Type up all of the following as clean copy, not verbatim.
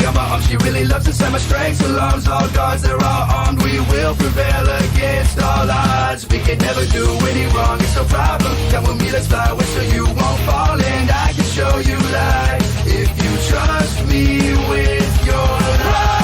on my arm. She really loves to set my strengths alarms. All guards, they're all armed. We will prevail against all odds. We can never do any wrong, it's no problem. Come with me, let's fly away so you won't fall. And I can show you light if you trust me with your life.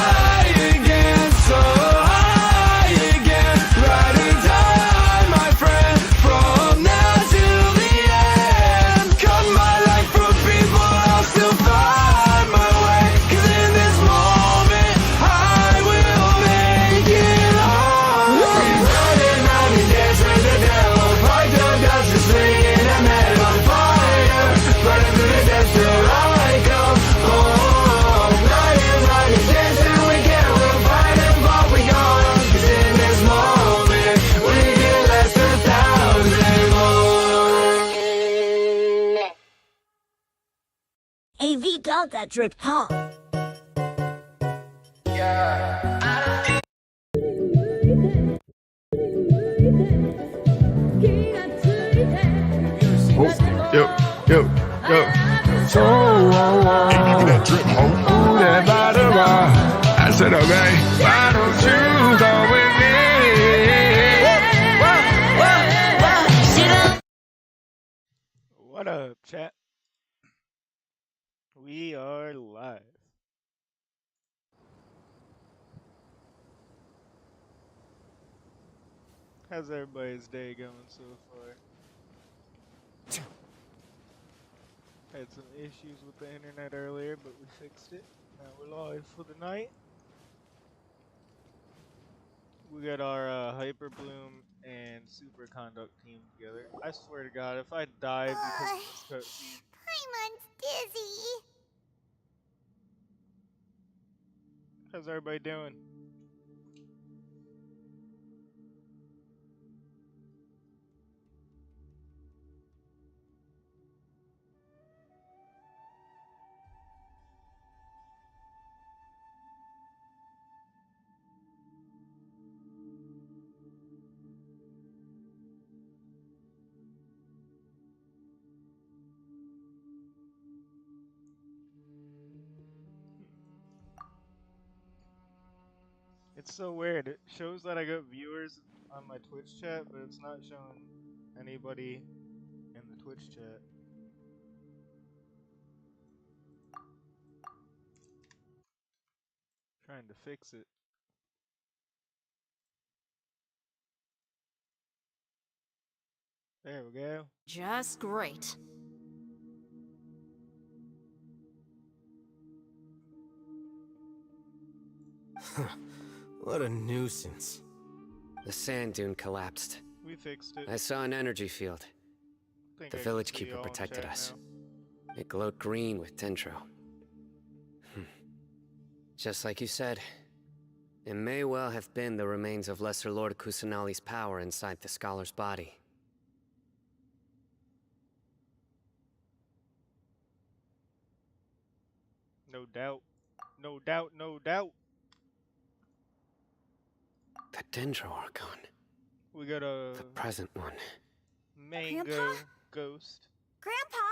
So high again, riding time, my friend, from now till the end. Cut my life from people, I'll still find my way. 'Cause in this moment, I will make it home. He's running round and dance with the devil. Fight the dust, just swinging a metal fire. Running through the depths till I come home. Riding, riding, dancing, we can, we'll fight and fall, we gone. 'Cause in this moment, we can last 1,000 more. AV got that drip, huh? Yo. So, give me that drip, ho. Ooh, that bottle bar. I said, okay, why don't you go with me? What up, chat? We are live. How's everybody's day going so far? Had some issues with the internet earlier, but we fixed it. Now we're live for the night. We got our hyperbloom and superconduct team together. I swear to God, if I die because of this cutscene, Paimon's dizzy. how's everybody doing? It's so weird. It shows that I got viewers on my Twitch chat, but it's not showing anybody in the Twitch chat. Trying to fix it. There we go. Just great. What a nuisance. The sand dune collapsed. We fixed it. I saw an energy field. Think The I can village see keeper y'all in protected chat us. now. It glowed green with dendro. Just like you said, it may well have been the remains of Lesser Lord Kusanali's power inside the scholar's body. No doubt. No doubt, no doubt. The dendro archon. We got a The present one. mango Grandpa? ghost. Grandpa?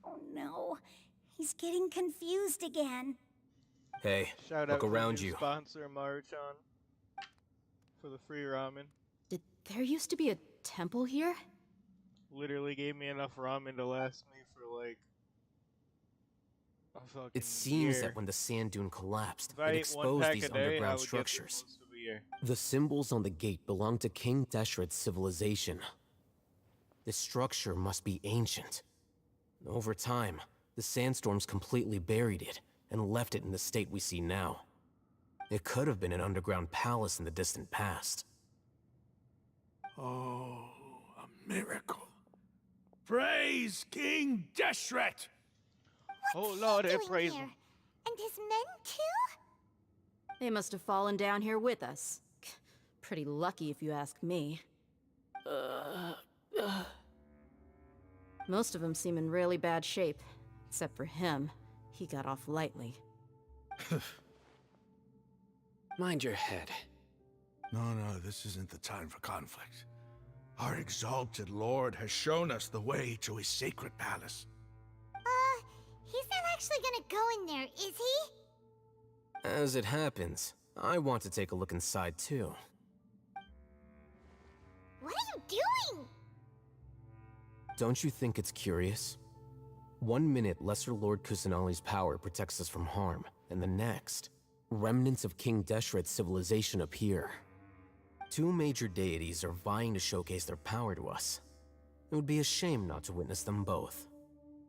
Oh no, he's getting confused again. Hey, Shout look out around to the you. sponsor Marchon for the free ramen. Did there used to be a temple here? Literally gave me enough ramen to last me for like a fucking It seems year. that when the sand dune collapsed, If I it ate one exposed pack these a day, I underground would get through structures. most of a year. The symbols on the gate belong to King Deshret's civilization. This structure must be ancient. Over time, the sandstorms completely buried it and left it in the state we see now. It could have been an underground palace in the distant past. Oh, a miracle. Praise King Deshret! Oh Lord, I Doing praise here? him. And his men too? They must have fallen down here with us. Pretty lucky if you ask me. Most of them seem in really bad shape. Except for him. He got off lightly. Mind your head. No, this isn't the time for conflict. Our exalted lord has shown us the way to his sacred palace. He's not actually gonna go in there, is As it happens, I want to take a look inside too. What are you doing? Don't you think it's curious? 1 minute, Lesser Lord Kusanali's power protects us from harm, and the next, remnants of King Deshret's civilization appear. 2 major deities are vying to showcase their power to us. It would be a shame not to witness them both.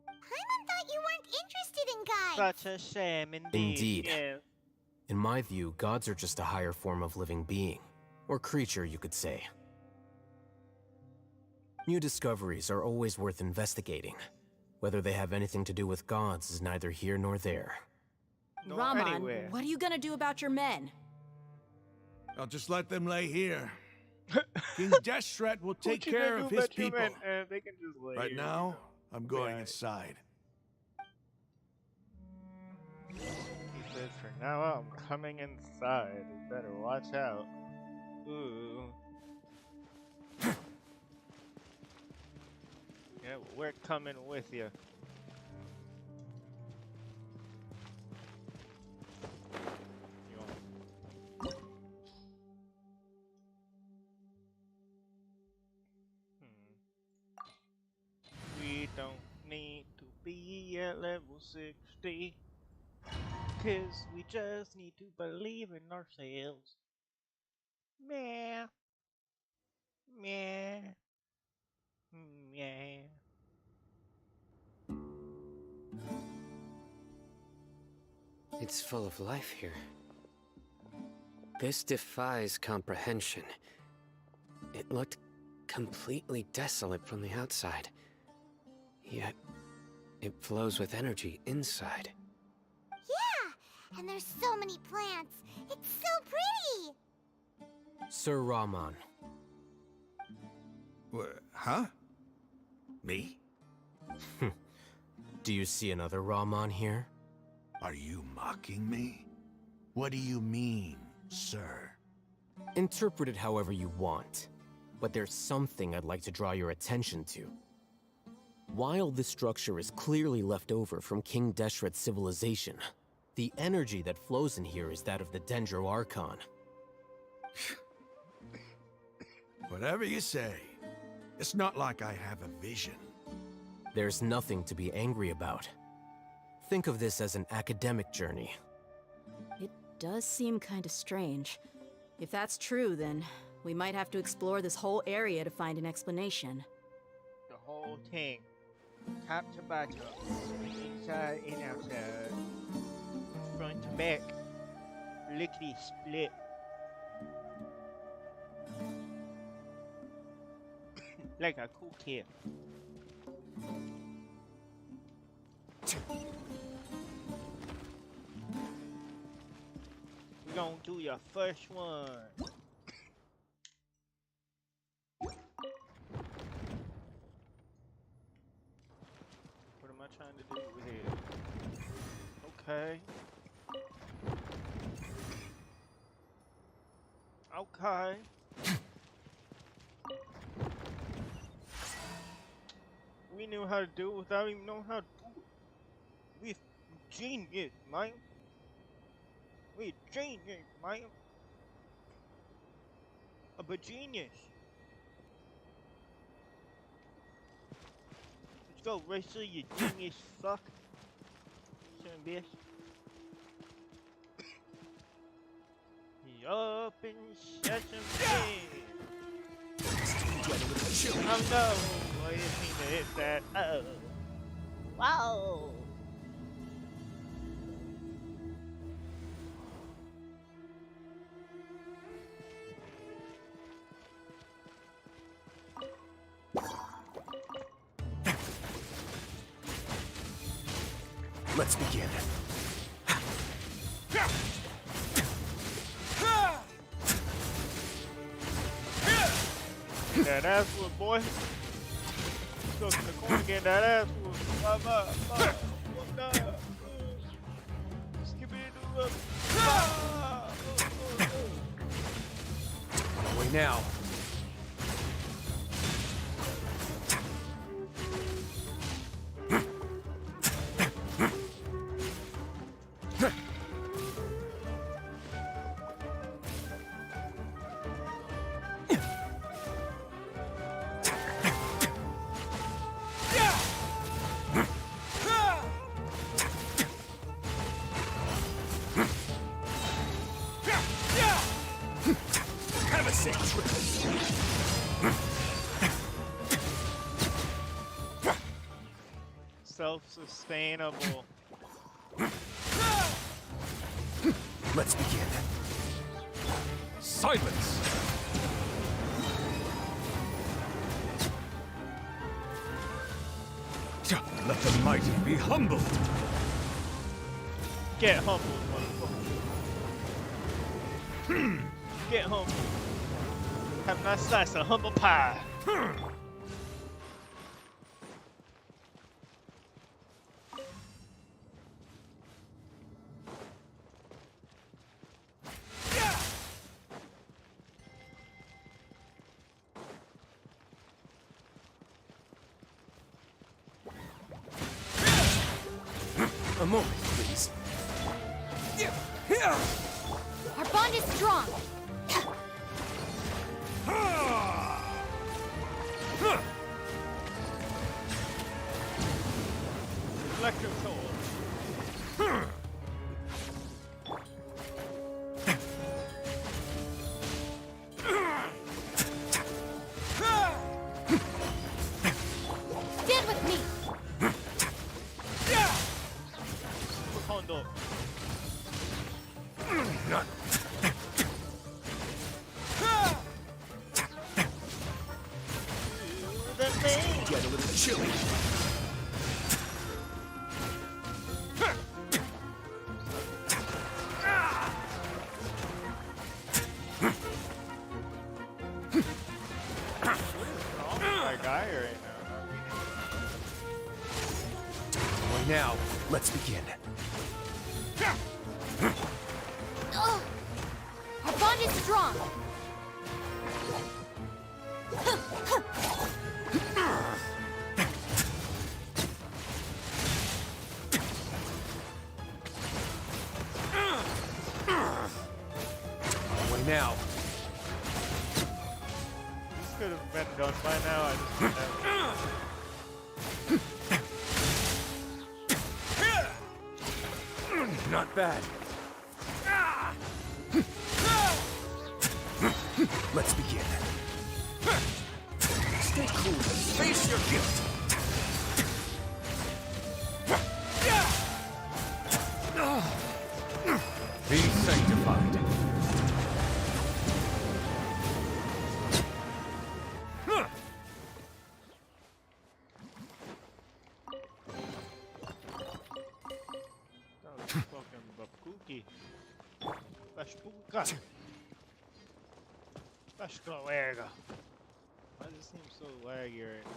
Paimon thought you weren't interested in guides. Such a shame, indeed. Indeed. Yes. In my view, gods are just a higher form of living being, or creature, you could say. New discoveries are always worth investigating. Whether they have anything to do with gods is neither here nor there. No, Raman, anywhere. what are you gonna do about your men? I'll just let them lay here. King Deshret will take What you care gonna of do his about your people. men? They can just lay Right here, now, I'm going Right. inside. He says, for now I'm coming inside. You better watch out. Ooh. Yeah, well, we're coming with you. We don't need to be at level 60. 'Cause we just need to believe in ourselves. Meh. Meh. Meh. It's full of life here. This defies comprehension. It looked completely desolate from the outside. Yet, it flows with energy inside. Yeah, and there's so many plants. It's so pretty. Sir Raman, Huh? Me? do you see another Raman here? Are you mocking me? What do you mean, sir? Interpret it however you want, but there's something I'd like to draw your attention to. While this structure is clearly left over from King Deshret's civilization, the energy that flows in here is that of the Dendro Archon. Whatever you say. It's not like I have a vision. There's nothing to be angry about. Think of this as an academic journey. It does seem kinda strange. If that's true, then we might have to explore this whole area to find an explanation. The whole thing. Top to bottom. Inside and outside. Front to back. Lickety split. Like a cool kid. We're gonna do your first one. What am I trying to do here? Okay. Okay. We knew how to do it without even knowing how to do it. We genius, man. We genius, man. A genius. Let's go, Racer, you genius fuck. Son of a bitch. Up in Sesame. Oh no! I didn't mean to hit that. Oh. Wow! Let's begin. That ass whoop, boy. Go to the corner and get that ass whoop. No. Skip it up. Wait now. self-sustainable. Let's begin. Silence! Let the mighty be humbled! Get humbled, motherfucker. Get humbled. Have a nice slice of humble pie. A moment, please. Our bond is strong. Electro sword. Stand with me. Kondo. Not The main. Get a little chilly. My guy right now. Now, let's begin. Ugh. Our bond is strong. Now, This could have been done by now. I just didn't have. not bad. Let's begin. Stay cool and face your guilt. be sanctified. That was fucking babuki. Bashbuka. Bashkawega. Why does it seem so laggy right now?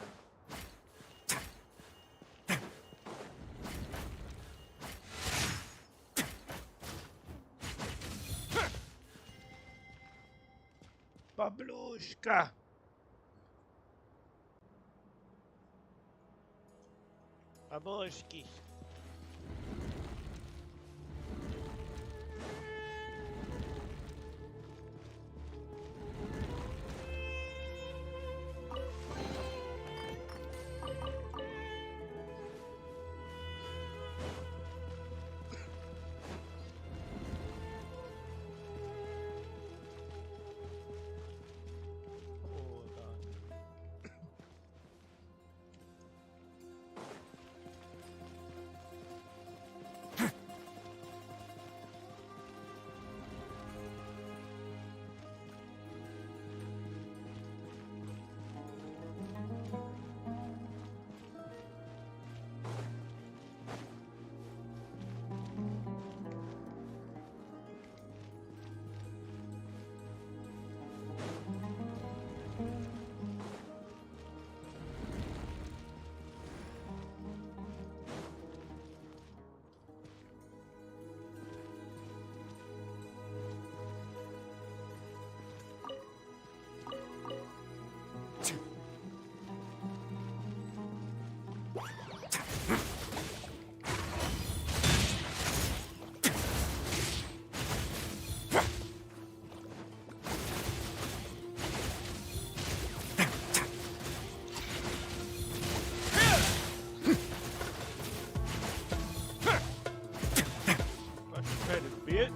Bablushka. Babushki. Hold on. Bitch.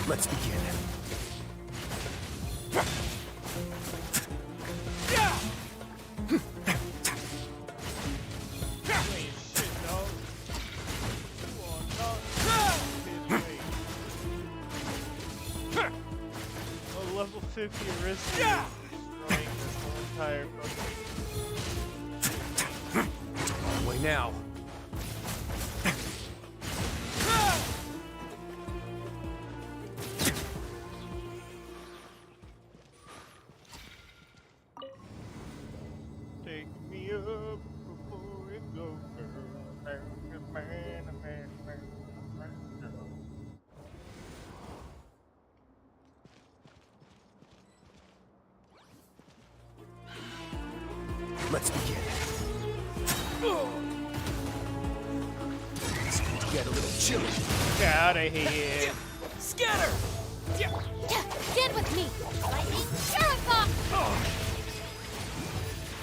Let's begin. You ain't shit, dog. You are not his weight. A level 50 risk destroying this whole entire fucking... Way now. Take me up before it goes, girl. Man. Let's begin. It's going to get a little chilly. Get out of here. Scatter! Stand with me! Lightning Sheriff!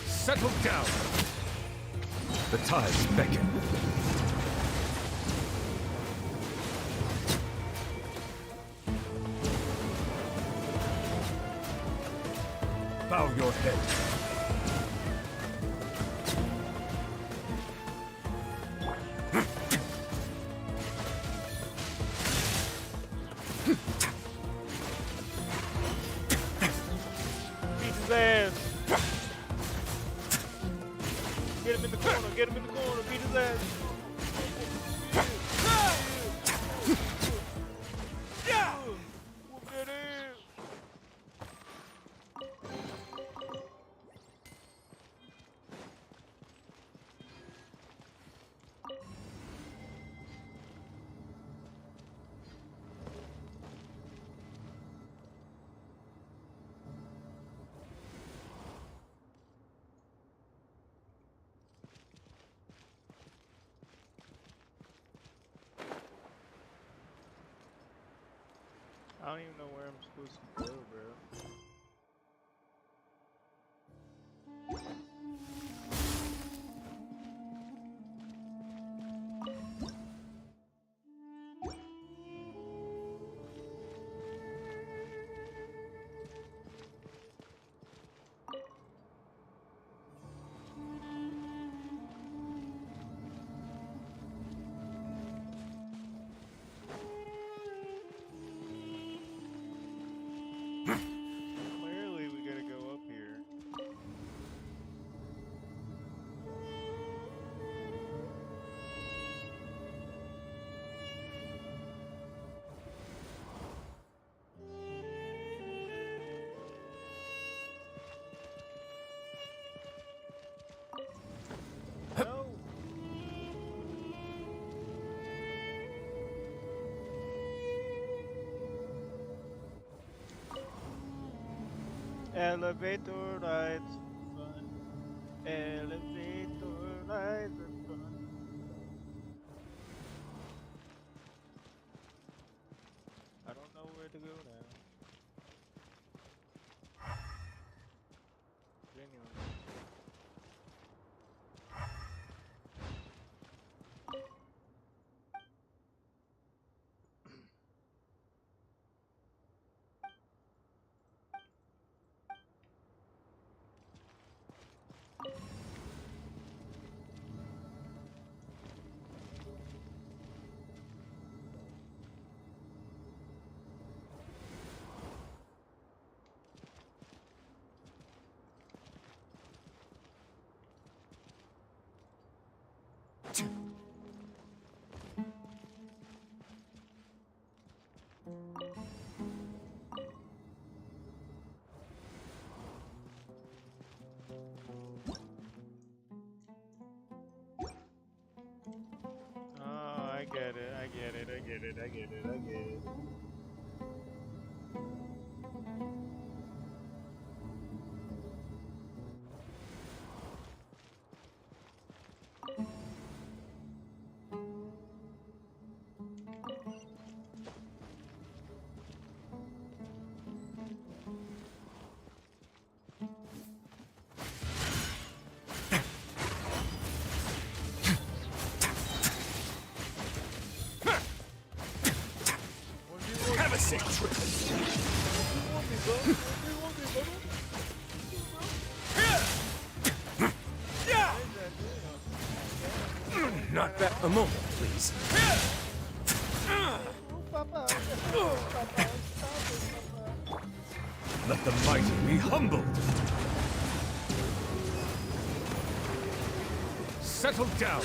Settle down. The tides beckon. Bow your head. Beat his ass. Get him in the corner, beat his ass. Yeah! Whoop that ass. I don't even know where I'm supposed to go, bro. Clearly, we gotta go up here. No! Elevator rides are fun. Elevator rides are fun. I don't know where to go now. Genuinely. Oh, I get it. One sick trick. Not that. A moment, please. Let the mighty be humbled. Settle down.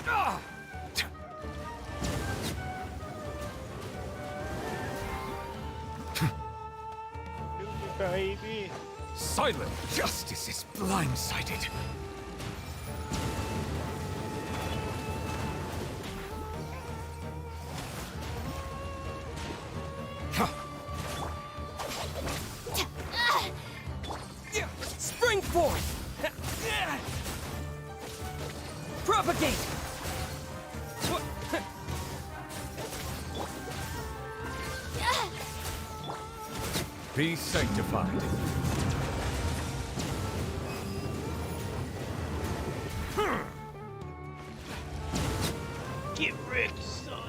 Ah! Baby. Silent justice is blindsided. Spring forth! Propagate! Be sanctified. Get wrecked, son.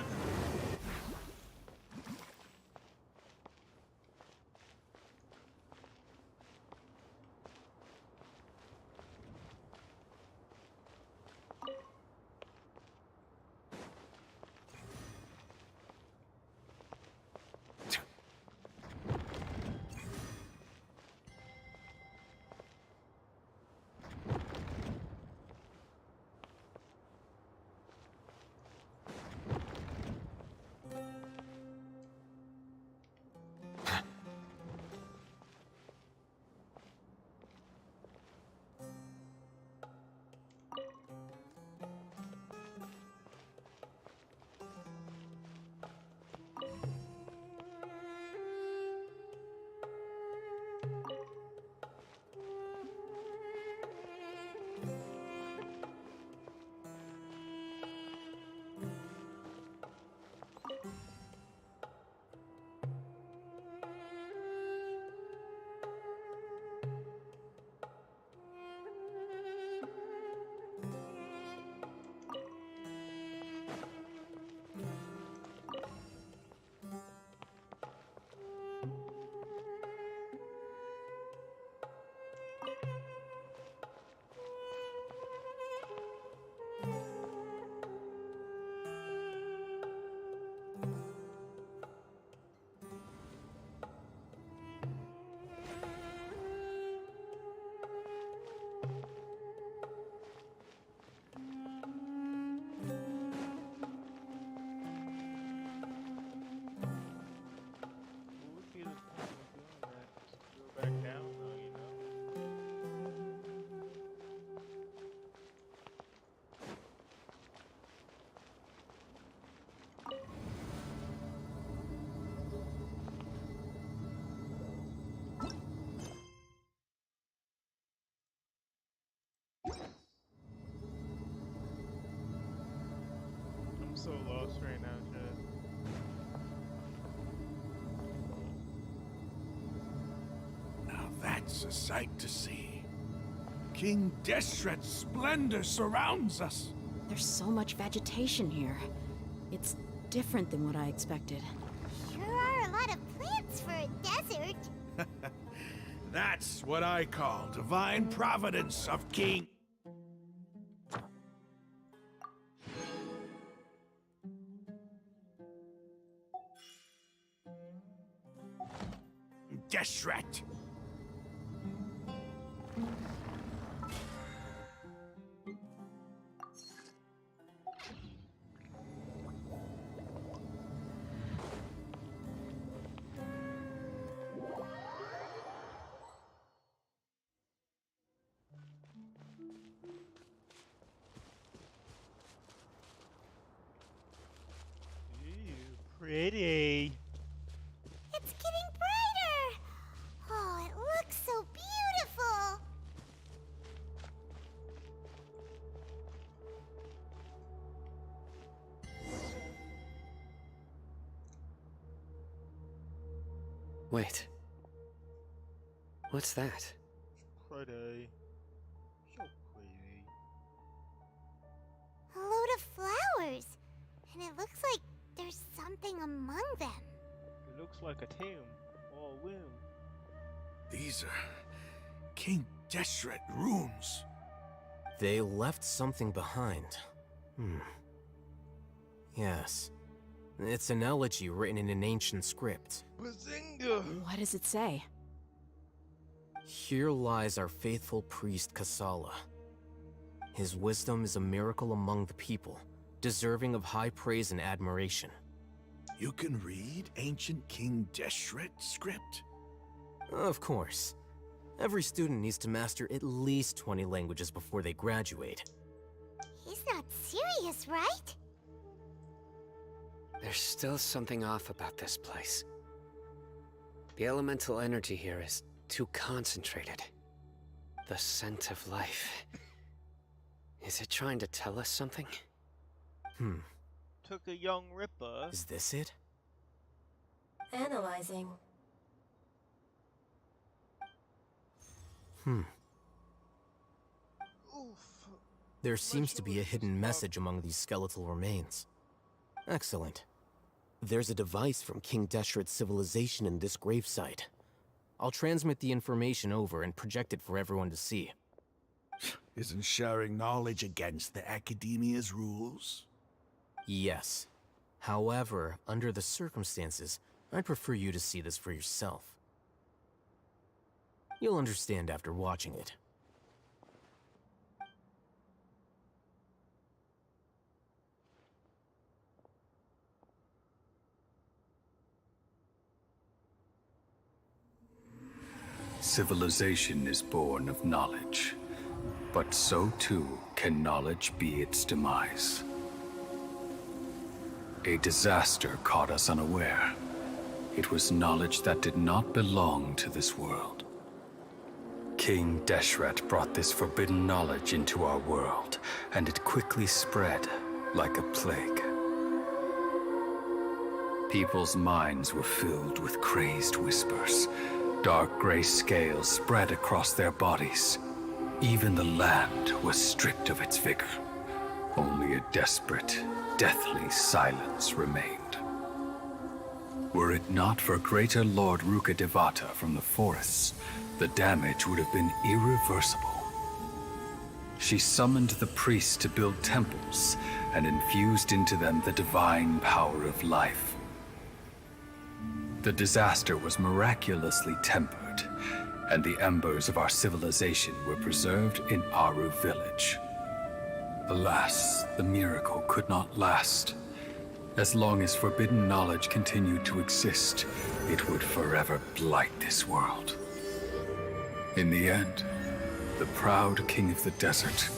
I'm so lost right now, Chad. Now that's a sight to see. King Deshret's splendor surrounds us. There's so much vegetation here. It's different than what I expected. Sure are a lot of plants for a desert. That's what I call divine providence of King... Deshret. Pretty. It's getting brighter. Oh, it looks so beautiful. Wait. What's that? Pretty. So pretty. A load of flowers. like a tomb or a womb. These are King Deshret runes. They left something behind. Yes. It's an elegy written in an ancient script. Bazinga! What does it say? Here lies our faithful priest Kasala. His wisdom is a miracle among the people, deserving of high praise and admiration. You can read ancient King Deshret script? Of course. Every student needs to master at least 20 languages before they graduate. He's not serious, right? There's still something off about this place. The elemental energy here is too concentrated. The scent of life. Is it trying to tell us something? Took a young Ripper. Is this it? Analyzing. Oof. There seems to be a hidden message among these skeletal remains. Excellent. There's a device from King Deshret's civilization in this gravesite. I'll transmit the information over and project it for everyone to see. Isn't sharing knowledge against the Academia's rules? Yes. However, under the circumstances, I'd prefer you to see this for yourself. You'll understand after watching it. Civilization is born of knowledge, but so too can knowledge be its demise. A disaster caught us unaware. It was knowledge that did not belong to this world. King Deshret brought this forbidden knowledge into our world, and it quickly spread like a plague. People's minds were filled with crazed whispers. Dark gray scales spread across their bodies. Even the land was stripped of its vigor. Only a desperate, deathly silence remained. Were it not for greater Lord Rukkhadevata from the forests, the damage would have been irreversible. She summoned the priests to build temples and infused into them the divine power of life. The disaster was miraculously tempered, and the embers of our civilization were preserved in Aru village. Alas, the miracle could not last. As long as forbidden knowledge continued to exist, it would forever blight this world. In the end, the proud king of the desert,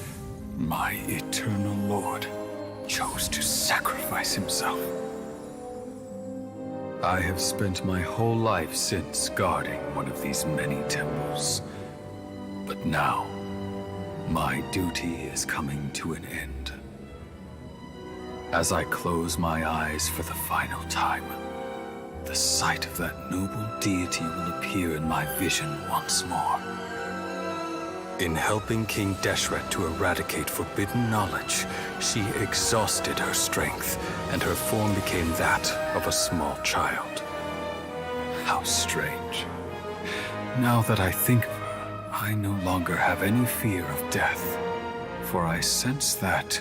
my eternal lord, chose to sacrifice himself. I have spent my whole life since guarding one of these many temples. But now, my duty is coming to an end. As I close my eyes for the final time, the sight of that noble deity will appear in my vision once more. In helping King Deshret to eradicate forbidden knowledge, she exhausted her strength, and her form became that of a small child. How strange. Now that I think of her, I no longer have any fear of death, for I sense that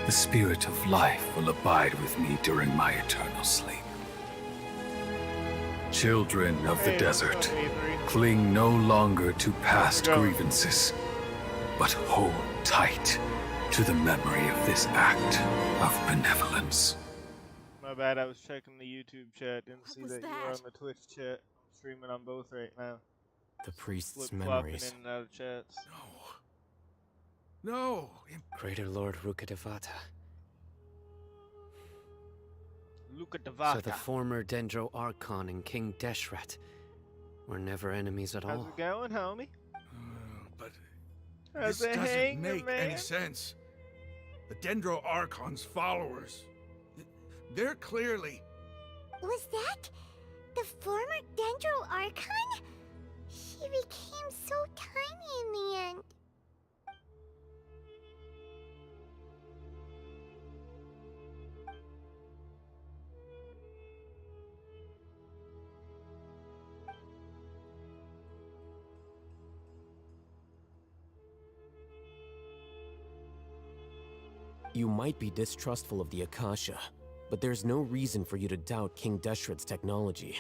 the spirit of life will abide with me during my eternal sleep. Children of the desert, cling no longer to past grievances, but hold tight to the memory of this act of benevolence. My bad, I was checking the YouTube chat. Didn't see was that you were that? on the Twitch chat. I'm streaming on both right now. The priest's Flip-flopping memories. in and out of chats. No. Greater Lord Rukkhadevata. Look at the So the former Dendro Archon and King Deshret were never enemies at How's all. it going, homie? But How's this it doesn't hanging, make man? any sense. The Dendro Archon's followers, they're clearly... Was that the former Dendro Archon? She became so tiny in the end. You might be distrustful of the Akasha, but there's no reason for you to doubt King Deshret's technology.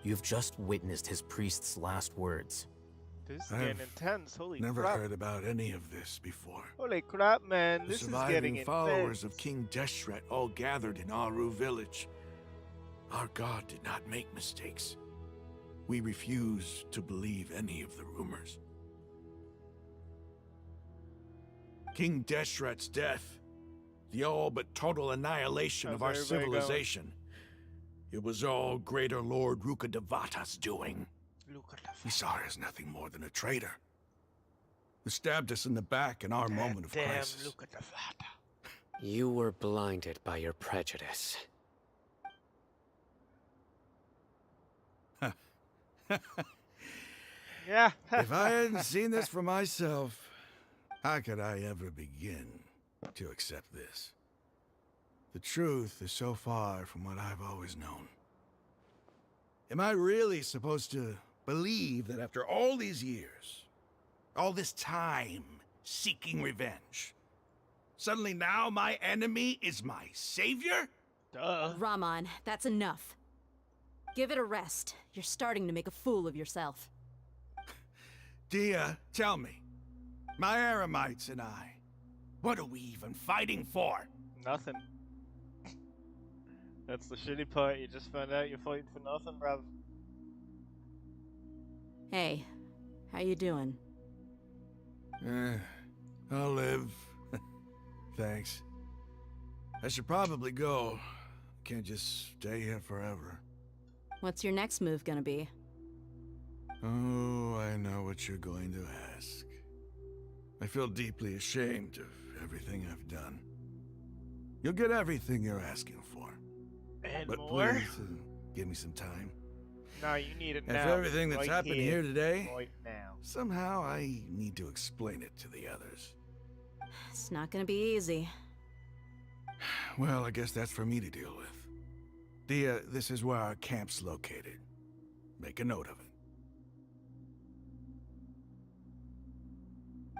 You've just witnessed his priest's last words. This is getting intense. Holy Never crap. heard about any of this before. Holy crap, man. The This is surviving getting followers intense. of King Deshret all gathered in Aru village. Our god did not make mistakes. We refuse to believe any of the rumors. King Deshret's death, the all but total annihilation of our How's everybody going? civilization. It was all Greater Lord Rukkhadevata's doing. Look at We saw her as nothing more than a traitor. Who stabbed us in the back in our moment of damn, crisis. look at the fata. You were blinded by your prejudice. Yeah. If I hadn't seen this for myself, how could I ever begin to accept this? The truth is so far from what I've always known. Am I really supposed to believe that after all these years, all this time seeking revenge, suddenly now my enemy is my savior? Duh. Raman, that's enough. Give it a rest. You're starting to make a fool of yourself. Dia, tell me, my Aramites and I, what are we even fighting for? Nothing. That's the shitty part. You just found out you're fighting for nothing, bruv. Hey, how you doing? I'll live. Thanks. I should probably go. Can't just stay here forever. What's your next move gonna be? Oh, I know what you're going to ask. I feel deeply ashamed of everything I've done. You'll get everything you're asking for. And But more? please, give me some time. No, you need it And now. for everything that's right happened here today, Right now. somehow I need to explain it to the others. It's not gonna be easy. Well, I guess that's for me to deal with. Dia, this is where our camp's located. Make a note of it.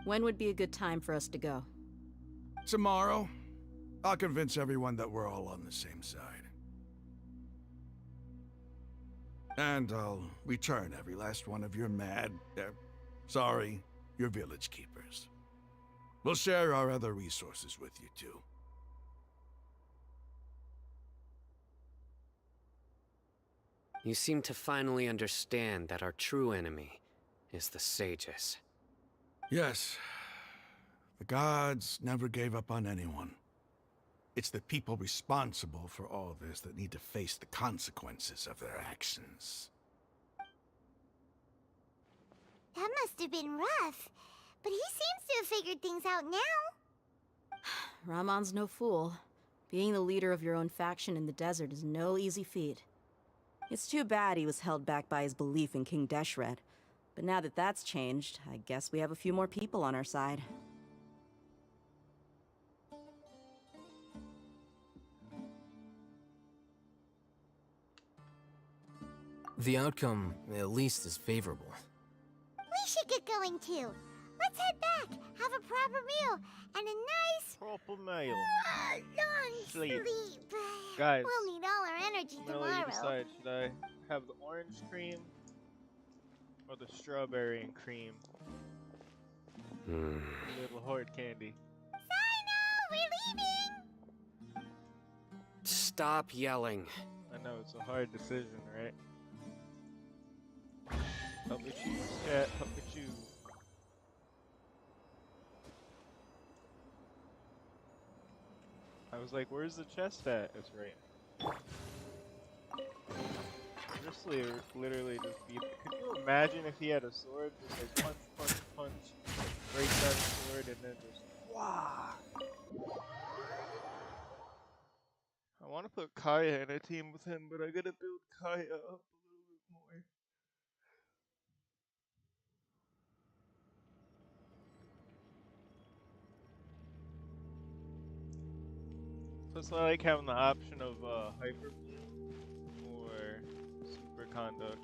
When would be a good time for us to go? Tomorrow, I'll convince everyone that we're all on the same side. And I'll return every last one of your your village keepers. We'll share our other resources with you too. You seem to finally understand that our true enemy is the sages. Yes, the gods never gave up on anyone. It's the people responsible for all this that need to face the consequences of their actions. That must have been rough. But he seems to have figured things out now. Ramon's no fool. Being the leader of your own faction in the desert is no easy feat. It's too bad he was held back by his belief in King Deshret. But now that that's changed, I guess we have a few more people on our side. The outcome, at least, is favorable. We should get going too. Let's head back, have a proper meal, and a nice, Proper meal. long Sleep. sleep. Guys, We'll need all our energy I'm gonna let you tomorrow. decide. Should I have the orange cream or the strawberry and cream? Hmm. Little hard candy. Sino, we're leaving! Stop yelling. I know it's a hard decision, right? Help me choose, chat. Help me choose. I was like, where's the chest at? It's right. Seriously, literally just beat it. Could you imagine if he had a sword? Just like punch, punch, punch, break that sword, and then just wah! I want to put Kaya in a team with him, but I gotta build Kaya up a little bit more. Plus, I like having the option of hyperbloom or super conduct.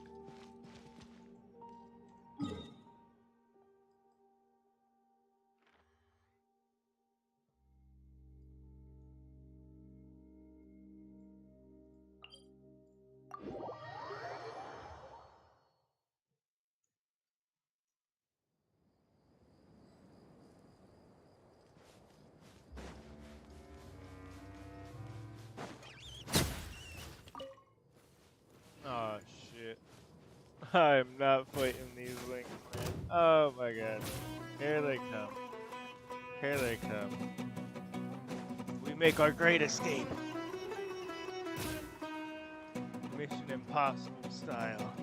I'm not fighting these things, man. Oh my god. Here they come. Here they come. We make our great escape. Mission Impossible style.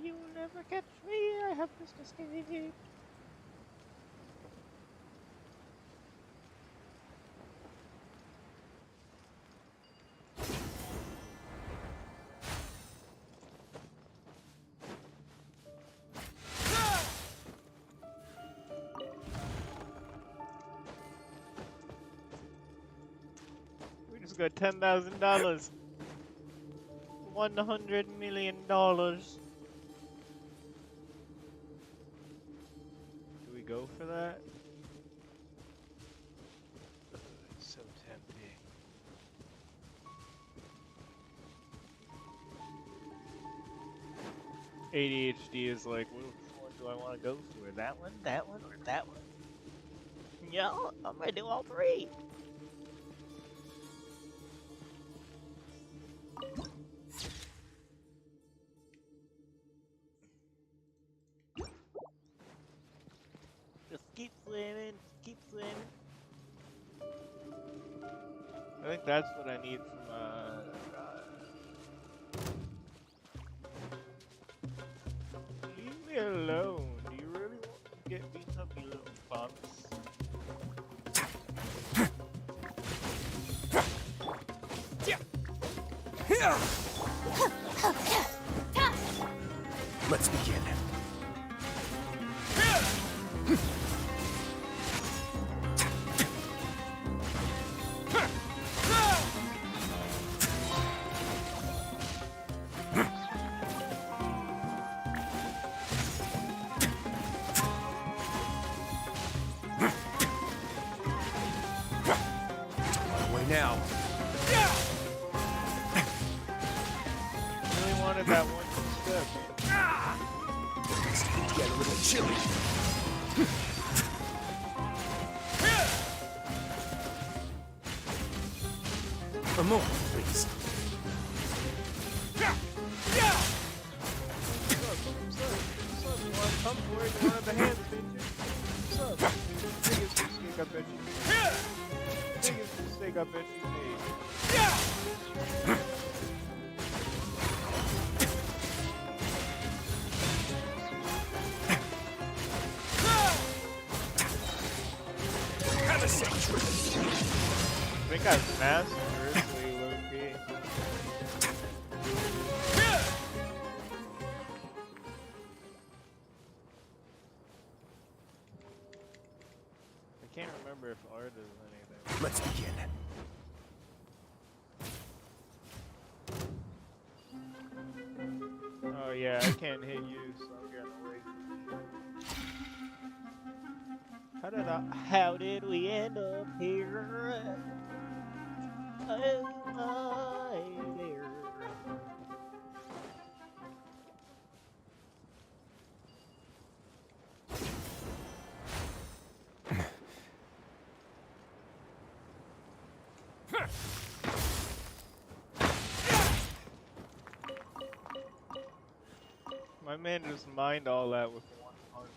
You will never catch me, I have just escaped. We just got $10,000. $100 million. Do we go for that? It's so tempting. ADHD is like, which one do I want to go for? That one, or that one? Yeah, I'm gonna do all three. Just keep swimming, keep swimming. I think that's what I need from, leave me alone. Do you really want to get beat up, you little fox? Let's begin. Now. Really wanted that one step. It's going to get a little chilly. For more, please. What's up? You want to come for it? You want the hands, didn't you? What's up? Biggest mistake I bet you made. Biggest mistake I bet you made. Have a safe trip. I think I've mastered Grizzly low-key. I can't remember if art is anything. Let's begin. Oh yeah, I can't hit you, so I'm getting away. How did we end up here? Oh my dear. My man just mined all that with one punch.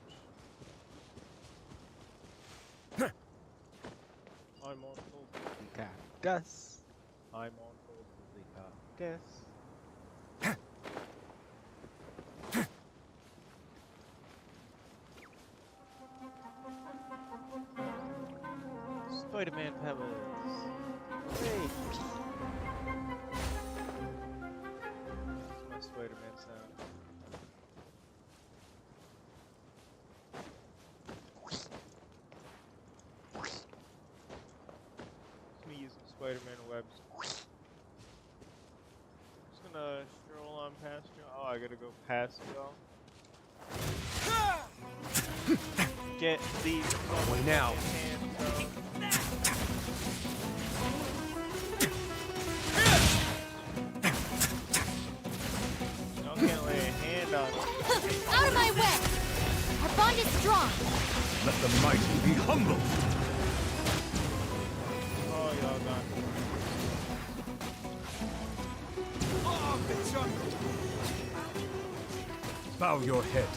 I'm on hold with the cactus. I'm on hold with the cactus. Spider-Man pebbles. Hey. That's my Spider-Man sound. Me using Spider-Man webs. Just gonna stroll on past you. Oh, I gotta go past y'all. Get these Way now. hands up. Y'all can't lay a hand on it. Out of my way! Our bond is strong! Let the mighty be humble. Oh, y'all got me. Bow your head.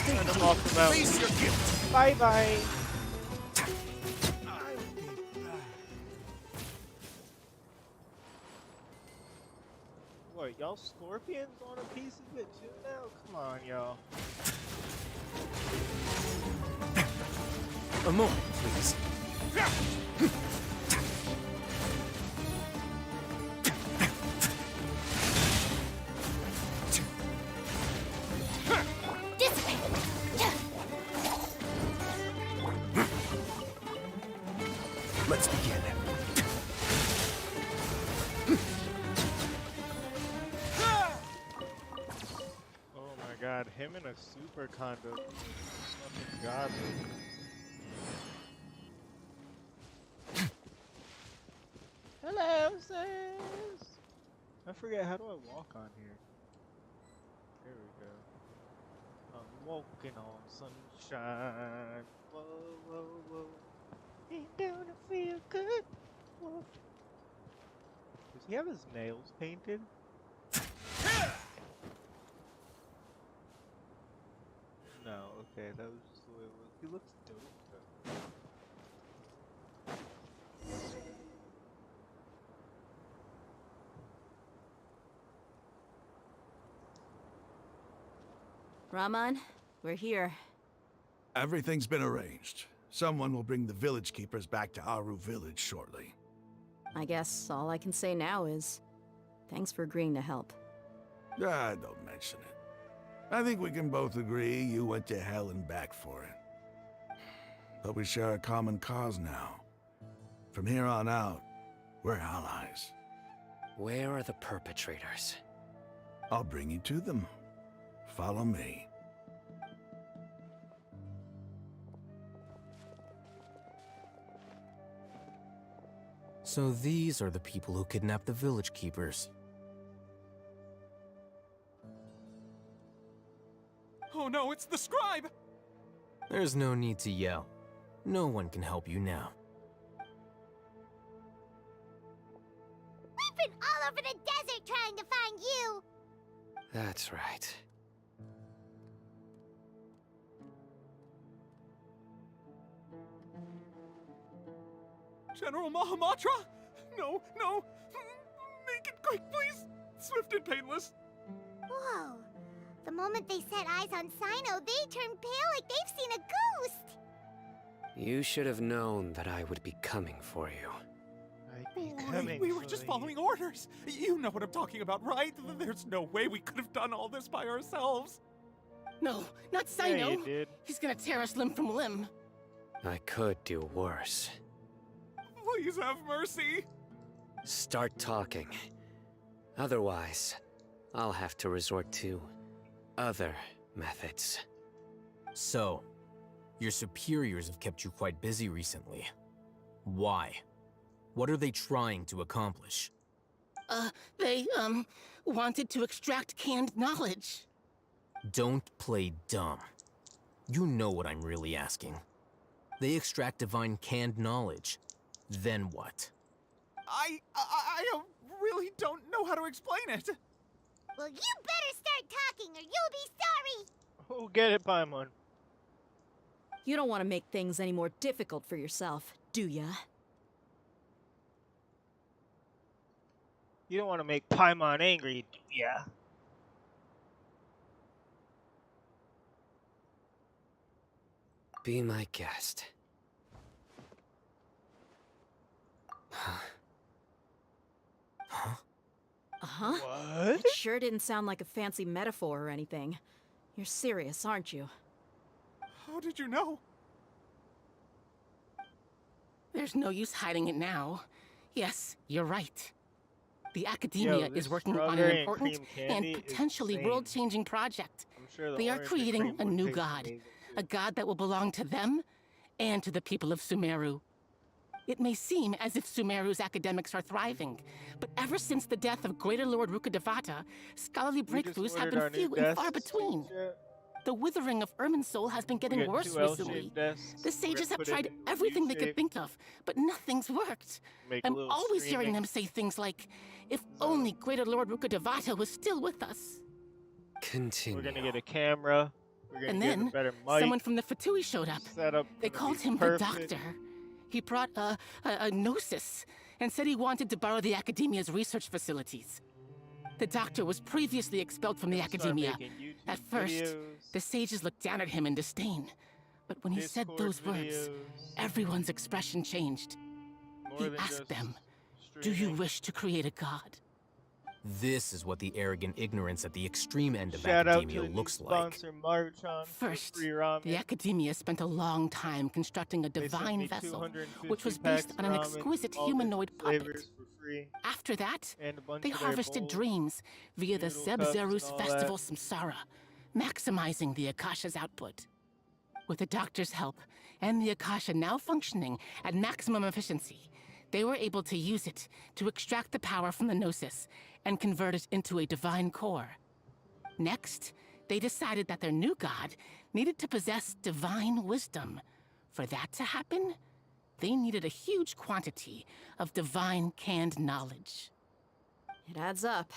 Kind of off the mountain. Face your gift. Bye bye. What, y'all scorpions on a piece of it too now? Come on, y'all. A moment, please. Let's begin. Oh my god, him in a super condo. Fucking godly. Hello, sis! I forget, how do I walk on here? There we go. I'm walking on sunshine. Whoa, whoa, whoa. Ain't gonna feel good. Whoa. Does he have his nails painted? No, okay, that was just the way it was. He looks dope though. Raman, we're here. Everything's been arranged. Someone will bring the village keepers back to Aru village shortly. I guess all I can say now is thanks for agreeing to help. Ah, don't mention it. I think we can both agree you went to hell and back for it. But we share a common cause now. From here on out, we're allies. Where are the perpetrators? I'll bring you to them. Follow me. So these are the people who kidnapped the village keepers. Oh no, it's the scribe! There's no need to yell. No one can help you now. We've been all over the desert trying to find you! That's right. General Mahamatra? No, no! Make it quick, please! Swift and painless! Whoa. The moment they set eyes on Sino, they turned pale like they've seen a ghost! You should have known that I would be coming for you. We were just following orders! You know what I'm talking about, right? There's no way we could have done all this by ourselves! No, not Yeah, Sino. you did. He's gonna tear us limb from limb. I could do worse. Please have mercy! Start talking. Otherwise, I'll have to resort to other methods. So, your superiors have kept you quite busy recently. Why? What are they trying to accomplish? They, wanted to extract canned knowledge. Don't play dumb. You know what I'm really asking. They extract divine canned knowledge. Then what? I really don't know how to explain it! Well, you better start talking or you'll be sorry! Oh, get it, Paimon. You don't want to make things any more difficult for yourself, do ya? You don't want to make Paimon angry, do ya? Be my guest. Uh-huh. What? It sure didn't sound like a fancy metaphor or anything. You're serious, aren't you? How did you know? There's no use hiding it now. Yes, you're right. The academia this is working on an strawberry and important cream candy and is potentially insane. world-changing project. I'm sure the They are orange and creating cream a would new taste god. amazing, A too. god that will belong to them and to the people of Sumeru. It may seem as if Sumeru's academics are thriving, but ever since the death of Greater Lord Rukkhadevata, scholarly We just breakthroughs have ordered our been new few and far desks. between. Yeah. The withering of Irminsul has been We getting get worse two recently. L-shaped desks. The sages We're have gonna put it tried into a everything they could U-shape, think of, but nothing's worked. make a I'm little always hearing streaming them say things like, if zone. only Greater Lord Rukkhadevata was still with us. Continue. We're gonna get a camera. We're gonna And get a then, better mic. someone from the Fatui showed up. Setup They gonna called be him perfect. the Doctor. He brought a gnosis and said he wanted to borrow the Academia's research facilities. The Doctor was previously expelled from the Start Academia. making YouTube At first, videos, the sages looked down at him in disdain. But when he said Discord those words, videos, everyone's expression changed. more He than asked just them, "Do you streaming. wish to create a god?" This is what the arrogant ignorance at the extreme end of Shout out to academia the new looks like. sponsor, Maruchan, for First, free ramen. the Academia spent a long time constructing a They sent divine me vessel, 250 which was packs based of on an ramen, exquisite all humanoid different puppet. flavors for free, After that, and a bunch they of their harvested bowls, dreams via the noodle cups, and Seb-Zerus all Festival that. Samsara, maximizing the Akasha's output. With the Doctor's help, and the Akasha now functioning at maximum efficiency, they were able to use it to extract the power from the Gnosis and convert it into a divine core. Next, they decided that their new god needed to possess divine wisdom. For that to happen, they needed a huge quantity of divine canned knowledge. It adds up.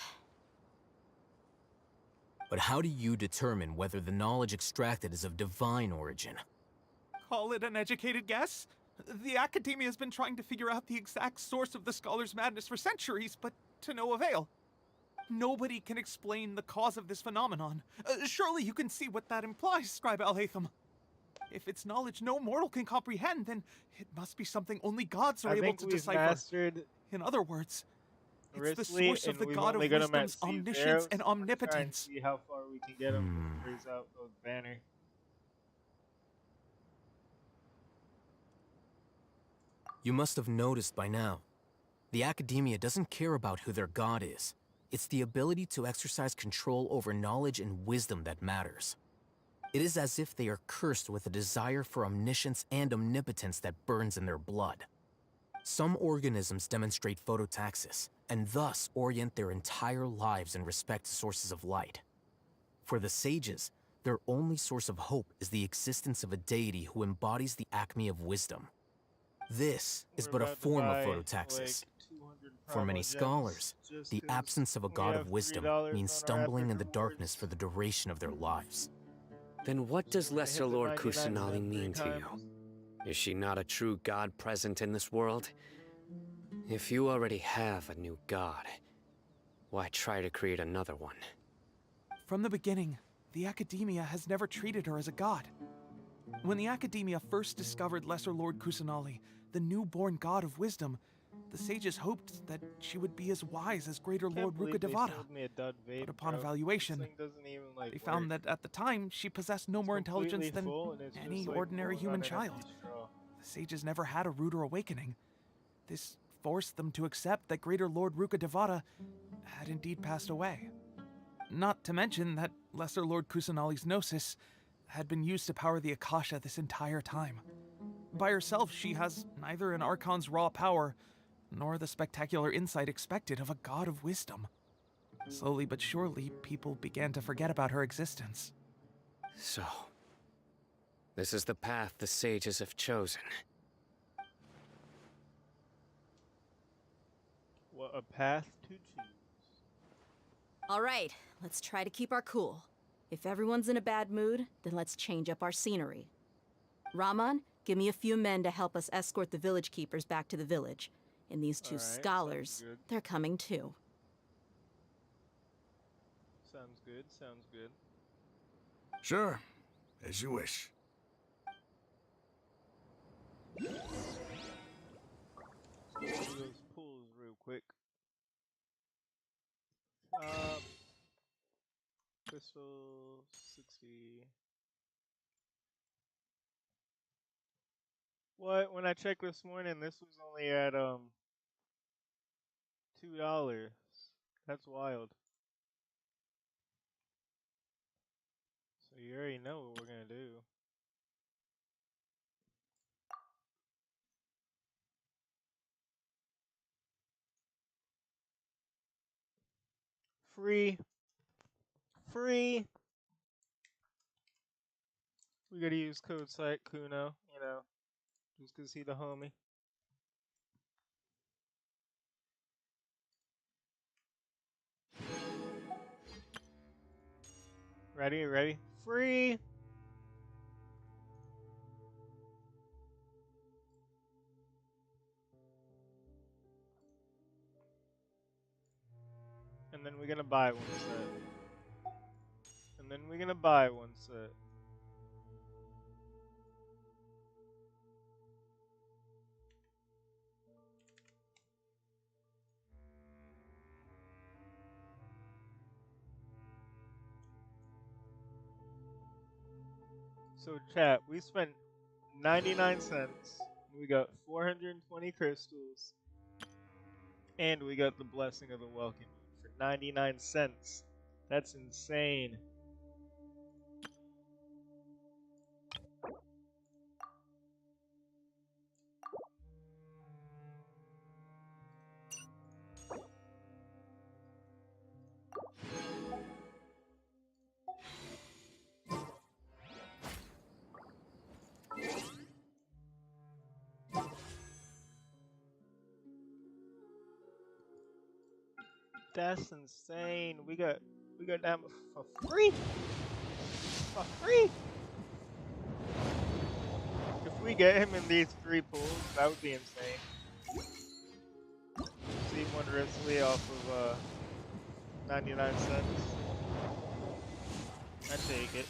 But how do you determine whether the knowledge extracted is of divine origin? Call it an educated guess? The Academia has been trying to figure out the exact source of the scholar's madness for centuries, but to no avail. Nobody can explain the cause of this phenomenon. Surely you can see what that implies, Scribe Al-Haytham. If it's knowledge no mortal can comprehend, then it must be something only gods are I able think to we've decipher. mastered In other words, it's the Risley, source of and the we've god of only got him at wisdom's C0, omniscience so and we're trying to omnipotence. see how far we can get him before he's out of banner. You must have noticed by now. The Academia doesn't care about who their god is. It's the ability to exercise control over knowledge and wisdom that matters. It is as if they are cursed with a desire for omniscience and omnipotence that burns in their blood. Some organisms demonstrate phototaxis, and thus orient their entire lives in respect to sources of light. For the sages, their only source of hope is the existence of a deity who embodies the acme of wisdom. This is We're but a about to form of buy, phototaxis. like, 200 For many promo gems scholars, just the 'cause absence of a we god have of wisdom $3 means on our stumbling in the epic darkness rewards. for the duration of their lives. Then what does We're gonna hit Lesser the Lord 99 Kusanali cent mean 3 to times. you? Is she not a true god present in this world? If you already have a new god, why try to create another one? From the beginning, the Academia has never treated her as a god. When the Academia first discovered Lesser Lord Kusanali, the newborn god of wisdom, the sages hoped that she would be as wise as Greater Can't Lord believe they Rukkhadevata. sold me a dud vape, But upon bro. evaluation, This thing doesn't even, like, they found work. that at the time, she possessed no more intelligence Completely than full, and it's any just, like, ordinary pulling human on an empty child. straw. The sages never had a ruder awakening. This forced them to accept that Greater Lord Rukkhadevata had indeed passed away. Not to mention that Lesser Lord Kusanali's Gnosis had been used to power the Akasha this entire time. By herself, she has neither an Archon's raw power, nor the spectacular insight expected of a god of wisdom. Slowly but surely, people began to forget about her existence. So, this is the path the sages have chosen. What a path to choose. All right, let's try to keep our cool. If everyone's in a bad mood, then let's change up our scenery. Rahman, give me a few men to help us escort the village keepers back to the village. And these two Alright, sounds scholars, good. they're coming too. Sounds good, sounds good. Sure, as you wish. Let's go through those pools real quick. Crystal 60. What? When I checked this morning, this was only at $2. That's wild. So you already know what we're gonna do. Free. Free. We gotta use code site Kuno, you know, just 'cause he the homie. Ready, ready? Free! And then we're gonna buy one set. And then we're gonna buy one set. So chat, we spent 99 cents. We got 420 crystals. And we got the blessing of the welcome for 99 cents. That's insane. That's insane. We got that for free. For free. If we get him in these 3 pools, that would be insane. See one Risley off of 99 cents. I take it.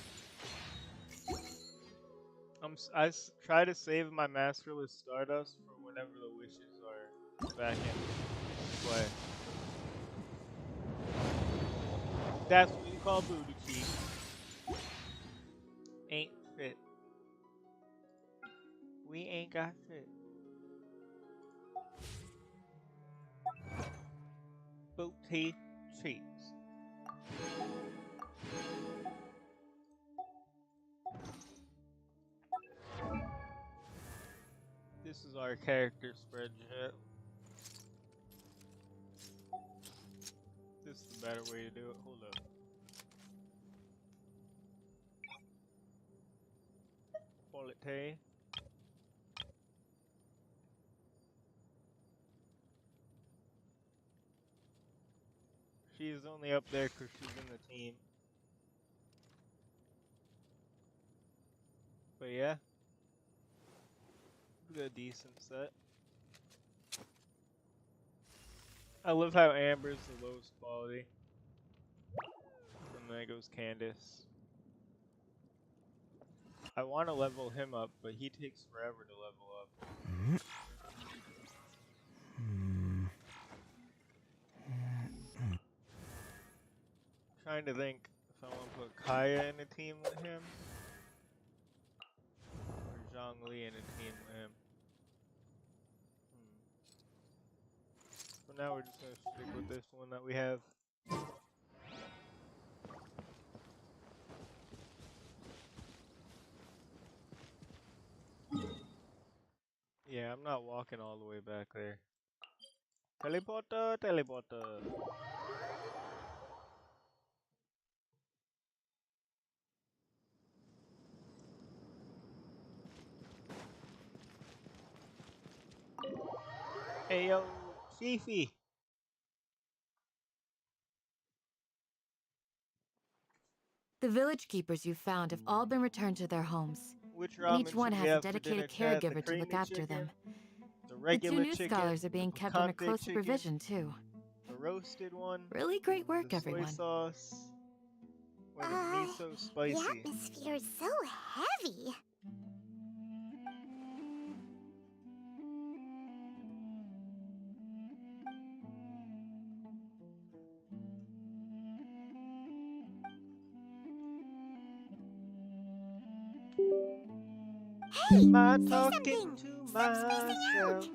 Try to save my masterless Stardust for whenever the wishes are back in play. That's what you call booty cheek. Ain't fit. We ain't got fit. Booty cheeks. This is our character spreadsheet. This is the better way to do it. Hold up. Quality. She's only up there because she's in the team. But yeah. We got a decent set. I love how Amber's the lowest quality. And then goes Candace. I want to level him up, but he takes forever to level up. Trying to think if I want to put Kaya in a team with him. Or Zhongli in a team with him. So now we're just going to stick with this one that we have. Yeah, I'm not walking all the way back there. Teleporter, teleporter. Hey yo, Fifi. The village keepers you found have all been returned to their homes. Which And each ramen one should we has a have for dinner, dedicated chat? The caregiver to look creamy after chicken, them. the The regular 2 new chicken, scholars are being the kept under picante close chicken, supervision, too. the roasted one, Really great work, the soy everyone. sauce, or the miso The spicy. atmosphere is so heavy. Hey, Am I say talking something. to Stop spacing out. myself?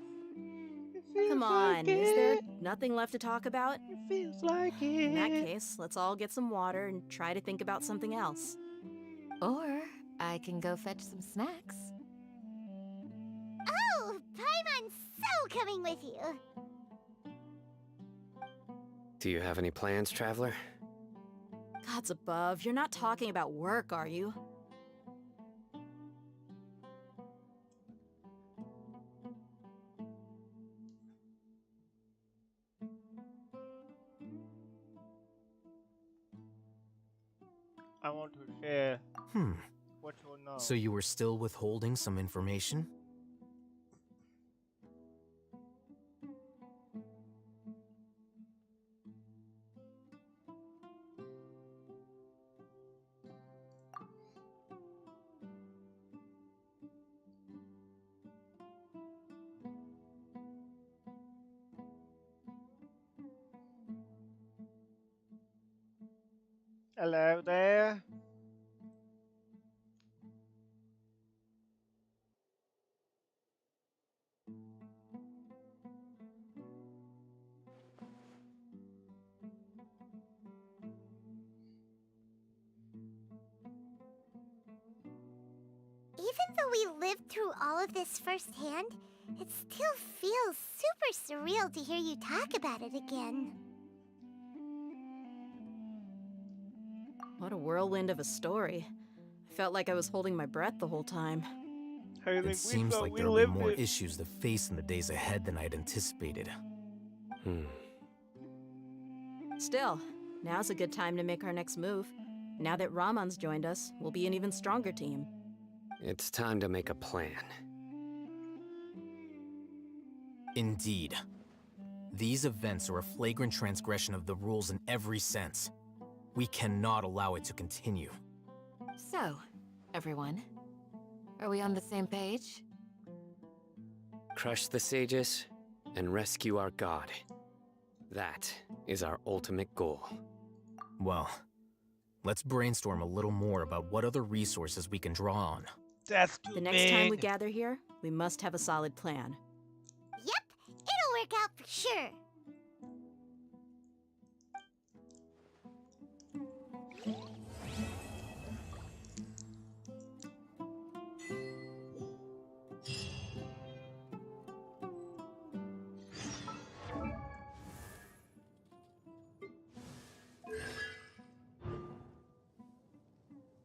It feels Come like on, is there it. nothing left to talk about? It feels like In that it. case, let's all get some water and try to think about something else. Or I can go fetch some snacks. Oh, Paimon's so coming with you. Do you have any plans, traveler? Gods above, you're not talking about work, are you? I want to share Hmm. what you know. So you were still withholding some information? Hello there. Even though we lived through all of this firsthand, it still feels super surreal to hear you talk about it again. What a whirlwind of a story. I felt like I was holding my breath the whole time. Hey, It we seems thought like we there will be lived more it. issues to face in the days ahead than I had anticipated. Still, now's a good time to make our next move. Now that Ramon's joined us, we'll be an even stronger team. It's time to make a plan. Indeed. These events are a flagrant transgression of the rules in every sense. We cannot allow it to continue. So, everyone, are we on the same page? Crush the sages and rescue our god. That is our ultimate goal. Well, let's brainstorm a little more about what other resources we can draw on. That's too The next time we big. gather here, we must have a solid plan. Yep, it'll work out for sure.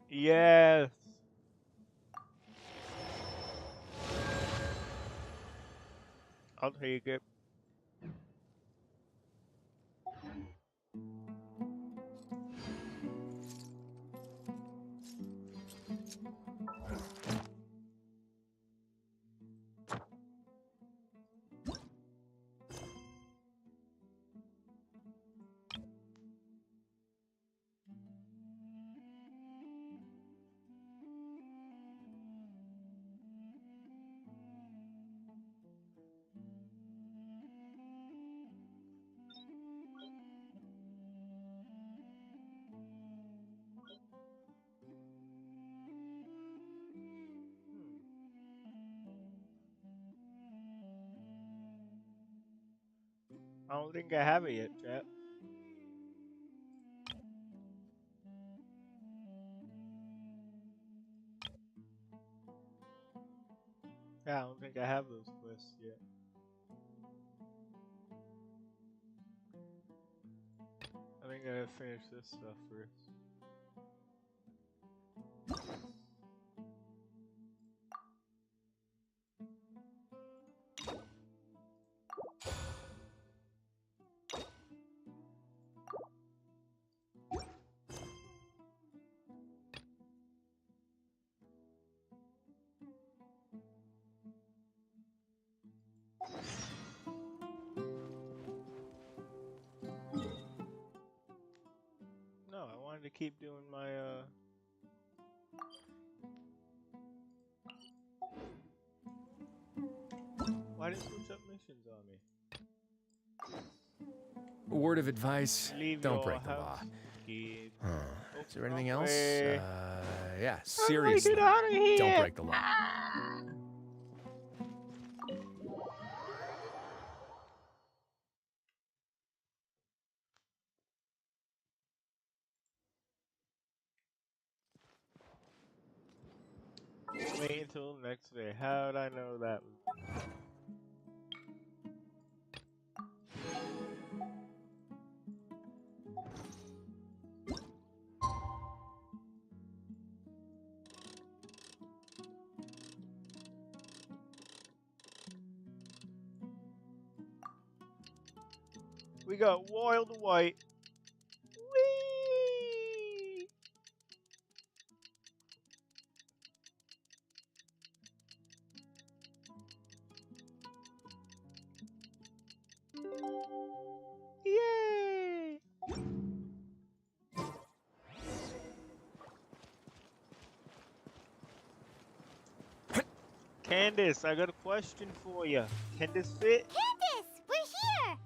Yes. I'll take it. I don't think I have it yet, chat. Yeah, I don't think I have those quests yet. I think I gotta finish this stuff first. No, I wanted to keep doing my Why did it switch up missions on me? A word of advice, Leave don't your break the law. house, kid. Is there anything else? Way. Yeah, How do I seriously, get out of here? don't break the law. Wait until next day. How would I know that? We got wild white. Whee! Candace, I got a question for you. Can this fit? Candace, we're here!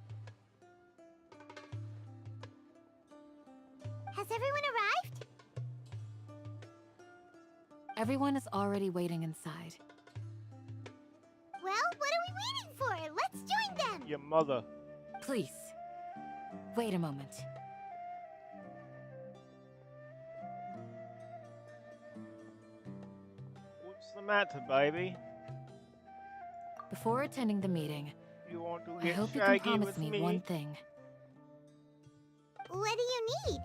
Has everyone arrived? Everyone is already waiting inside. Well, what are we waiting for? Let's join them! Your mother. Please, wait a moment. What's the matter, baby? Before attending the meeting, You want to I get hope you can shaggy promise with me one thing. What do you need?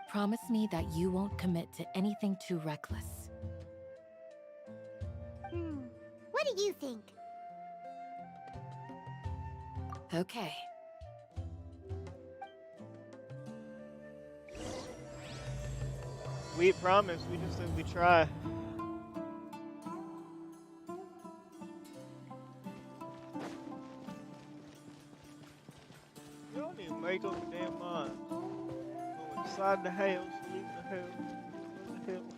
Promise me that you won't commit to anything too reckless. What do you think? Okay. We promise, we just said we try. You don't even make up a damn mind. Go inside the house, leave the house, go to the house.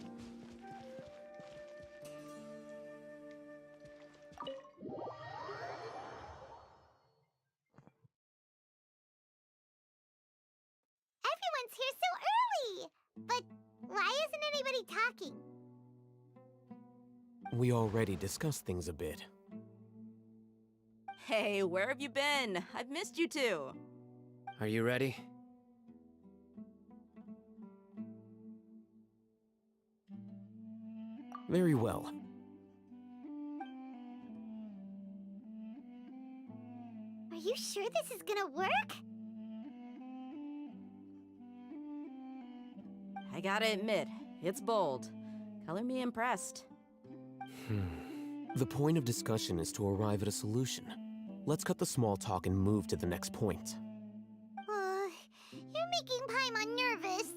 Everyone's here so early! But why isn't anybody talking? We already discussed things a bit. Hey, where have you been? I've missed you too. Are you ready? Very well. Are you sure this is gonna work? I gotta admit, it's bold. Color me impressed. The point of discussion is to arrive at a solution. Let's cut the small talk and move to the next point. You're making Paimon nervous.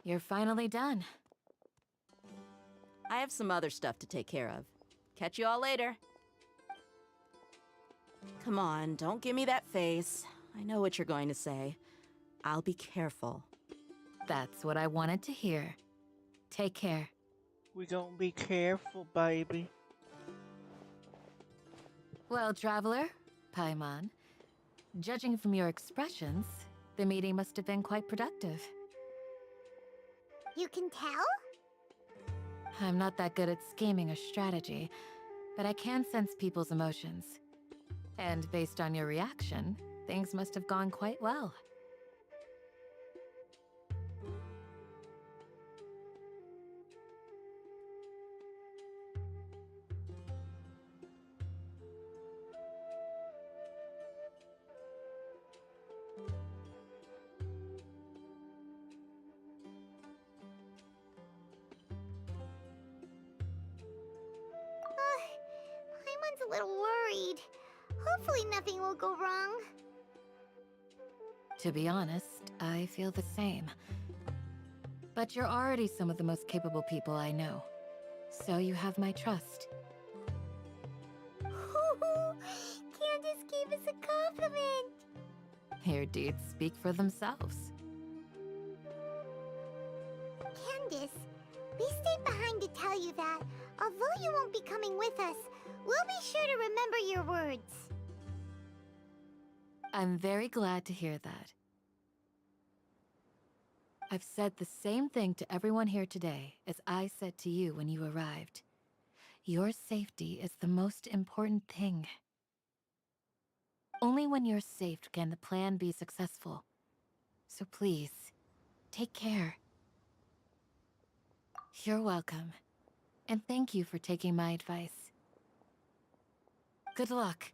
You're finally done. I have some other stuff to take care of. Catch you all later. Come on, don't give me that face. I know what you're going to say. I'll be careful. That's what I wanted to hear. Take care. We gonna be careful, baby. Well, Traveler, Paimon, judging from your expressions, the meeting must have been quite productive. You can tell? I'm not that good at scheming a strategy, but I can sense people's emotions. And based on your reaction, things must have gone quite well. Paimon's a little worried. Hopefully nothing will go wrong. To be honest, I feel the same. But you're already some of the most capable people I know. So you have my trust. Candace gave us a compliment. Your deeds speak for themselves. Candace, we stayed behind to tell you that, although you won't be coming with us, we'll be sure to remember your words. I'm very glad to hear that. I've said the same thing to everyone here today as I said to you when you arrived. Your safety is the most important thing. Only when you're safe can the plan be successful. So please, take care. You're welcome. And thank you for taking my advice. Good luck.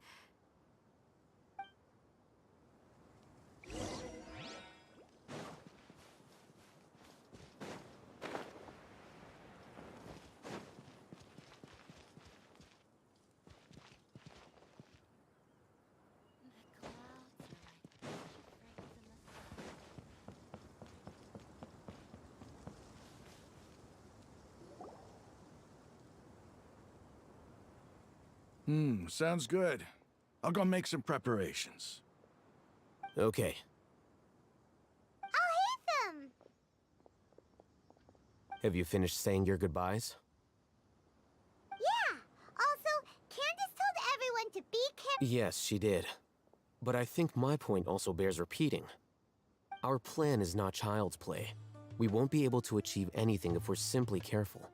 Sounds good. I'll go make some preparations. Okay. I'll hate them! Have you finished saying your goodbyes? Yeah! Also, Candace told everyone to be careful. Yes, she did. But I think my point also bears repeating. Our plan is not child's play. We won't be able to achieve anything if we're simply careful.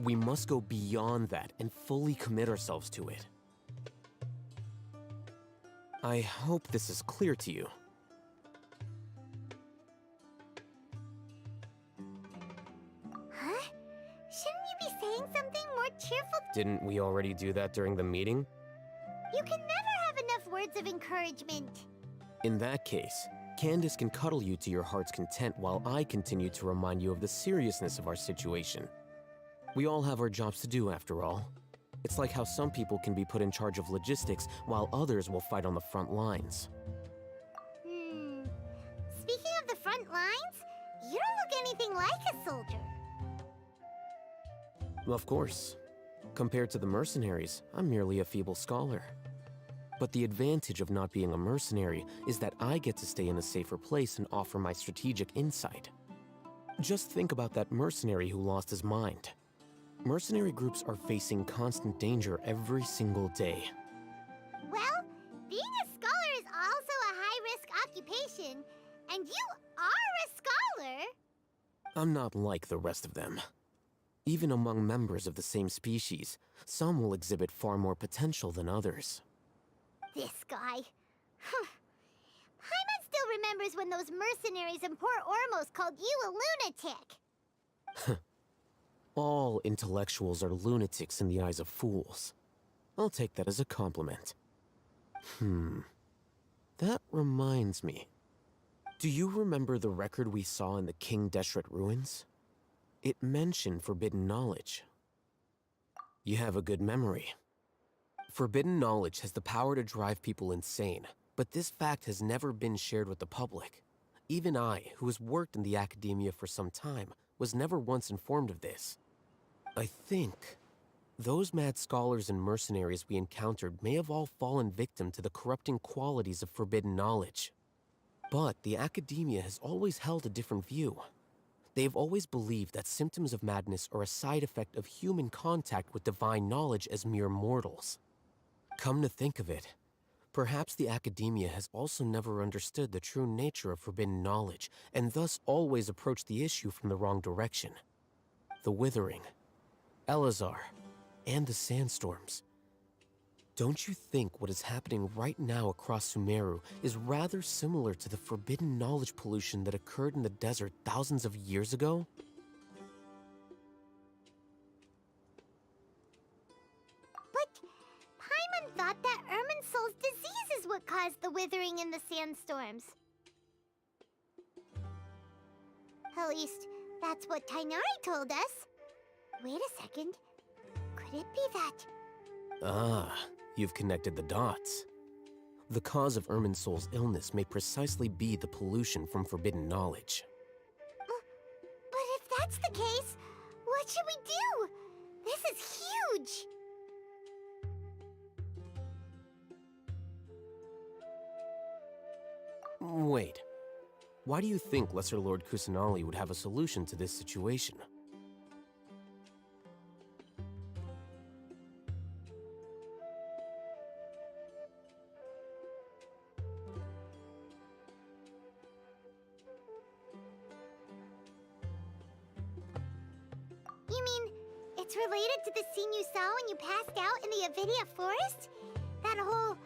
We must go beyond that and fully commit ourselves to it. I hope this is clear to you. Huh? Shouldn't you be saying something more cheerful? Didn't we already do that during the meeting? You can never have enough words of encouragement. In that case, Candace can cuddle you to your heart's content while I continue to remind you of the seriousness of our situation. We all have our jobs to do, after all. It's like how some people can be put in charge of logistics while others will fight on the front lines. Speaking of the front lines, you don't look anything like a soldier. Of course. Compared to the mercenaries, I'm merely a feeble scholar. But the advantage of not being a mercenary is that I get to stay in a safer place and offer my strategic insight. Just think about that mercenary who lost his mind. Mercenary groups are facing constant danger every single day. Well, being a scholar is also a high-risk occupation, and you are a scholar. I'm not like the rest of them. Even among members of the same species, some will exhibit far more potential than others. This guy. Paimon still remembers when those mercenaries in Port Ormos called you a lunatic. All intellectuals are lunatics in the eyes of fools. I'll take that as a compliment. That reminds me. Do you remember the record we saw in the King Deshret ruins? It mentioned forbidden knowledge. You have a good memory. Forbidden knowledge has the power to drive people insane, but this fact has never been shared with the public. Even I, who has worked in the academia for some time, was never once informed of this. I think those mad scholars and mercenaries we encountered may have all fallen victim to the corrupting qualities of forbidden knowledge. But the academia has always held a different view. They've always believed that symptoms of madness are a side effect of human contact with divine knowledge as mere mortals. Come to think of it, perhaps the academia has also never understood the true nature of forbidden knowledge, and thus always approached the issue from the wrong direction. The Withering, Elazar, and the Sandstorms. Don't you think what is happening right now across Sumeru is rather similar to the forbidden knowledge pollution that occurred in the desert thousands of years ago? But Paimon thought that Irminsul's disease is what caused the withering in the sandstorms. At least, that's what Tainari told us. Wait a second. Could it be that? Ah, you've connected the dots. The cause of Irminsul's illness may precisely be the pollution from forbidden knowledge. But if that's the case, what should we do? This is huge! Wait. Why do you think Lesser Lord Kusanali would have a solution to this situation? You mean, it's related to the scene you saw when you passed out in the Avidia forest? That whole,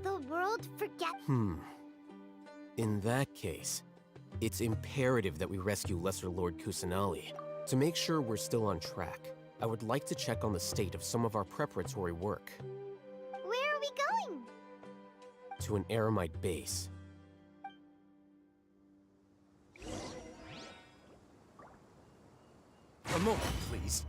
the world forget... In that case, it's imperative that we rescue Lesser Lord Kusanali. To make sure we're still on track, I would like to check on the state of some of our preparatory work. Where are we going? To an Eremite base. A moment, please.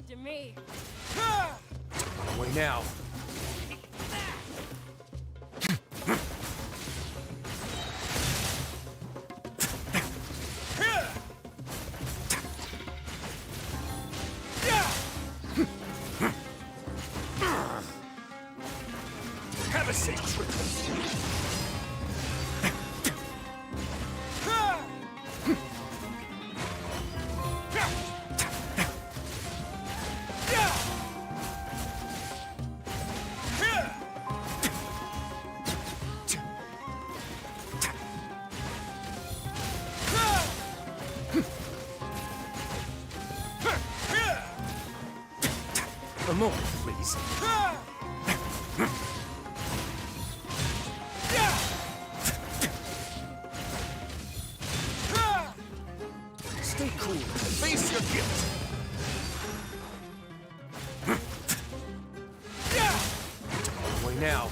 after me. Wait now. Have a safe trip. A moment, please. Stay cool. Face your guilt. Wait now.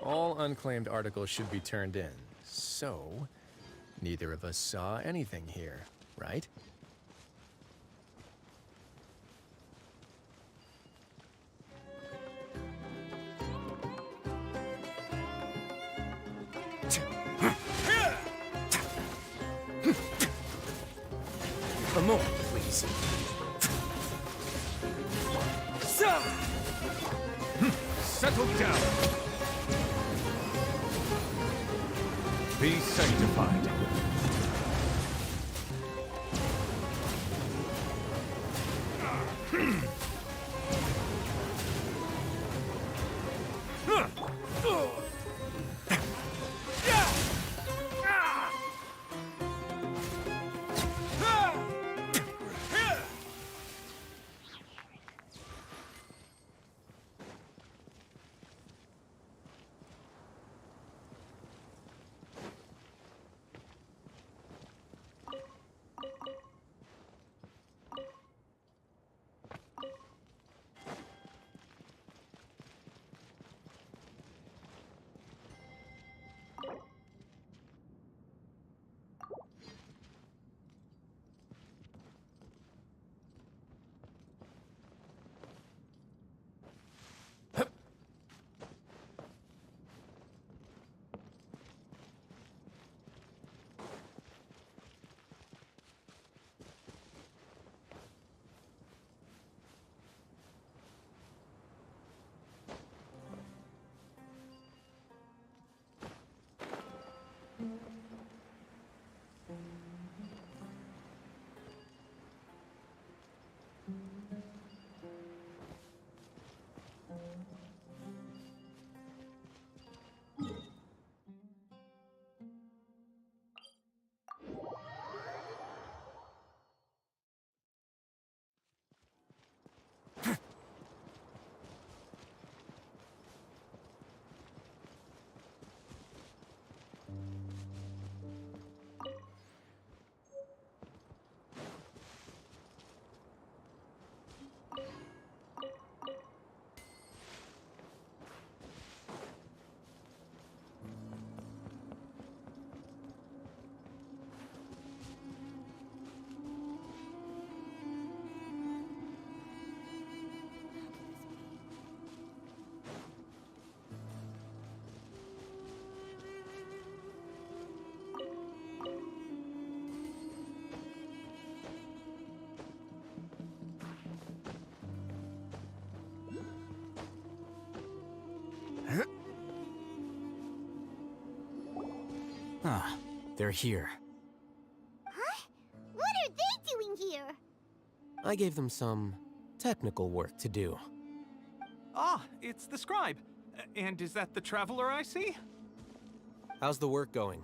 All unclaimed articles should be turned in. So, neither of us saw anything here, right? A moment, please. Settle down. Be sanctified. Ah, they're here. Huh? What are they doing here? I gave them some technical work to do. Ah, it's the scribe. And is that the traveler I see? How's the work going?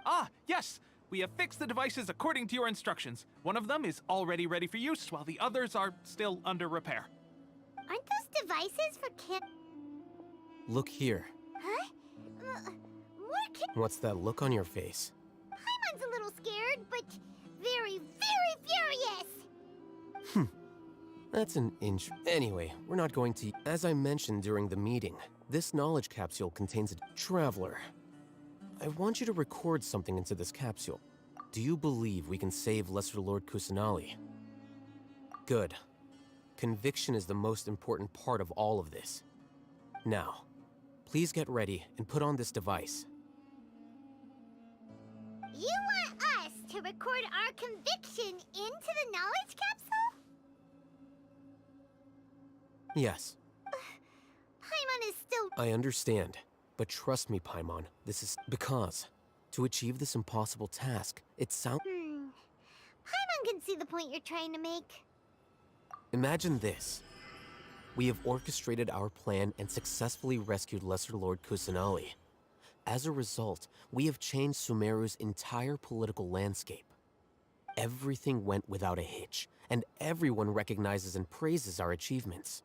Ah, yes! We have fixed the devices according to your instructions. One of them is already ready for use, while the others are still under repair. Aren't those devices for kid? Look here. Huh? What's that look on your face? Paimon's a little scared, but very, very furious! That's an inch. Anyway, we're not going to. As I mentioned during the meeting, this knowledge capsule contains a traveler. I want you to record something into this capsule. Do you believe we can save Lesser Lord Kusanali? Good. Conviction is the most important part of all of this. Now, please get ready and put on this device. You want us to record our conviction into the knowledge capsule? Yes. Paimon is still... I understand, but trust me, Paimon, this is because to achieve this impossible task, it sounds... Paimon can see the point you're trying to make. Imagine this. We have orchestrated our plan and successfully rescued Lesser Lord Kusanali. As a result, we have changed Sumeru's entire political landscape. Everything went without a hitch, and everyone recognizes and praises our achievements.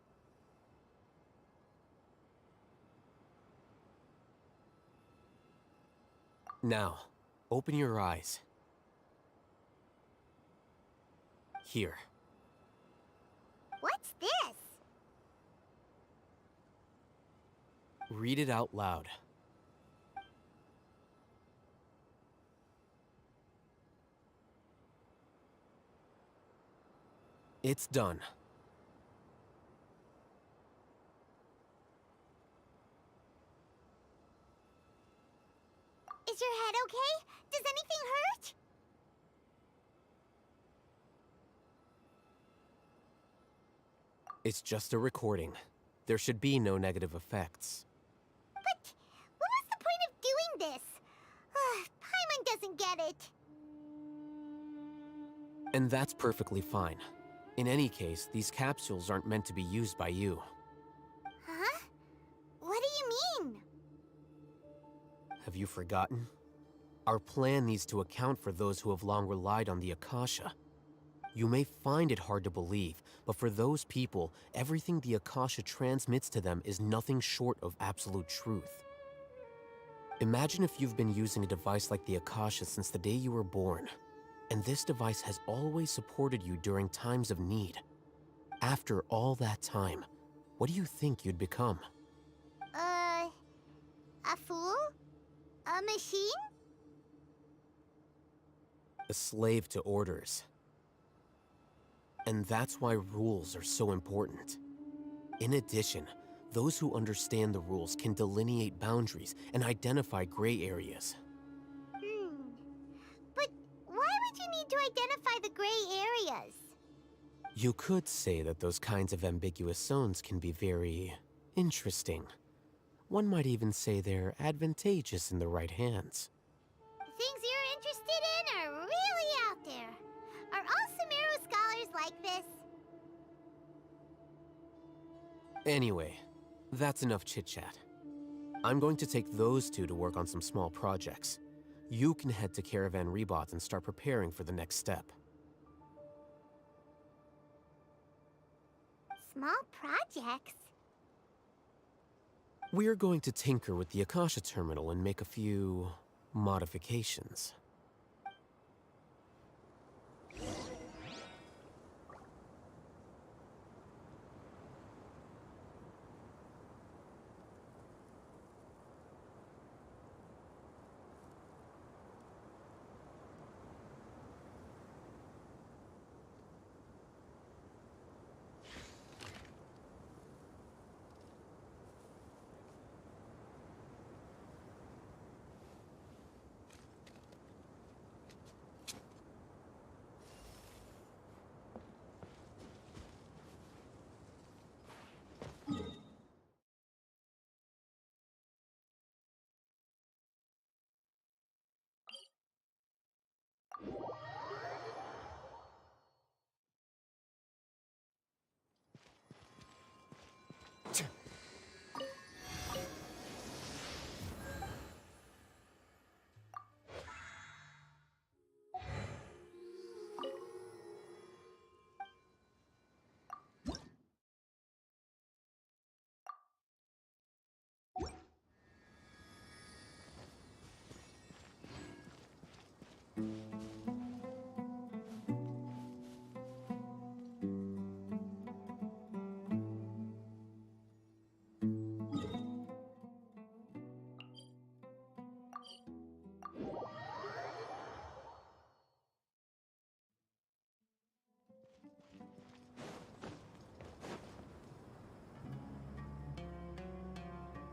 Now, open your eyes. Here. What's this? Read it out loud. It's done. Is your head okay? Does anything hurt? It's just a recording. There should be no negative effects. But what was the point of doing this? Paimon doesn't get it. And that's perfectly fine. In any case, these capsules aren't meant to be used by you. Huh? What do you mean? Have you forgotten? Our plan needs to account for those who have long relied on the Akasha. You may find it hard to believe, but for those people, everything the Akasha transmits to them is nothing short of absolute truth. Imagine if you've been using a device like the Akasha since the day you were born, and this device has always supported you during times of need. After all that time, what do you think you'd become? A fool? A machine? A slave to orders. And that's why rules are so important. In addition, those who understand the rules can delineate boundaries and identify gray areas. But why would you need to identify the gray areas? You could say that those kinds of ambiguous zones can be very interesting. One might even say they're advantageous in the right hands. Things you're interested in are really out there. Are all Sumeru scholars like this? Anyway, that's enough chit-chat. I'm going to take those two to work on some small projects. You can head to Caravan Rebot and start preparing for the next step. Small projects? We're going to tinker with the Akasha terminal and make a few modifications.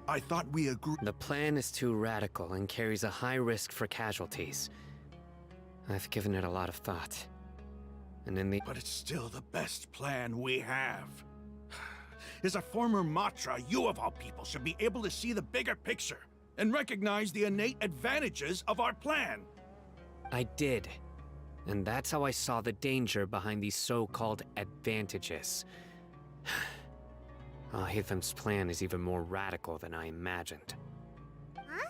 I thought we agreed. The plan is too radical and carries a high risk for casualties. I've given it a lot of thought. And in the... But it's still the best plan we have. As a former Matra, you of all people should be able to see the bigger picture and recognize the innate advantages of our plan. I did. And that's how I saw the danger behind these so-called advantages. Alhatham's plan is even more radical than I imagined. Huh?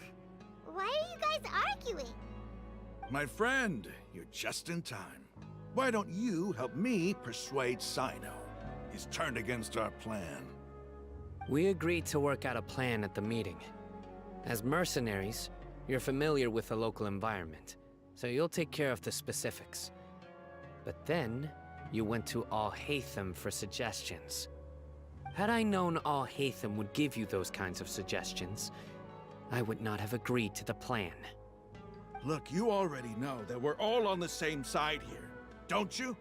Why are you guys arguing? My friend, you're just in time. Why don't you help me persuade Sino? He's turned against our plan. We agreed to work out a plan at the meeting. As mercenaries, you're familiar with the local environment, so you'll take care of the specifics. But then, you went to Alhatham for suggestions. Had I known Alhatham would give you those kinds of suggestions, I would not have agreed to the plan. Look, you already know that we're all on the same side here, don't you?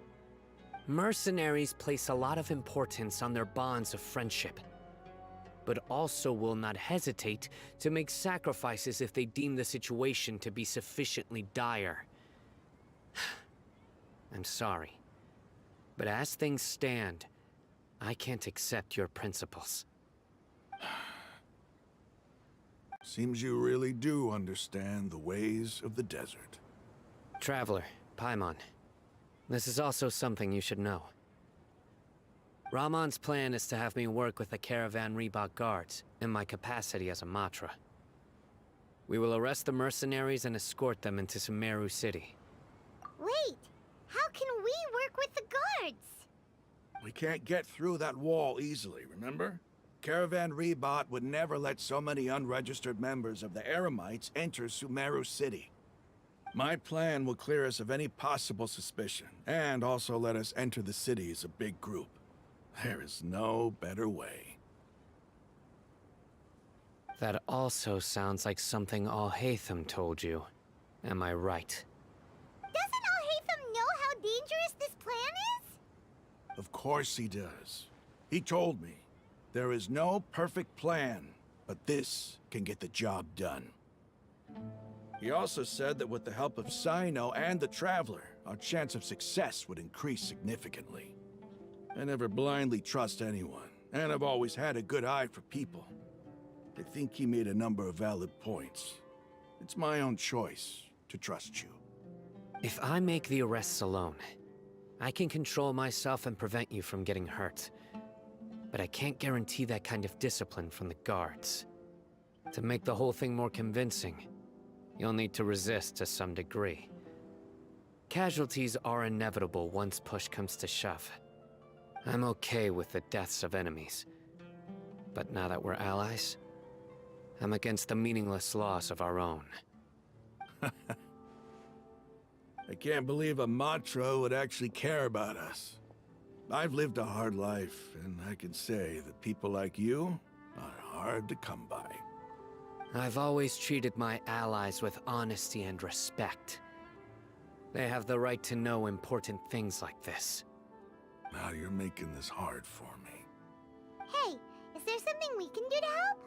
Mercenaries place a lot of importance on their bonds of friendship, but also will not hesitate to make sacrifices if they deem the situation to be sufficiently dire. I'm sorry, but as things stand, I can't accept your principles. Seems you really do understand the ways of the desert. Traveler, Paimon, this is also something you should know. Rahman's plan is to have me work with the Caravan Reebok guards in my capacity as a Matra. We will arrest the mercenaries and escort them into Sumeru City. Wait, how can we work with the guards? We can't get through that wall easily, remember? Caravan Reebok would never let so many unregistered members of the Eremites enter Sumeru City. My plan will clear us of any possible suspicion, and also let us enter the city as a big group. There is no better way. That also sounds like something Alhatham told you. Am I right? Doesn't Alhatham know how dangerous this plan is? Of course he does. He told me, there is no perfect plan, but this can get the job done. He also said that with the help of Sino and the Traveler, our chance of success would increase significantly. I never blindly trust anyone, and I've always had a good eye for people. I think he made a number of valid points. It's my own choice to trust you. If I make the arrests alone, I can control myself and prevent you from getting hurt. But I can't guarantee that kind of discipline from the guards. To make the whole thing more convincing, you'll need to resist to some degree. Casualties are inevitable once push comes to shove. I'm okay with the deaths of enemies. But now that we're allies, I'm against the meaningless loss of our own. I can't believe a Matra would actually care about us. I've lived a hard life, and I can say that people like you are hard to come by. I've always treated my allies with honesty and respect. They have the right to know important things like this. Now you're making this hard for me. Hey, is there something we can do to help?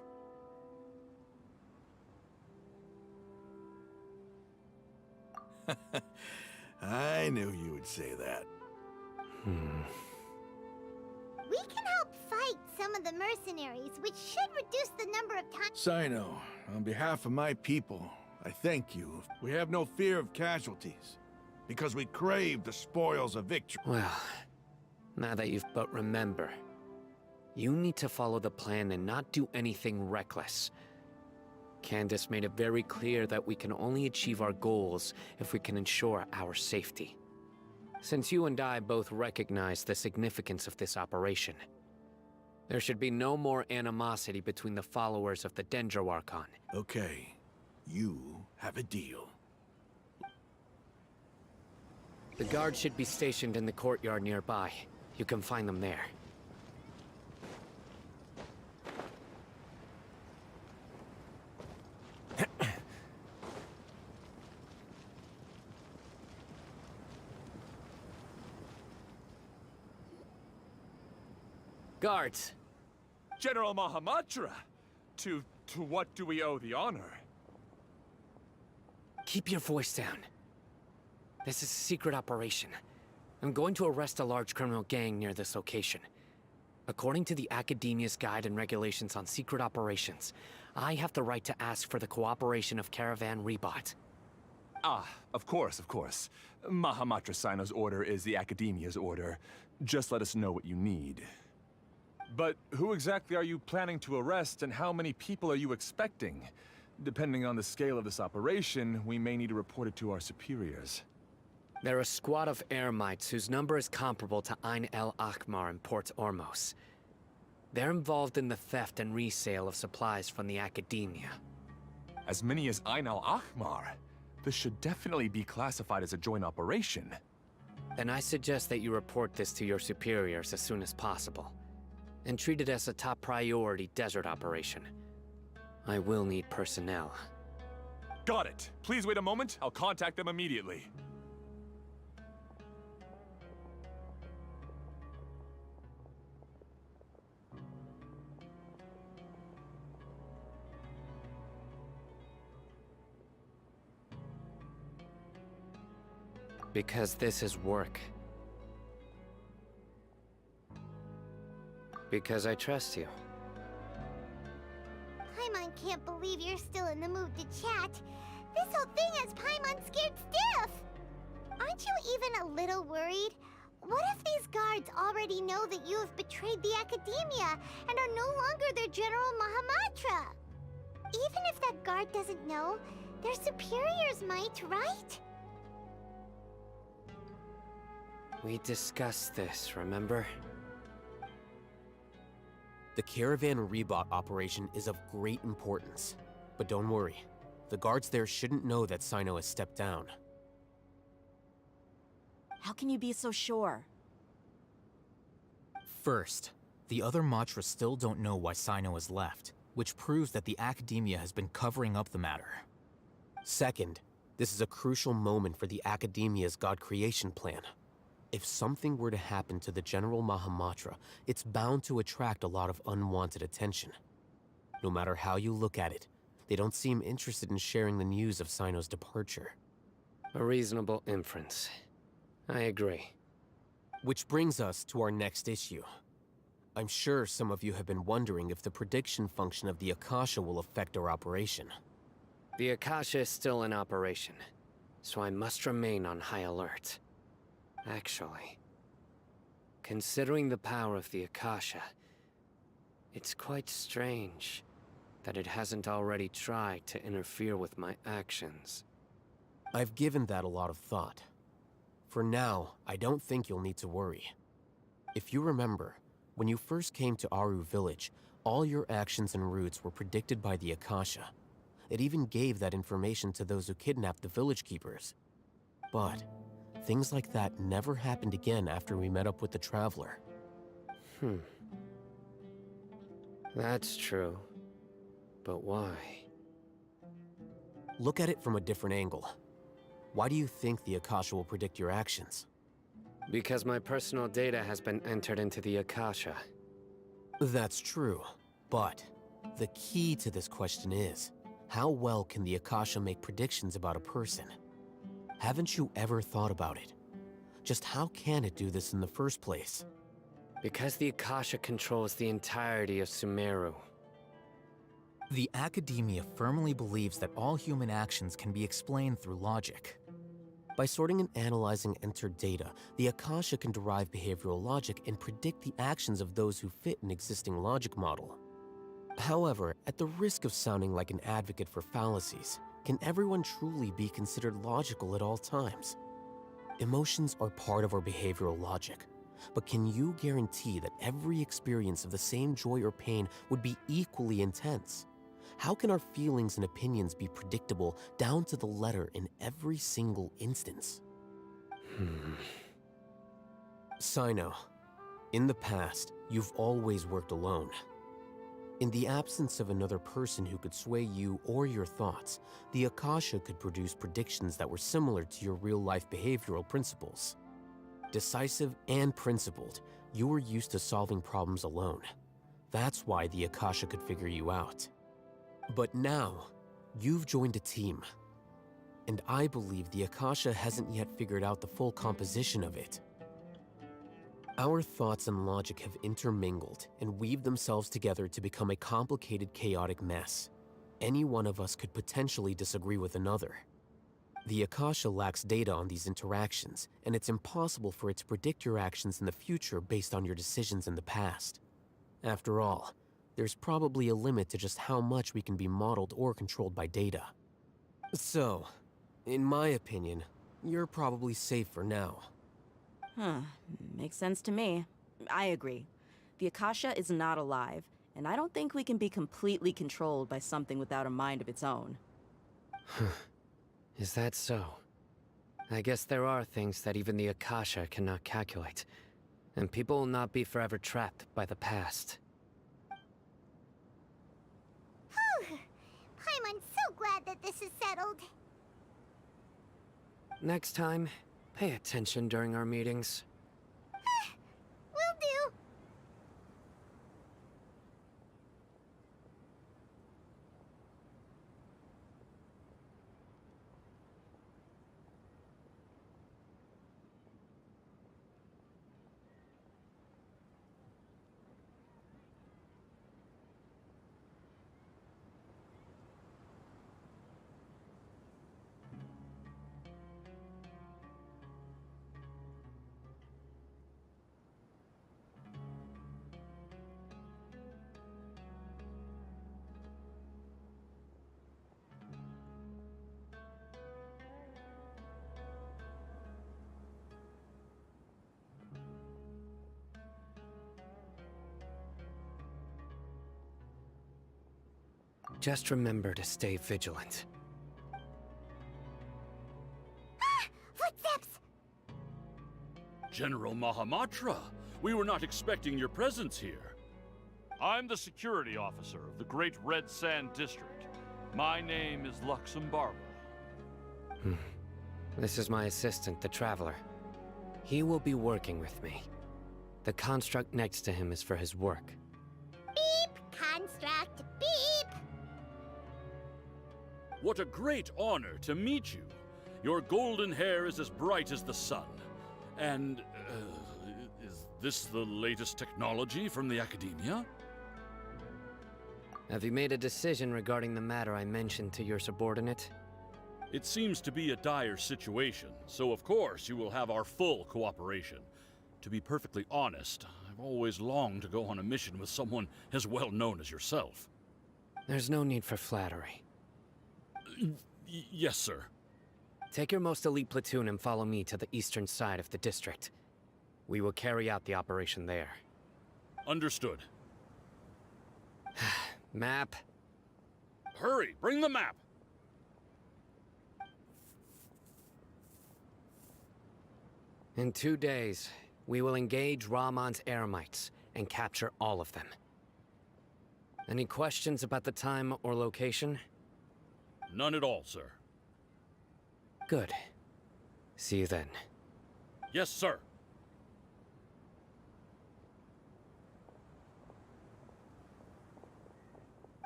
I knew you would say that. We can help fight some of the mercenaries, which should reduce the number of times. Sino, on behalf of my people, I thank you. We have no fear of casualties, because we crave the spoils of victory. Well, now that but remember, you need to follow the plan and not do anything reckless. Candace made it very clear that we can only achieve our goals if we can ensure our safety. Since you and I both recognize the significance of this operation, there should be no more animosity between the followers of the Dendroarchon. Okay, you have a deal. The guards should be stationed in the courtyard nearby. You can find them there. Guards! General Mahamatra! To To what do we owe the honor? Keep your voice down. This is a secret operation. I'm going to arrest a large criminal gang near this location. According to the Academia's Guide and Regulations on Secret Operations, I have the right to ask for the cooperation of Caravan Rebot. Ah, of course, of course. Mahamatra Sino's order is the Academia's order. Just let us know what you need. But who exactly are you planning to arrest, and how many people are you expecting? Depending on the scale of this operation, we may need to report it to our superiors. They're a squad of Eremites whose number is comparable to Ain el Akhmar in Port Ormos. They're involved in the theft and resale of supplies from the Academia. As many as Ain al Akhmar? This should definitely be classified as a joint operation. Then I suggest that you report this to your superiors as soon as possible, and treat it as a top priority desert operation. I will need personnel. Got it. Please wait a moment. I'll contact them immediately. Because this is work. Because I trust you. Paimon can't believe you're still in the mood to chat. This whole thing has Paimon scared stiff! Aren't you even a little worried? What if these guards already know that you have betrayed the Academia and are no longer their General Mahamatra? Even if that guard doesn't know, their superiors might, right? We discussed this, remember? The Caravan Rebot operation is of great importance. But don't worry, the guards there shouldn't know that Sino has stepped down. How can you be so sure? First, the other Matras still don't know why Sino has left, which proves that the Academia has been covering up the matter. Second, this is a crucial moment for the Academia's God creation plan. If something were to happen to the General Mahamatra, it's bound to attract a lot of unwanted attention. No matter how you look at it, they don't seem interested in sharing the news of Sino's departure. A reasonable inference. I agree. Which brings us to our next issue. I'm sure some of you have been wondering if the prediction function of the Akasha will affect our operation. The Akasha is still in operation, so I must remain on high alert. Actually, considering the power of the Akasha, it's quite strange that it hasn't already tried to interfere with my actions. I've given that a lot of thought. For now, I don't think you'll need to worry. If you remember, when you first came to Aru Village, all your actions and routes were predicted by the Akasha. It even gave that information to those who kidnapped the village keepers. But things like that never happened again after we met up with the Traveler. That's true. But why? Look at it from a different angle. Why do you think the Akasha will predict your actions? Because my personal data has been entered into the Akasha. That's true, but the key to this question is, how well can the Akasha make predictions about a person? Haven't you ever thought about it? Just how can it do this in the first place? Because the Akasha controls the entirety of Sumeru. The Academia firmly believes that all human actions can be explained through logic. By sorting and analyzing entered data, the Akasha can derive behavioral logic and predict the actions of those who fit an existing logic model. However, at the risk of sounding like an advocate for fallacies, can everyone truly be considered logical at all times? Emotions are part of our behavioral logic, but can you guarantee that every experience of the same joy or pain would be equally intense? How can our feelings and opinions be predictable down to the letter in every single instance? Sino, in the past, you've always worked alone. In the absence of another person who could sway you or your thoughts, the Akasha could produce predictions that were similar to your real-life behavioral principles. Decisive and principled, you were used to solving problems alone. That's why the Akasha could figure you out. But now, you've joined a team. And I believe the Akasha hasn't yet figured out the full composition of it. Our thoughts and logic have intermingled and weaved themselves together to become a complicated, chaotic mess. Any one of us could potentially disagree with another. The Akasha lacks data on these interactions, and it's impossible for it to predict your actions in the future based on your decisions in the past. After all, there's probably a limit to just how much we can be modeled or controlled by data. So, in my opinion, you're probably safe for now. Makes sense to me. I agree. The Akasha is not alive, and I don't think we can be completely controlled by something without a mind of its own. Is that so? I guess there are things that even the Akasha cannot calculate, and people will not be forever trapped by the past. Whew! Paimon's so glad that this is settled. Next time, pay attention during our meetings. Will do. Just remember to stay vigilant. Footsteps! General Mahamatra, we were not expecting your presence here. I'm the security officer of the Great Red Sand District. My name is Luxembarba. This is my assistant, the Traveler. He will be working with me. The construct next to him is for his work. Beep! Construct, beep! What a great honor to meet you. Your golden hair is as bright as the sun. And, is this the latest technology from the Academia? Have you made a decision regarding the matter I mentioned to your subordinate? It seems to be a dire situation, so of course you will have our full cooperation. To be perfectly honest, I've always longed to go on a mission with someone as well known as yourself. There's no need for flattery. Yes, sir. Take your most elite platoon and follow me to the eastern side of the district. We will carry out the operation there. Understood. Map. Hurry, bring the map! In 2 days, we will engage Rahman's Eremites and capture all of them. Any questions about the time or location? None at all, sir. Good. See you then. Yes, sir.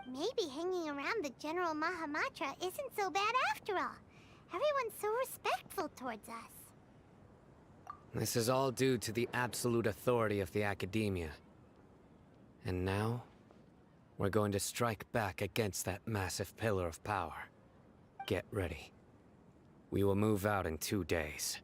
Maybe hanging around the General Mahamatra isn't so bad after all. Everyone's so respectful towards us. This is all due to the absolute authority of the Academia. And now, we're going to strike back against that massive pillar of power. Get ready. We will move out in 2 days.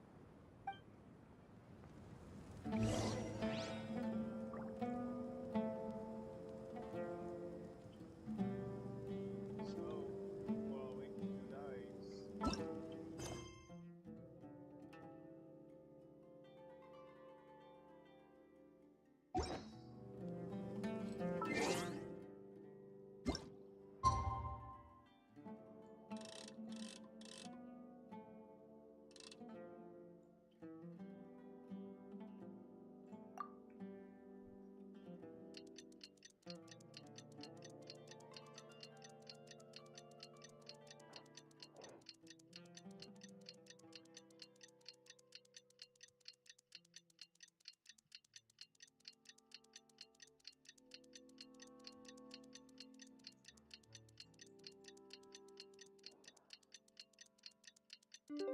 It's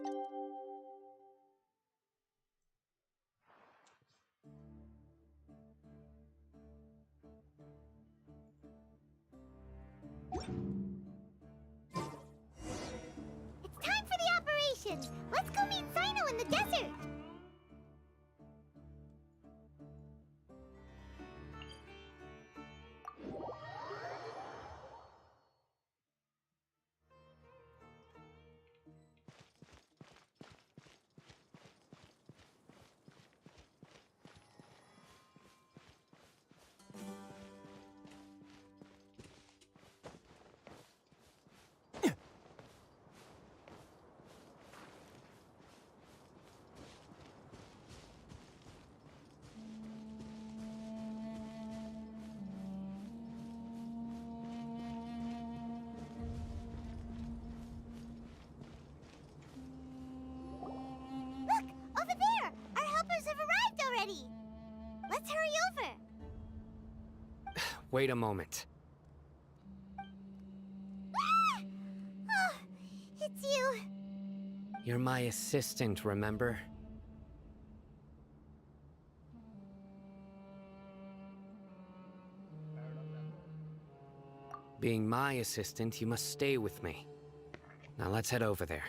time for the operation! Let's go meet Sino in the desert! Look! Over there! Our helpers have arrived already! Let's hurry over! Wait a moment. Ah! Oh, it's you! You're my assistant, remember? Being my assistant, you must stay with me. Now let's head over there.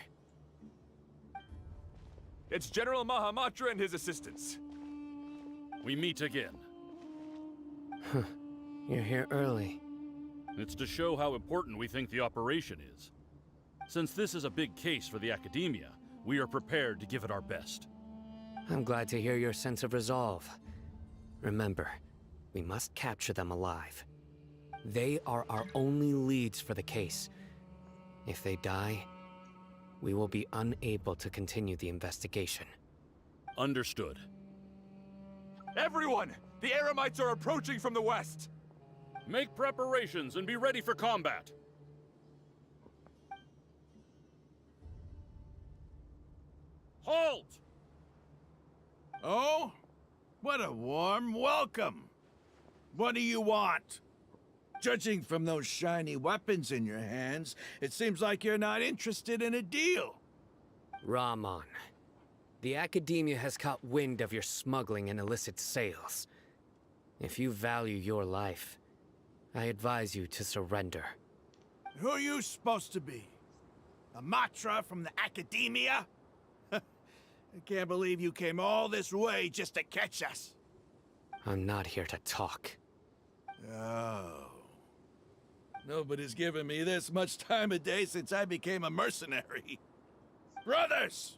It's General Mahamatra and his assistants. We meet again. You're here early. It's to show how important we think the operation is. Since this is a big case for the Academia, we are prepared to give it our best. I'm glad to hear your sense of resolve. Remember, we must capture them alive. They are our only leads for the case. If they die, we will be unable to continue the investigation. Understood. Everyone! The Eremites are approaching from the west! Make preparations and be ready for combat! Halt! Oh? What a warm welcome! What do you want? Judging from those shiny weapons in your hands, it seems like you're not interested in a deal. Rahman, the Academia has caught wind of your smuggling and illicit sales. If you value your life, I advise you to surrender. Who are you supposed to be? A Matra from the Academia? I can't believe you came all this way just to catch us. I'm not here to talk. Oh. Nobody's given me this much time of day since I became a mercenary. Brothers!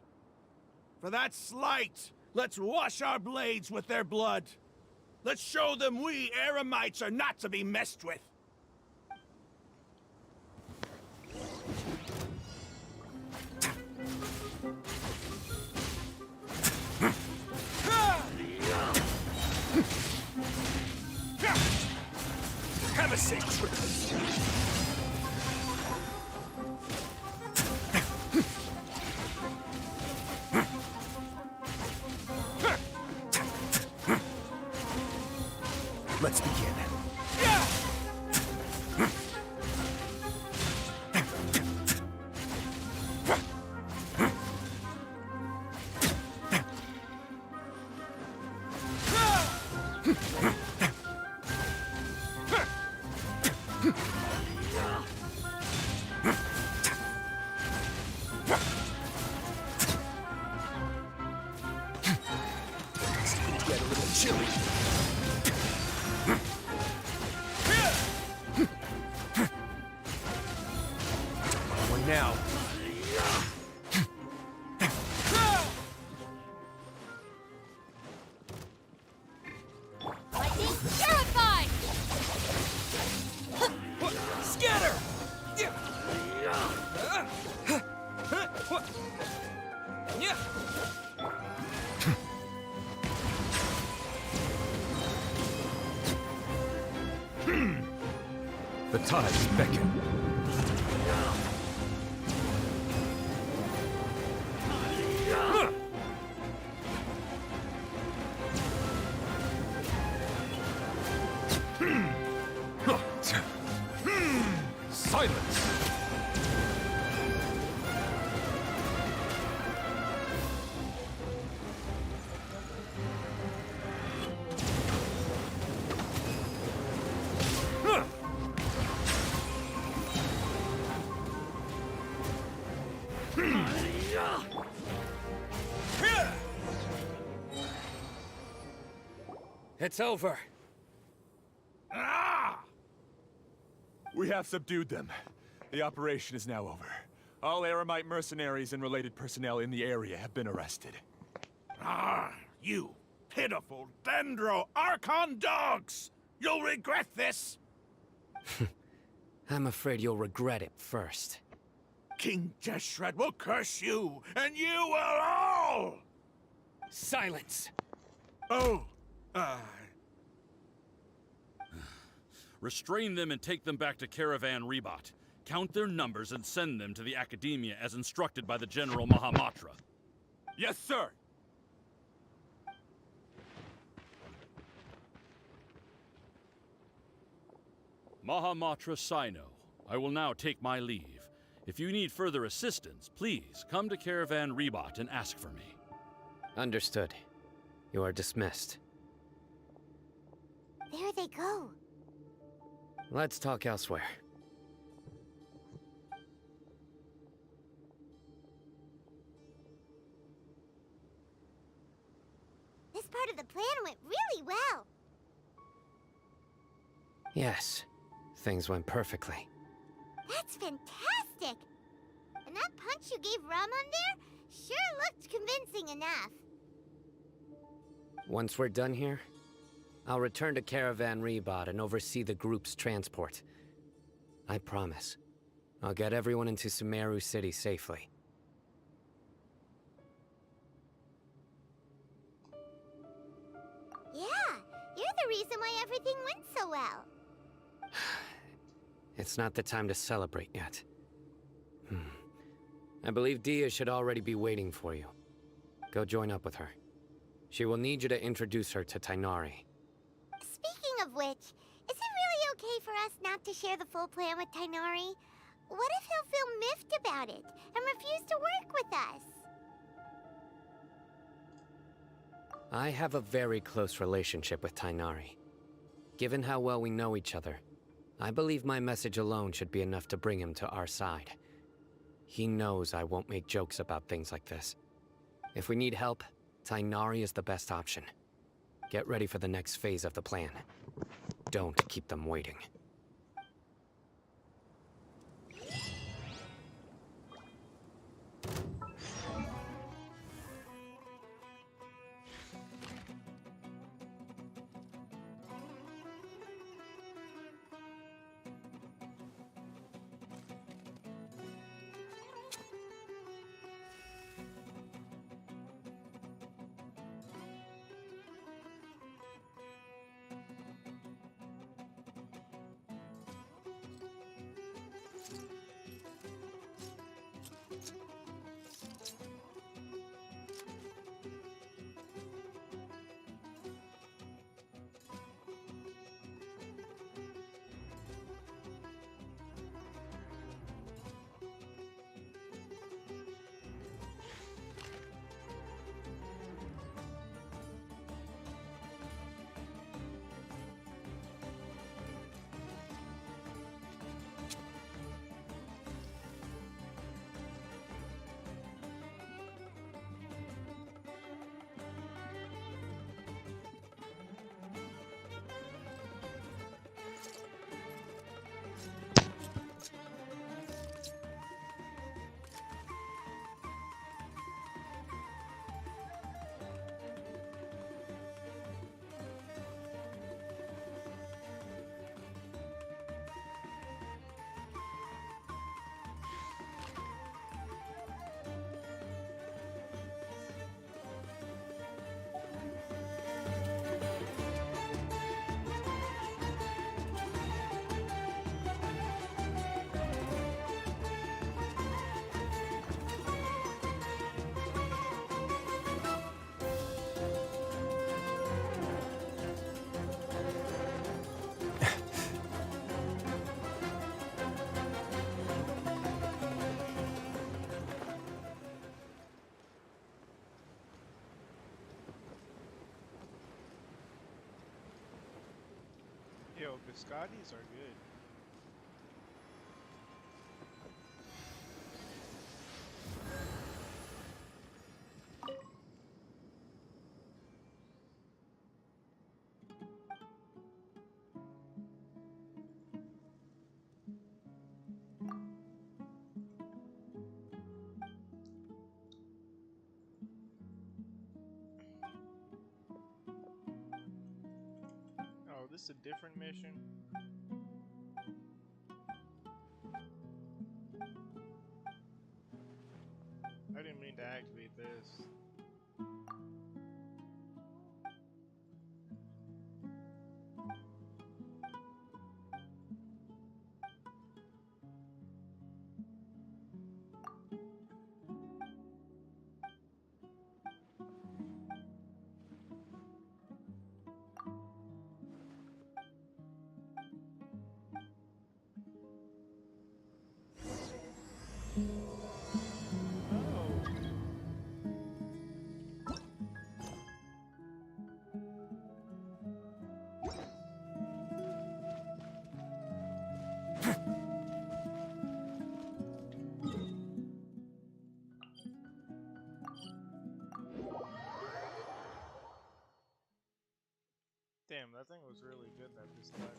For that slight, let's wash our blades with their blood. Let's show them we Eremites are not to be messed with. Have a seat, troopers. Let's begin. Get a little chilly. One now. Lightning terrified! Scatter! The tides beckon. Silence! It's over. We have subdued them. The operation is now over. All Aramite mercenaries and related personnel in the area have been arrested. You pitiful Dendro Archon dogs! You'll regret this! I'm afraid you'll regret it first. King Deshret will curse you, and you will all! Silence! Oh, Restrain them and take them back to Caravan Rebot. Count their numbers and send them to the Academia as instructed by the General Mahamatra. Yes, sir! Mahamatra Sino, I will now take my leave. If you need further assistance, please come to Caravan Rebot and ask for me. Understood. You are dismissed. There they go. Let's talk elsewhere. This part of the plan went really well. Yes, things went perfectly. That's fantastic! And that punch you gave Ramon there sure looked convincing enough. Once we're done here, I'll return to Caravan Rebot and oversee the group's transport. I promise. I'll get everyone into Sumeru City safely. Yeah, you're the reason why everything went so well. It's not the time to celebrate yet. I believe Dia should already be waiting for you. Go join up with her. She will need you to introduce her to Tainari. Speaking of which, is it really okay for us not to share the full plan with Tainari? What if he'll feel miffed about it and refuse to work with us? I have a very close relationship with Tainari. Given how well we know each other, I believe my message alone should be enough to bring him to our side. He knows I won't make jokes about things like this. If we need help, Tainari is the best option. Get ready for the next phase of the plan. Don't keep them waiting. Yo, biscottis are good. this is a different mission. I didn't mean to activate this. Damn, that thing was really good at this time.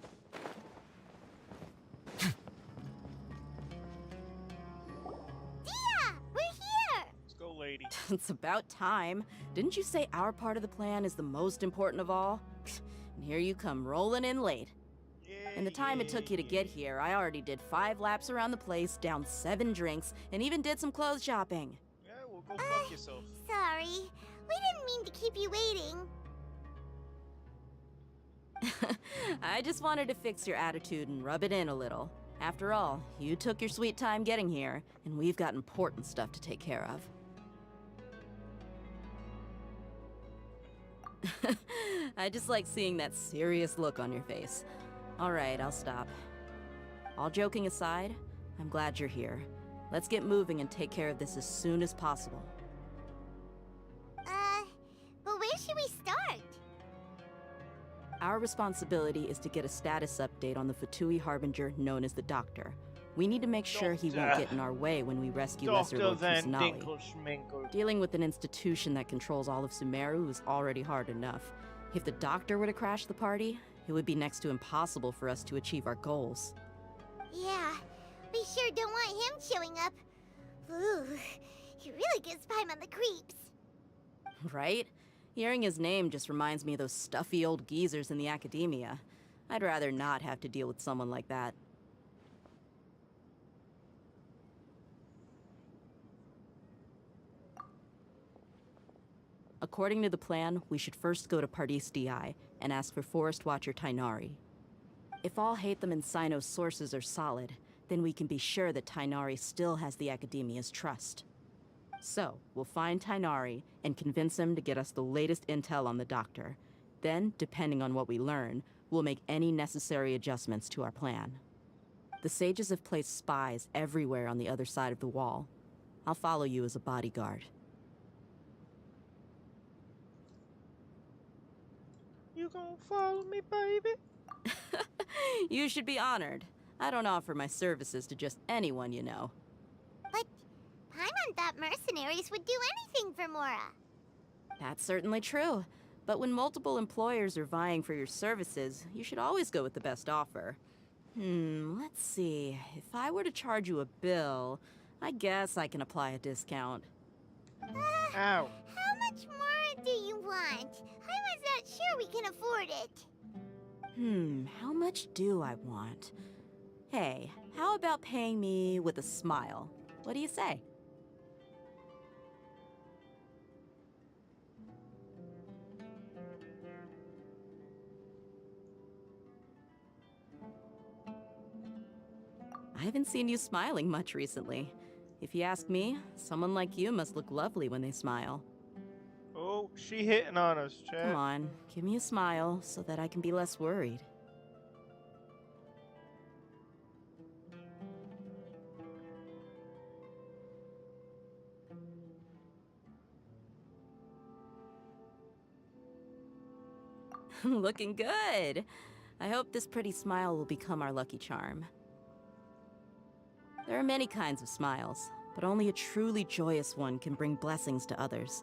Dia! We're here! Let's go, lady. It's about time. Didn't you say our part of the plan is the most important of all? And here you come rolling in late. In the time it took you to get here, I already did 5 laps around the place, downed 7 drinks, and even did some clothes shopping. Yeah, well, go fuck yourself. Sorry. We didn't mean to keep you waiting. I just wanted to fix your attitude and rub it in a little. After all, you took your sweet time getting here, and we've got important stuff to take care of. I just like seeing that serious look on your face. All right, I'll stop. All joking aside, I'm glad you're here. Let's get moving and take care of this as soon as possible. But where should we start? Our responsibility is to get a status update on the Fatui Harbinger known as the Doctor. We need to make sure he won't get in our way when we rescue Lesser Lord Kusanali. Dealing with an institution that controls all of Sumeru is already hard enough. If the Doctor were to crash the party, it would be next to impossible for us to achieve our goals. Yeah, we sure don't want him showing up. Ooh, he really gives Paimon the creeps. Right? Hearing his name just reminds me of those stuffy old geezers in the academia. I'd rather not have to deal with someone like that. According to the plan, we should first go to Pardis Di and ask for Forest Watcher Tainari. If all Hatham and Sino's sources are solid, then we can be sure that Tainari still has the Academia's trust. So, we'll find Tainari and convince him to get us the latest intel on the Doctor. Then, depending on what we learn, we'll make any necessary adjustments to our plan. The sages have placed spies everywhere on the other side of the wall. I'll follow you as a bodyguard. You gonna follow me, baby? You should be honored. I don't offer my services to just anyone you know. But Paimon thought mercenaries would do anything for Mora. That's certainly true. But when multiple employers are vying for your services, you should always go with the best offer. Let's see. If I were to charge you a bill, I guess I can apply a discount. Ow. How much more do you want? I was not sure we can afford it. How much do I want? Hey, how about paying me with a smile? What do you say? I haven't seen you smiling much recently. If you ask me, someone like you must look lovely when they smile. Oh, she hitting on us, chat. Come on, give me a smile so that I can be less worried. Looking good! I hope this pretty smile will become our lucky charm. There are many kinds of smiles, but only a truly joyous one can bring blessings to others.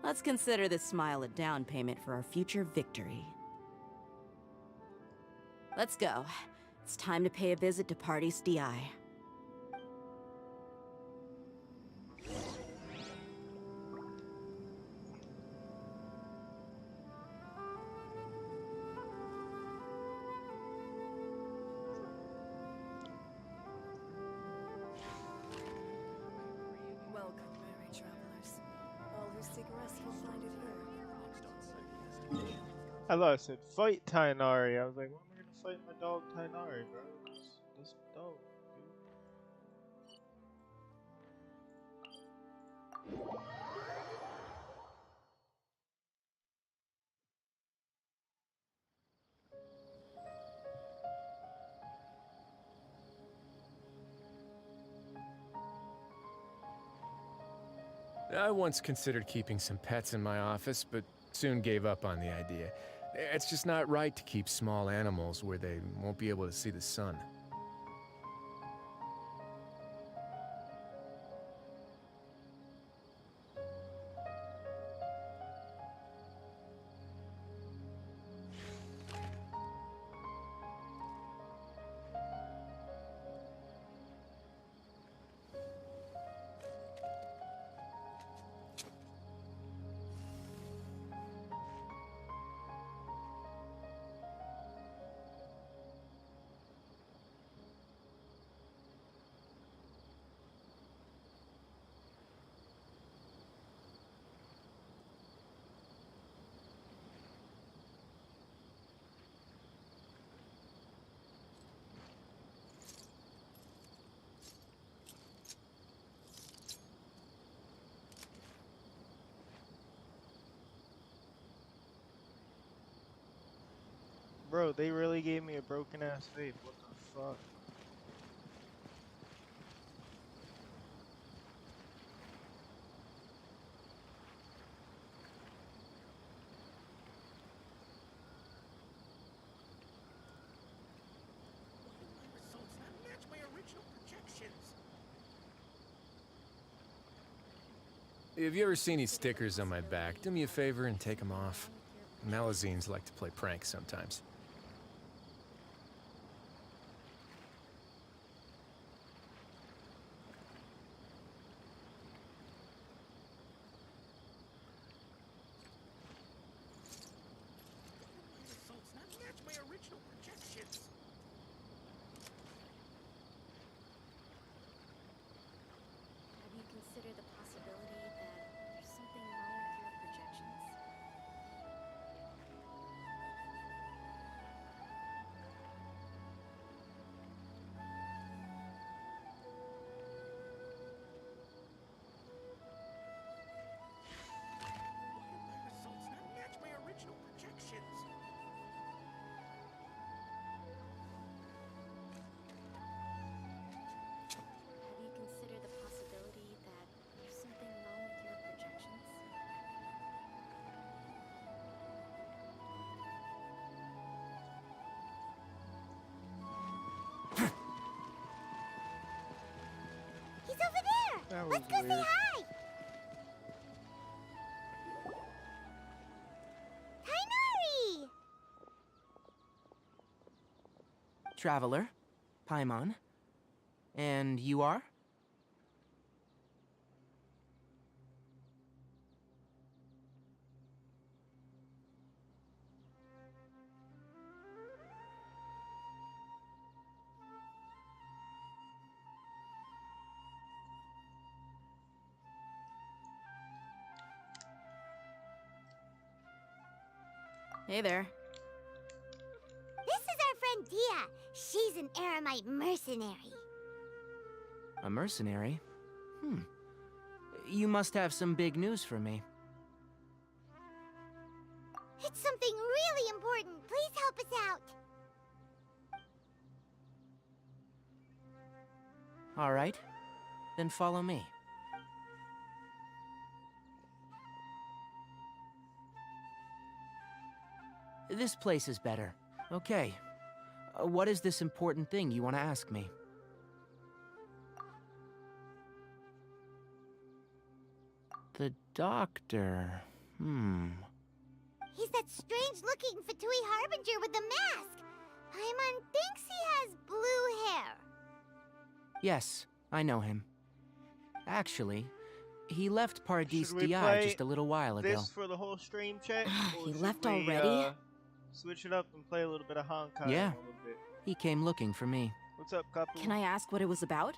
Let's consider this smile a down payment for our future victory. Let's go. It's time to pay a visit to Pardis Di. I thought it said fight Tainari. I was like, when am I gonna fight my dog Tainari, bro? This dog, dude. I once considered keeping some pets in my office, but soon gave up on the idea. It's just not right to keep small animals where they won't be able to see the sun. Bro, they really gave me a broken ass face. What the fuck? If you ever see any stickers on my back, do me a favor and take them off. Malazines like to play pranks sometimes. Have you considered the possibility that there's something wrong with your projections? Have you considered the possibility that there's something wrong with your projections? He's over there! That was Let's go say weird. hi! Tainari! Traveler, Paimon. And you are? Hey there. This is our friend Dia. She's an Aramite mercenary. A mercenary? You must have some big news for me. It's something really important. Please help us out. All right. Then follow me. This place is better. Okay. What is this important thing you want to ask me? The doctor. He's that strange-looking Fatui Harbinger with the mask. Paimon thinks he has blue hair. Yes, I know him. Actually, he left Paradis Should we Dia play just a little while ago. this for the whole stream check? Or He should left we, already? Switch it up and play a little bit of Honkai. Yeah. A little bit. He came looking for me. What's up, couple? Can I ask what it was about?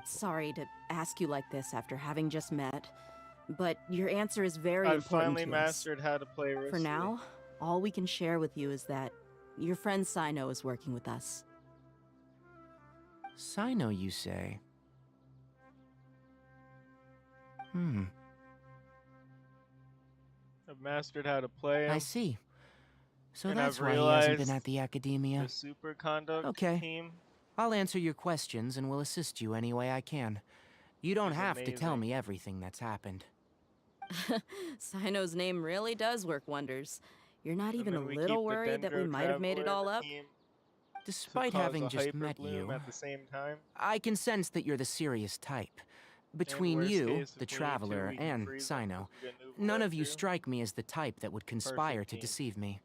Sorry to ask you like this after having just met. But your answer is very I important finally to us. mastered how to play Risley. For now, all we can share with you is that your friend Sino is working with us. Sino, you say? I've mastered how to play him. I see. So And that's I've why he hasn't been realized at the academia. the super conduct Okay. team. I'll answer your questions and will assist you any way I can. You don't He's have to tell amazing. me everything that's happened. Sino's name really does work wonders. You're not even a And then we little keep the worried that we Dendro might have made it Traveler in all the up? team Despite to cause having a just met hyperbloom you, at the same time. I can sense that you're the serious type. Between worst you, case, the if we need to, Traveler, we can and freeze 'em 'cause Sino, we get new none blood of you too. strike me as the type that would conspire to team. deceive me.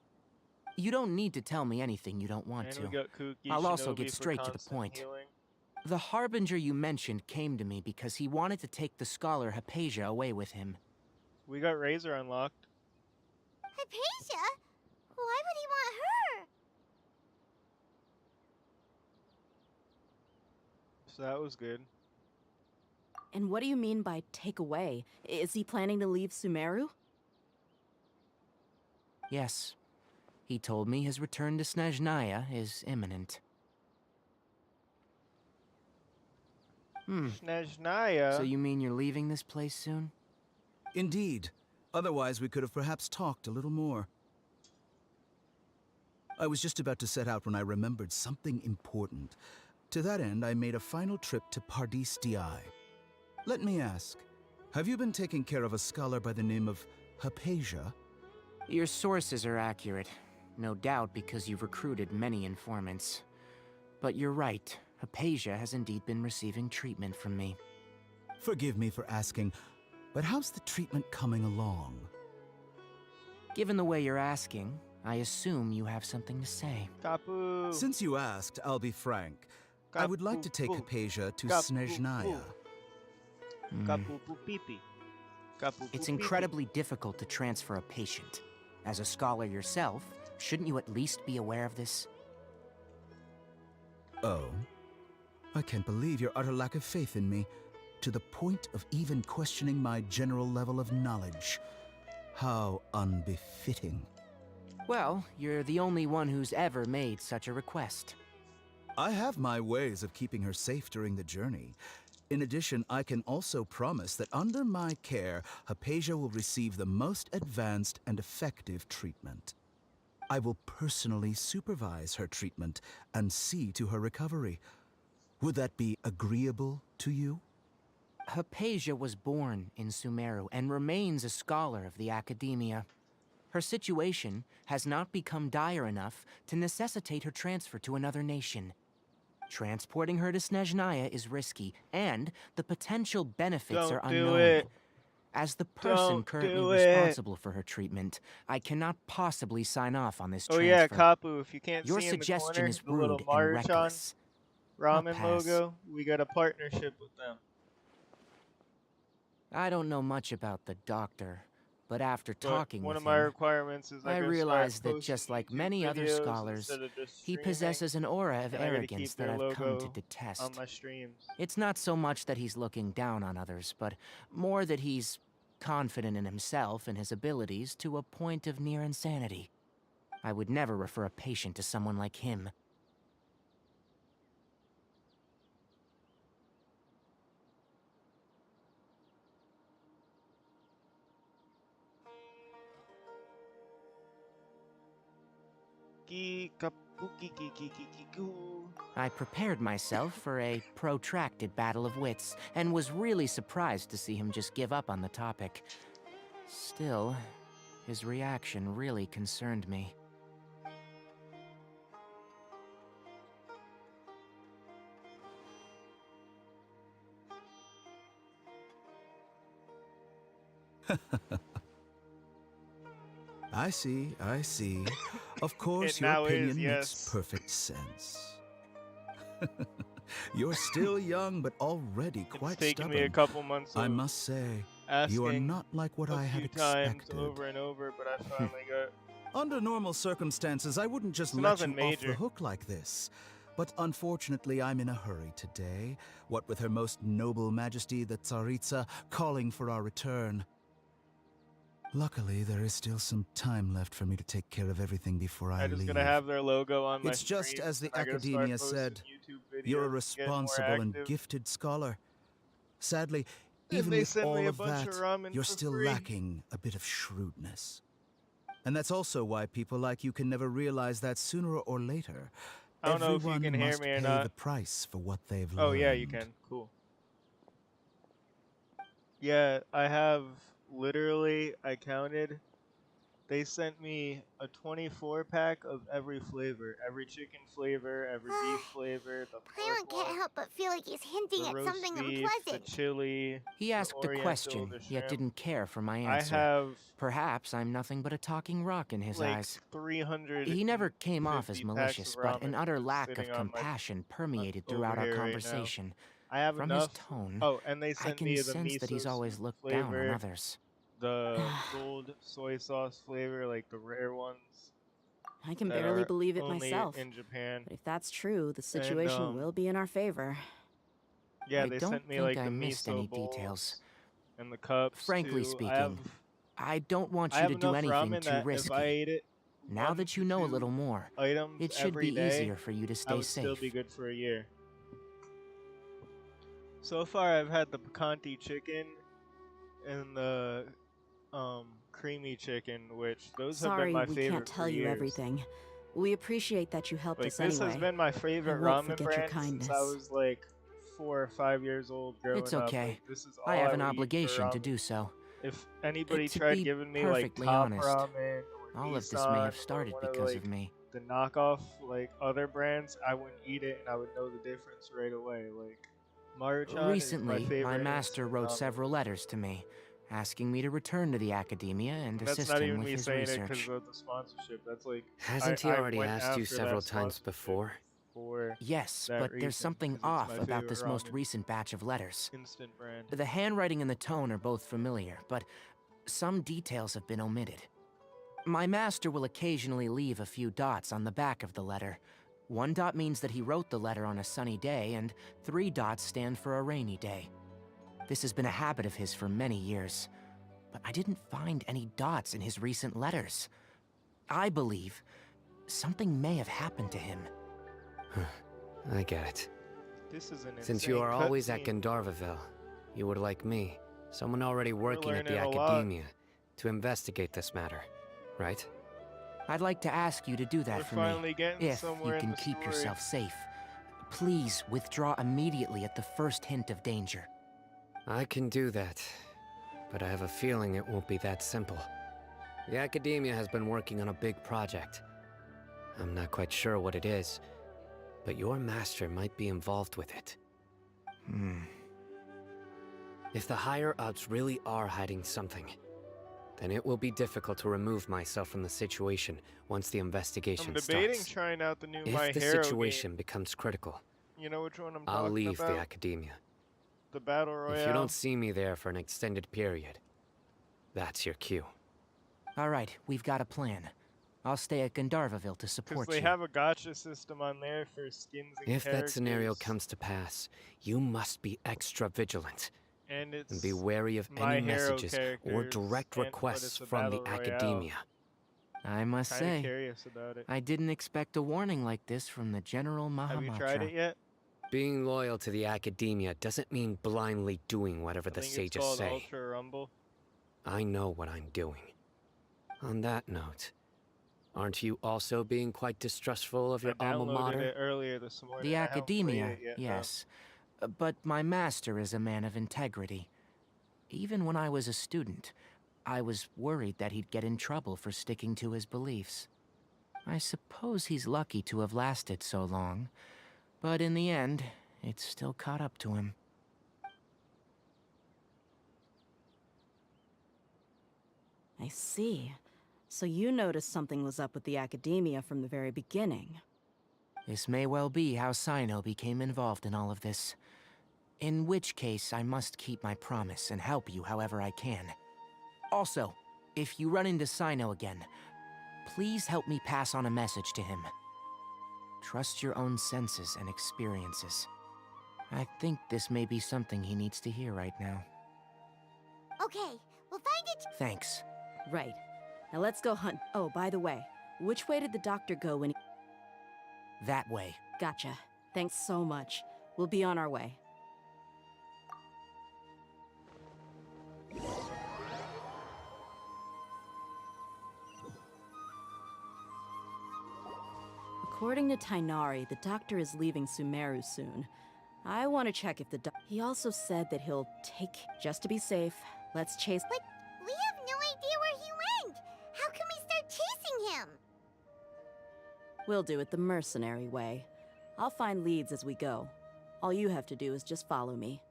You don't need to tell me anything you don't want And to. we got Kuki, I'll also Shinobi get for straight to the constant point. healing. The Harbinger you mentioned came to me because he wanted to take the scholar Hypatia away with him. We got Razor unlocked. Hypatia? Why would he want her? So that was good. And what do you mean by take away? Is he planning to leave Sumeru? Yes. He told me his return to Snezhnaya is imminent. Snezhnaya? So you mean you're leaving this place soon? Indeed. Otherwise, we could have perhaps talked a little more. I was just about to set out when I remembered something important. To that end, I made a final trip to Pardis Di. Let me ask, have you been taking care of a scholar by the name of Hypatia? Your sources are accurate. No doubt because you've recruited many informants. But you're right. Hypatia has indeed been receiving treatment from me. Forgive me for asking, but how's the treatment coming along? Given the way you're asking, I assume you have something to say. Kapu. Since you asked, I'll be frank. I would like to take Hypatia to Snezhnaya. Kapu pipi. Kapu It's incredibly difficult to transfer a patient. As a scholar yourself, shouldn't you at least be aware of this? Oh? I can't believe your utter lack of faith in me, to the point of even questioning my general level of knowledge. How unbefitting. Well, you're the only one who's ever made such a request. I have my ways of keeping her safe during the journey. In addition, I can also promise that under my care, Hypatia will receive the most advanced and effective treatment. I will personally supervise her treatment and see to her recovery. Would that be agreeable to you? Hypatia was born in Sumeru and remains a scholar of the academia. Her situation has not become dire enough to necessitate her transfer to another nation. Transporting her to Snezhnaya is risky, and the potential benefits are unknown. Do it. As the person currently responsible for her treatment, I cannot possibly sign off on this transfer. Oh yeah, Kapu, if you can't Your see in the suggestion corner, is the little rude and Maruchan reckless. ramen pass. logo, we got a partnership with them. I don't know much about the doctor, but after talking one with of my him, requirements is I gotta realized start that just posting like YouTube many other videos scholars, instead of just he streaming, possesses an aura of and I gotta arrogance keep that their I've come to logo detest. on my streams. It's not so much that he's looking down on others, but more that he's confident in himself and his abilities to a point of near insanity. I would never refer a patient to someone like him. I prepared myself for a protracted battle of wits, and was really surprised to see him just give up on the topic. Still, his reaction really concerned me. I see, I see. Of course, It your now is, opinion yes. makes perfect sense. You're still young, but already quite taken stubborn. me a couple months I of must say, asking you are not like what I had few times expected. over and over, but I finally got. Under normal circumstances, I wouldn't just So let nothing you off the major. hook like this. But unfortunately, I'm in a hurry today. What with Her Most Noble Majesty the Tsaritsa calling for our return. Luckily, there is still some time left for me to take care of everything before I I'm just leave. gonna have their logo on my It's just streams, as the and I gotta start Academia posting said. YouTube You're a videos, get more responsible and active. gifted scholar. Sadly, And even they with send me all a of bunch that, of ramen you're for still free. lacking a bit of shrewdness. And that's also why people like you can never realize that sooner or later, I don't know if you everyone can hear must me or pay not. the price for what they've Oh learned. yeah, you can. Cool. Yeah, I have literally, I counted. They sent me a 24 pack of every flavor. Every chicken flavor, every beef flavor, the Paimon pork can't help but feel like he's hinting the at roast something beef, the unpleasant. chili, He the asked a oriental, question, the yet shrimp. didn't care for my I answer. have Perhaps I'm nothing but a talking rock in his like eyes. 300. He never came off as 50 packs malicious, of but an ramen utter just lack sitting of on my compassion permeated over throughout our here right now. conversation. I have From enough. his tone, Oh, and they I sent can me the sense that he's miso always soup looked down on flavor, others. the gold soy sauce flavor, like the rare ones. I can that barely are believe it only myself. in Japan. But if that's true, the situation will be in our favor. Yeah, I they don't sent me think like I the missed miso any bowls details. and the cups Frankly too. speaking, I don't want I you have to do enough anything ramen too that risky. if I ate it Now one that you to know a two little more, items it should every be day, easier for you to I stay would still safe. be good for a year. So far, I've had the picante chicken and the creamy chicken, which those have been Sorry, my we favorite can't tell for you years. everything. We appreciate that you helped Like us this anyway. has been my favorite I won't ramen forget your brand since I kindness. was like 4 or 5 years old growing It's up. okay. Like, this is all I have an would eat for obligation to ramen. do so. If anybody To tried be giving me like perfectly top honest, ramen or all of this may Nissan have or started one of, because like, of me. the knockoff like other brands, I wouldn't eat it and I would know the difference right away. Like Maruchan Recently, is my favorite. my master wrote several letters to me, asking me to return to the Academia and That's assist not him even with me his saying it research. because of the sponsorship. That's like Hasn't he I already went asked you after several that times sponsorship before? for Yes, that but reason, there's something 'cause it's off my about favorite this most ramen. recent batch of letters. Instant brand. The handwriting and the tone are both familiar, but some details have been omitted. My master will occasionally leave a few dots on the back of the letter. 1 dot means that he wrote the letter on a sunny day, and 3 dots stand for a rainy day. This has been a habit of his for many years, but I didn't find any dots in his recent letters. I believe something may have happened to him. I get it. This is an Since you insane are always at cutscene. Gandharvaville, you would like me, someone already working at the learning a lot. Academia, to investigate this matter, right? I'd like to ask you to do that We're for finally me, getting if somewhere you in can the keep story. yourself safe. Please withdraw immediately at the first hint of danger. I can do that, but I have a feeling it won't be that simple. The Academia has been working on a big project. I'm not quite sure what it is, but your master might be involved with it. If the higher-ups really are hiding something, then it will be difficult to remove myself from the situation once the investigation I'm debating starts. trying out the new If My the Hero situation game. becomes critical, You know which one I'm I'll talking leave about? the Academia. The Battle Royale. If you don't see me there for an extended period, that's your cue. All right, we've got a plan. I'll stay at Gandharvaville to support Because they you. have a gotcha system on there for skins and If that scenario characters, comes to pass, you must be extra vigilant. and it's And be wary of My any Hero messages or characters, direct but requests it's a from the Battle Royale. Academia. I must Kinda say, curious about it. I didn't expect a warning like this from the General Mahamatra. Have you tried it yet? Being loyal to the Academia doesn't mean blindly doing whatever I the think it's sages called say. Ultra Rumble. I know what I'm doing. On that note, aren't you also being quite distrustful of your I alma downloaded mater? it earlier this morning. The I haven't played Academia, it yet, though. yes. But my master is a man of integrity. Even when I was a student, I was worried that he'd get in trouble for sticking to his beliefs. I suppose he's lucky to have lasted so long, but in the end, it still caught up to him. I see. So you noticed something was up with the Academia from the very beginning. This may well be how Sino became involved in all of this. In which case, I must keep my promise and help you however I can. Also, if you run into Sino again, please help me pass on a message to him. Trust your own senses and experiences. I think this may be something he needs to hear right now. Okay, we'll find it. Thanks. Right. Now let's go hunt. Oh, by the way, which way did the doctor go when he... That way. Gotcha. Thanks so much. We'll be on our way. According to Tainari, the doctor is leaving Sumeru soon. I want to check if the He also said that he'll take... Just to be safe, let's chase... But we have no idea where he went! How can we start chasing him? We'll do it the mercenary way. I'll find leads as we go. All you have to do is just follow me.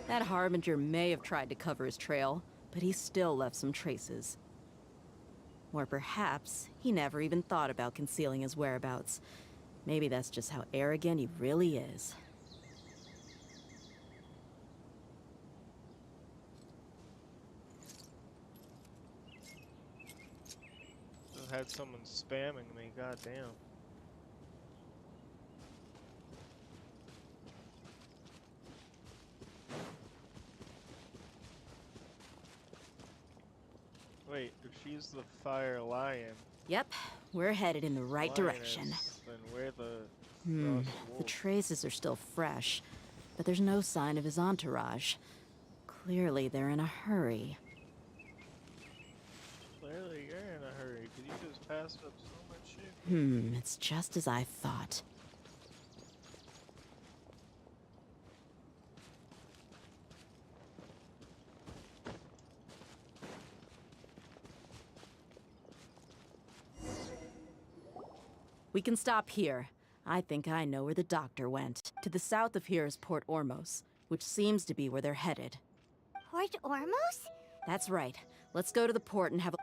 That Harbinger may have tried to cover his trail, but he still left some traces. Or perhaps he never even thought about concealing his whereabouts. Maybe that's just how arrogant he really is. Just had someone spamming me, goddamn. Wait, if she's the fire lion... Yep, we're headed in the right direction. Then where the... The traces are still fresh, but there's no sign of his entourage. Clearly, they're in a hurry. Clearly, you're in a hurry, because you just passed up so much shit. It's just as I thought. We can stop here. I think I know where the doctor went. To the south of here is Port Ormos, which seems to be where they're headed. Port Ormos? That's right. Let's go to the port and have a...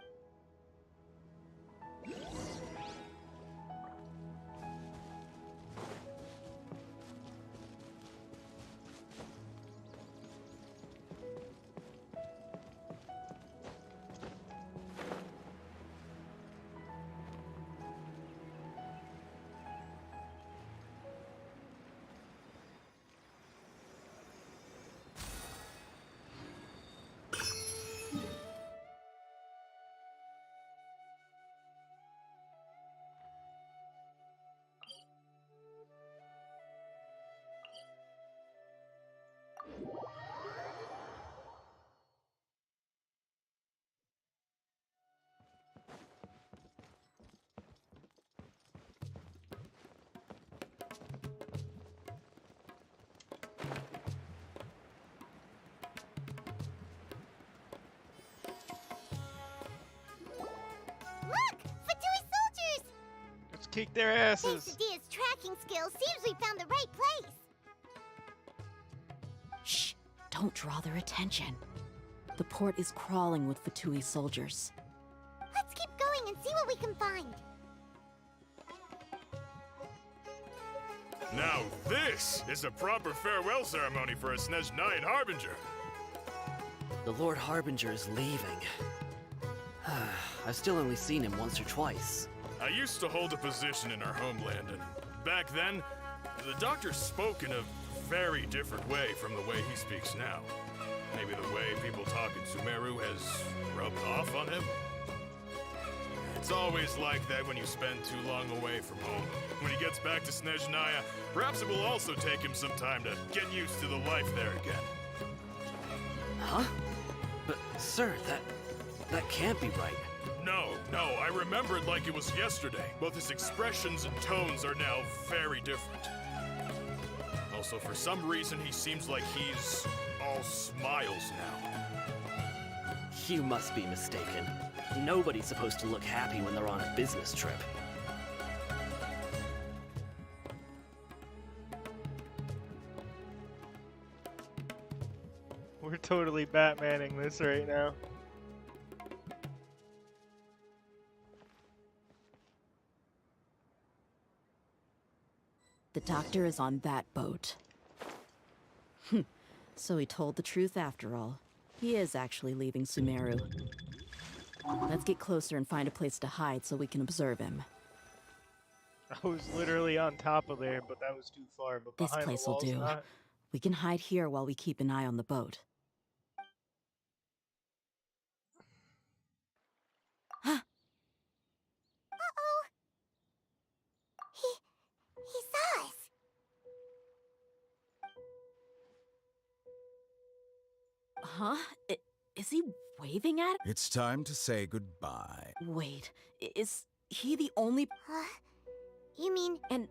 Look! Fatui soldiers! Let's kick their asses! Thanks to Dia's tracking skills, seems we found the right place! Shh! Don't draw their attention. The port is crawling with Fatui soldiers. Let's keep going and see what we can find. Now this is a proper farewell ceremony for a Snezhnayan Harbinger. The Lord Harbinger is leaving. I've still only seen him once or twice. I used to hold a position in our homeland, and back then, the doctor spoke in a very different way from the way he speaks now. Maybe the way people talk in Sumeru has rubbed off on him? It's always like that when you spend too long away from home. When he gets back to Snezhnaya, perhaps it will also take him some time to get used to the life there again. Huh? But, sir, that can't be right. No, I remember it like it was yesterday. Both his expressions and tones are now very different. Also, for some reason, he seems like he's all smiles now. You must be mistaken. Nobody's supposed to look happy when they're on a business trip. We're totally Batmaning this right now. The doctor is on that boat. So he told the truth after all. He is actually leaving Sumeru. Let's get closer and find a place to hide so we can observe him. I was literally on top of there, but that was too far. But This behind place the will wall's do. not. We can hide here while we keep an eye on the boat. Huh? Is he waving at it? It's time to say goodbye. Wait, is he the only... You mean... And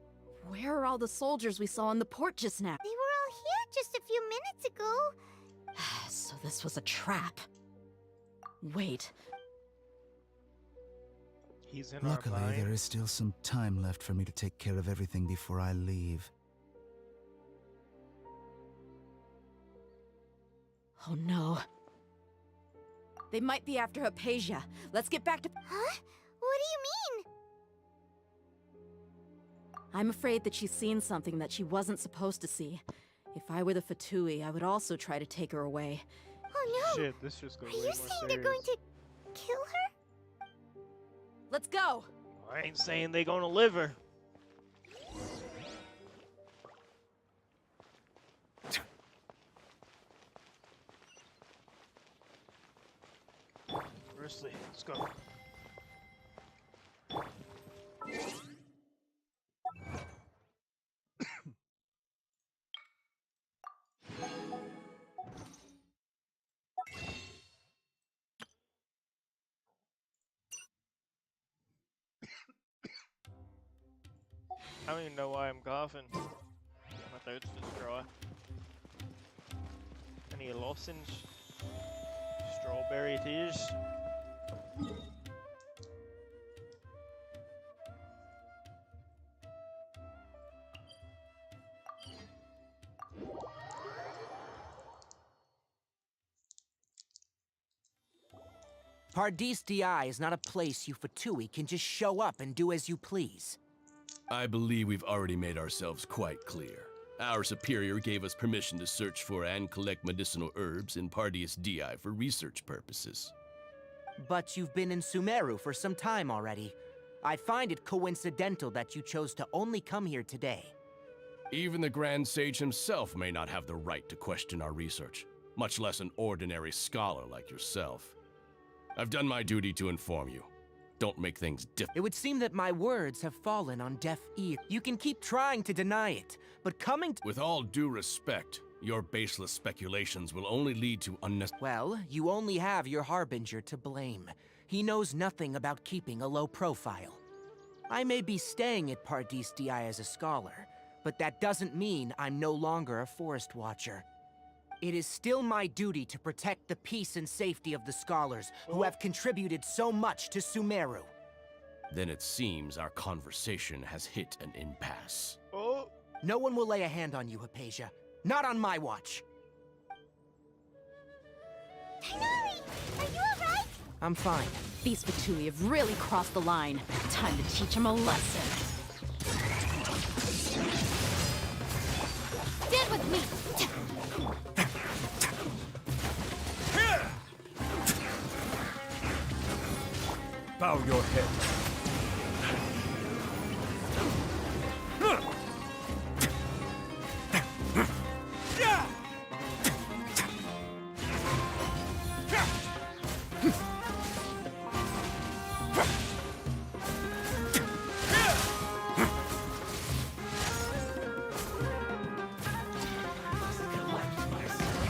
where are all the soldiers we saw on the port just now? They were all here just a few minutes ago. So this was a trap. Wait. He's in Luckily, our mind. there is still some time left for me to take care of everything before I leave. Oh no. They might be after Hypatia. Let's get back to... Huh? What do you mean? I'm afraid that she's seen something that she wasn't supposed to see. If I were the Fatui, I would also try to take her away. Oh no! Shit, this just goes Are way you more saying they're serious. going to kill her? Let's go! I ain't saying they gonna live her. Firstly, let's go. I don't even know why I'm coughing. My throat's just dry. I need a lozenge. Strawberry it is. Paradis DI is not a place you Fatui can just show up and do as you please. I believe we've already made ourselves quite clear. Our superior gave us permission to search for and collect medicinal herbs in Paradis DI for research purposes. But you've been in Sumeru for some time already. I find it coincidental that you chose to only come here today. Even the Grand Sage himself may not have the right to question our research, much less an ordinary scholar like yourself. I've done my duty to inform you. Don't make things difficult. It would seem that my words have fallen on deaf ears. You can keep trying to deny it, but coming to— With all due respect, your baseless speculations will only lead to unnecessary— Well, you only have your Harbinger to blame. He knows nothing about keeping a low profile. I may be staying at Paradis DI as a scholar, but that doesn't mean I'm no longer a Forest Watcher. It is still my duty to protect the peace and safety of the scholars who have contributed so much to Sumeru. Then it seems our conversation has hit an impasse. Oh! No one will lay a hand on you, Hypatia. Not on my watch. Tighnari! Are you alright? I'm fine. These Fatui have really crossed the line. Time to teach them a lesson. Stand with me! Bow your head.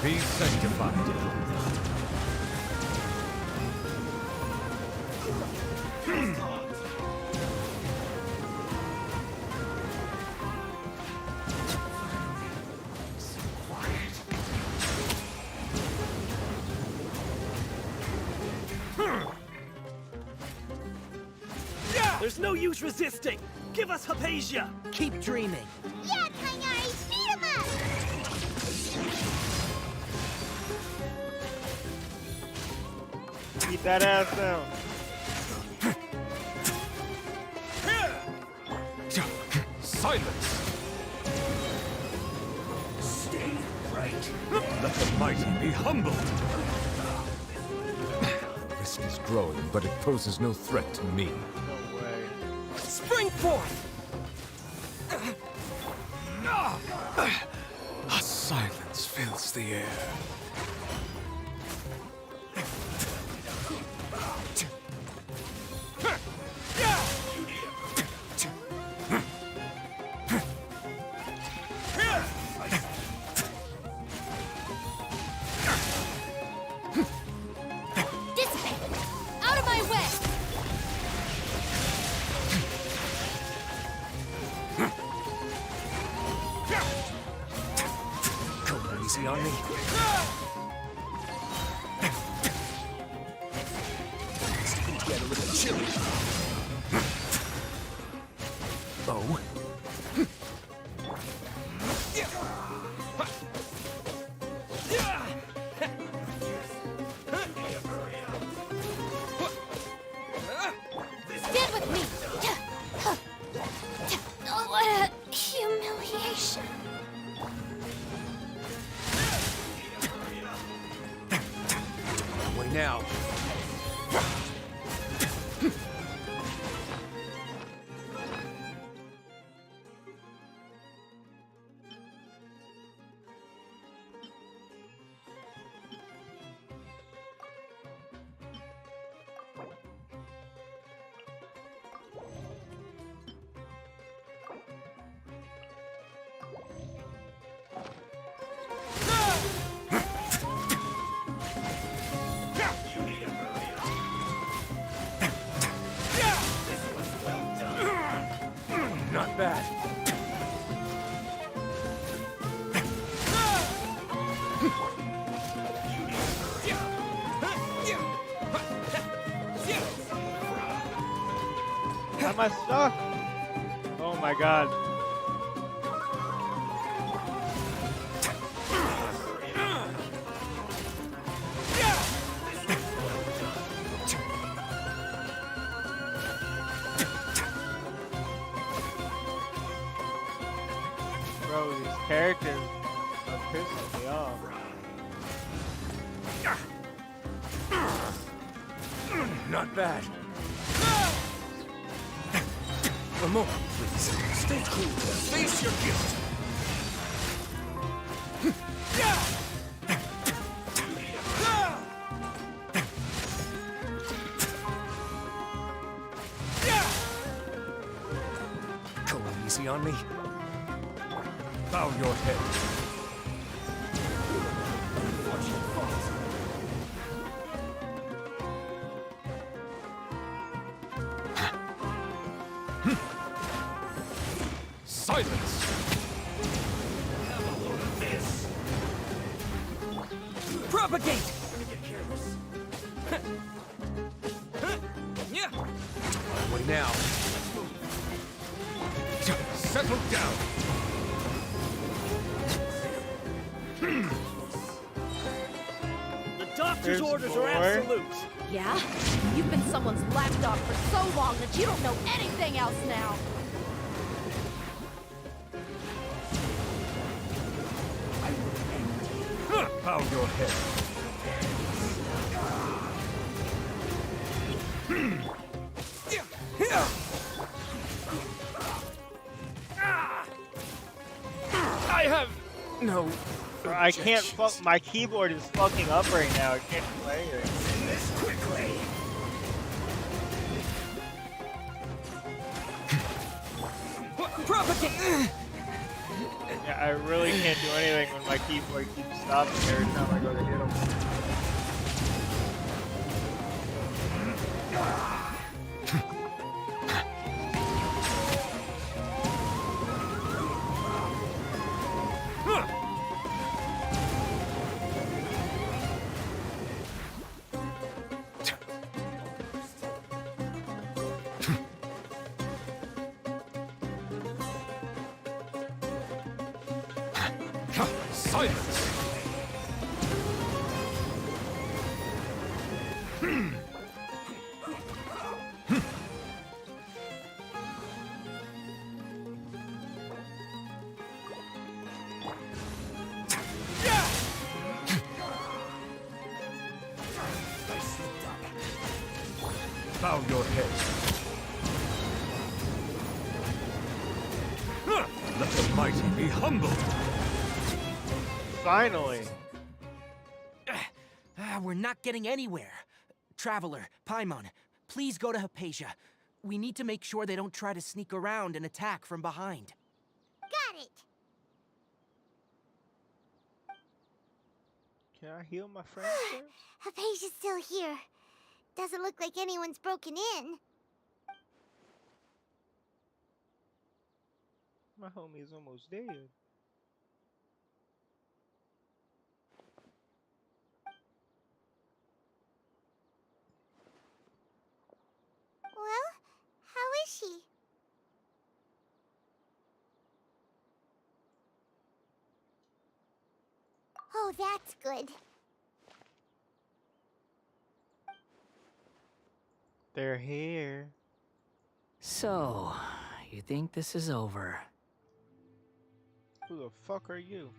Be sanctified. There's no use resisting! Give us Hypatia! Keep dreaming! Yeah, Tighnari! Beat him up! Keep that ass down. Silence! Stay right. Let the mighty be humbled. The risk is growing, but it poses no threat to me. No way. Spring forth! A silence fills the air. easy on me. Get a little chilly. Oh. Stand with me! Oh, what a humiliation. Way now. Not bad. Am I stuck? Oh my god. Bro, these characters are pissing me off. Not bad. A moment, please. Stay cool. Face your guilt. Go easy on me. Bow your head. Silence! Propagate! Way now. Settle down. The doctor's There's orders more. are absolute. Yeah? You've been someone's lapdog for so long that you don't know anything else now. Bow your head. I have no. I can't fuck. My keyboard is fucking up right now. I can't play it. This quickly. Propagate. Yeah, I really can't do anything when my keyboard keeps stopping every time I go to hit him. Silence! Bow your head. Let the mighty be humbled. Finally. We're not getting anywhere. Traveler, Paimon, please go to Hypatia. We need to make sure they don't try to sneak around and attack from behind. Got it. Can I heal my friend first? Hypatia's still here. Doesn't look like anyone's broken in. My homie's almost dead. Oh, that's good. They're here. So, you think this is over? Who the fuck are you?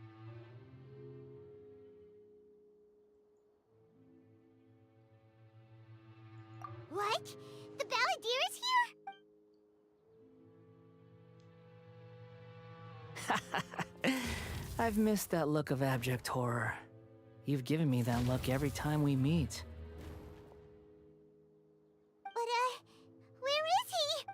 What? The Balladeer is here? I've missed that look of abject horror. You've given me that look every time we meet. But, where is he?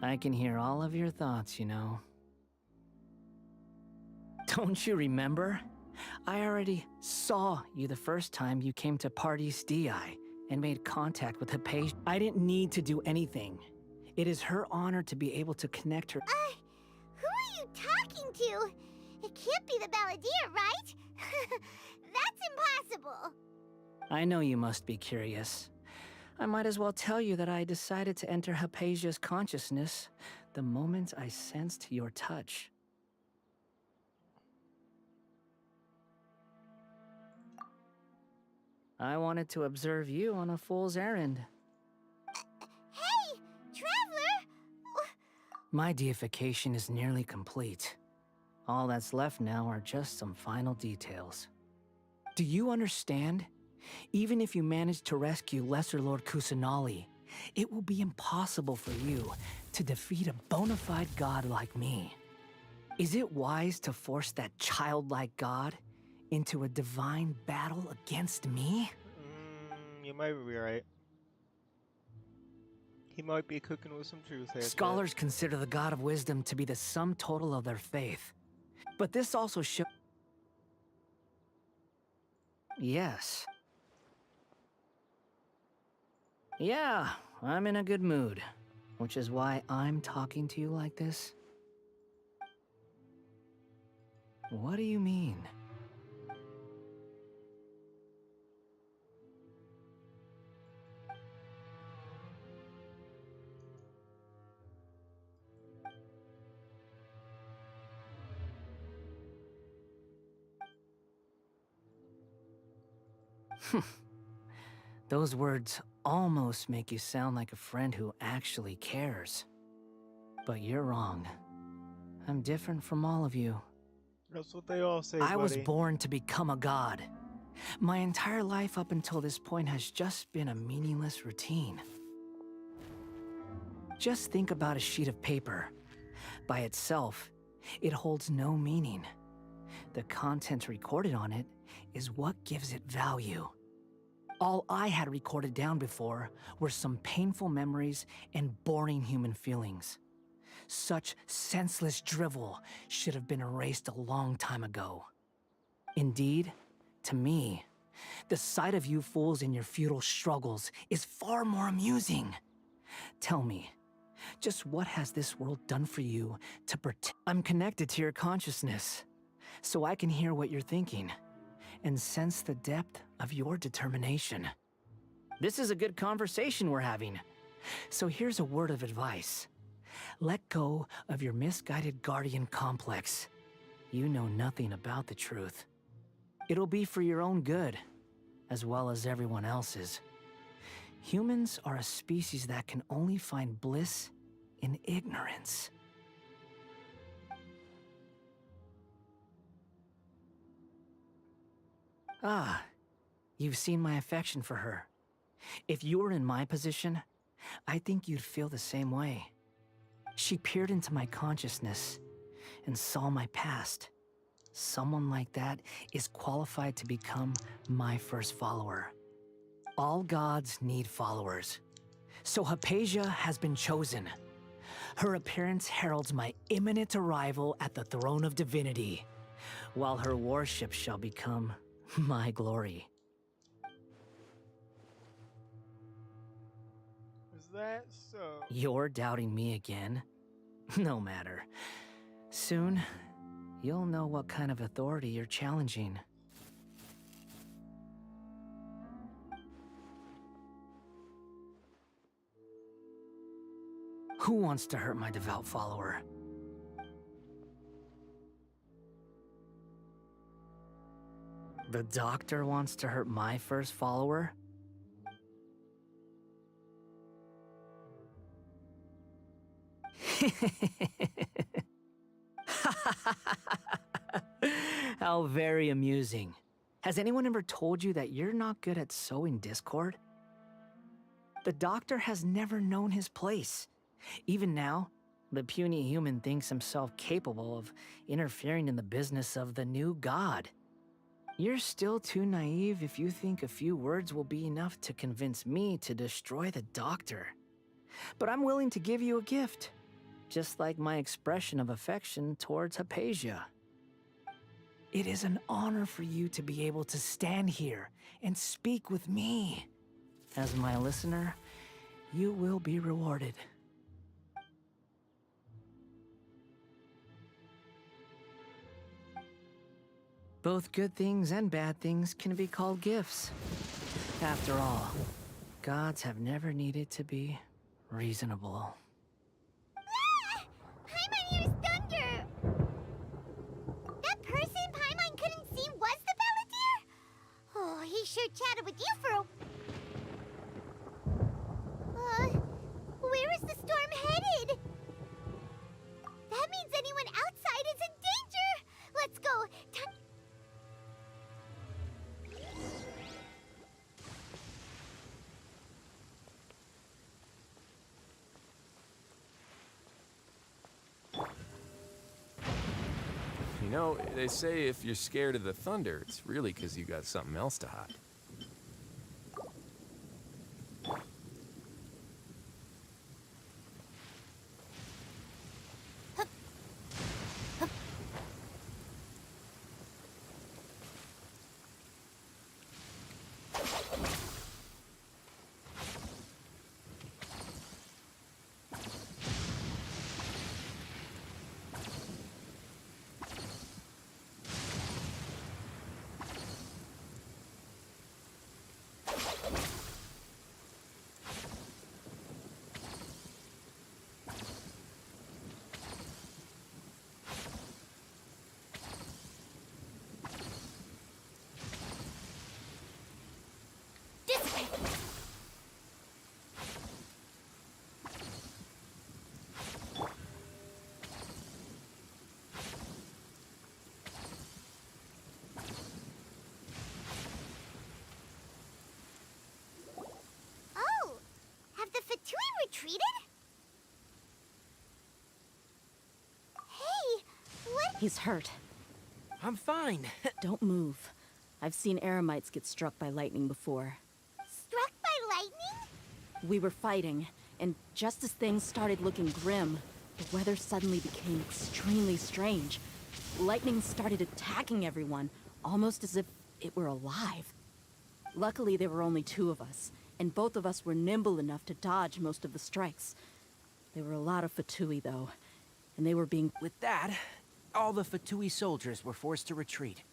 I can hear all of your thoughts, you know. Don't you remember? I already saw you the first time you came to Party's DI and made contact with Hypatia. I didn't need to do anything. It is her honor to be able to connect her. Who are you talking to? It can't be the Balladeer, right? That's impossible. I know you must be curious. I might as well tell you that I decided to enter Hypatia's consciousness the moment I sensed your touch. I wanted to observe you on a fool's errand. Hey, Traveler! My deification is nearly complete. All that's left now are just some final details. Do you understand? Even if you manage to rescue Lesser Lord Kusanali, it will be impossible for you to defeat a bona fide god like me. Is it wise to force that childlike god into a divine battle against me? You might be right. He might be cooking with some truth here. Scholars consider the god of wisdom to be the sum total of their faith. But this also shows... Yes. Yeah, I'm in a good mood, which is why I'm talking to you like this. What do you mean? Those words almost make you sound like a friend who actually cares. But you're wrong. I'm different from all of you. That's what they all say, I was buddy. born to become a god. My entire life up until this point has just been a meaningless routine. Just think about a sheet of paper. By itself, it holds no meaning. The content recorded on it is what gives it value. All I had recorded down before were some painful memories and boring human feelings. Such senseless drivel should have been erased a long time ago. Indeed, to me, the sight of you fools in your futile struggles is far more amusing. Tell me, just what has this world done for you to pretend? I'm connected to your consciousness, so I can hear what you're thinking and sense the depth of your determination. This is a good conversation we're having. So here's a word of advice. Let go of your misguided guardian complex. You know nothing about the truth. It'll be for your own good, as well as everyone else's. Humans are a species that can only find bliss in ignorance. Ah, you've seen my affection for her. If you were in my position, I think you'd feel the same way. She peered into my consciousness and saw my past. Someone like that is qualified to become my first follower. All gods need followers. So Hypatia has been chosen. Her appearance heralds my imminent arrival at the throne of divinity, while her worship shall become my glory. Is that so? You're doubting me again? No matter. Soon, you'll know what kind of authority you're challenging. Who wants to hurt my devout follower? The doctor wants to hurt my first follower? How very amusing. Has anyone ever told you that you're not good at sowing discord? The doctor has never known his place. Even now, the puny human thinks himself capable of interfering in the business of the new god. You're still too naive if you think a few words will be enough to convince me to destroy the doctor. But I'm willing to give you a gift, just like my expression of affection towards Hypatia. It is an honor for you to be able to stand here and speak with me. As my listener, you will be rewarded. Both good things and bad things can be called gifts. After all, gods have never needed to be reasonable. Paimon hears thunder! That person Paimon couldn't see was the Balladeer? Oh, he sure chatted with you for a... where is the storm headed? That means anyone outside is in danger! Let's go! You know, they say if you're scared of the thunder, it's really because you got something else to hide. Oh! Have the Fatui retreated? Hey! What? He's hurt. I'm fine. Don't move. I've seen Eremites get struck by lightning before. Struck by lightning? We were fighting, and just as things started looking grim, the weather suddenly became extremely strange. Lightning started attacking everyone, almost as if it were alive. Luckily, there were only two of us, and both of us were nimble enough to dodge most of the strikes. There were a lot of Fatui, though, and they were being... With that, all the Fatui soldiers were forced to retreat.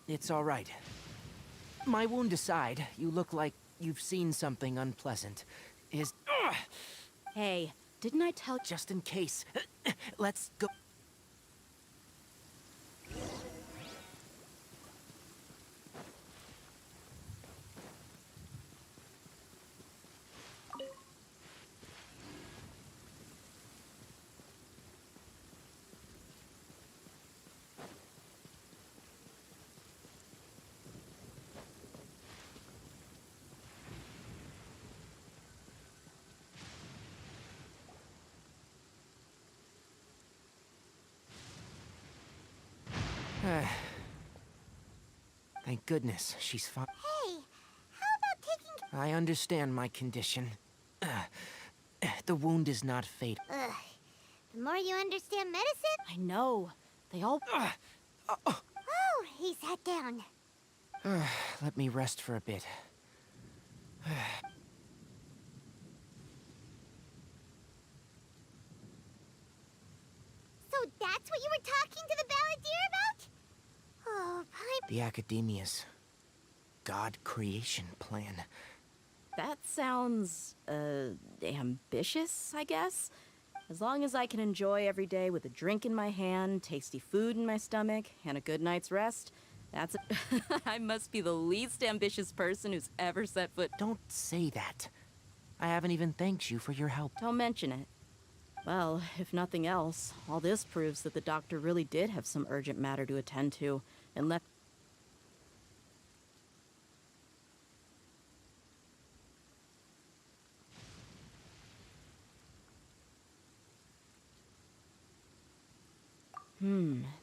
It's all right. My wound aside, you look like you've seen something unpleasant. Hey, didn't I tell... Just in case. Let's go... Thank goodness, she's fine. Hey, how about taking... I understand my condition. The wound is not fatal. Ugh. The more you understand medicine... I know. They all... Oh, he sat down. Let me rest for a bit. So that's what you were talking to the Balladeer about? Oh, The Academia's God creation plan. That sounds, ambitious, I guess? As long as I can enjoy every day with a drink in my hand, tasty food in my stomach, and a good night's rest, that's I must be the least ambitious person who's ever set foot. Don't say that. I haven't even thanked you for your help. Don't mention it. Well, if nothing else, all this proves that the doctor really did have some urgent matter to attend to, and left.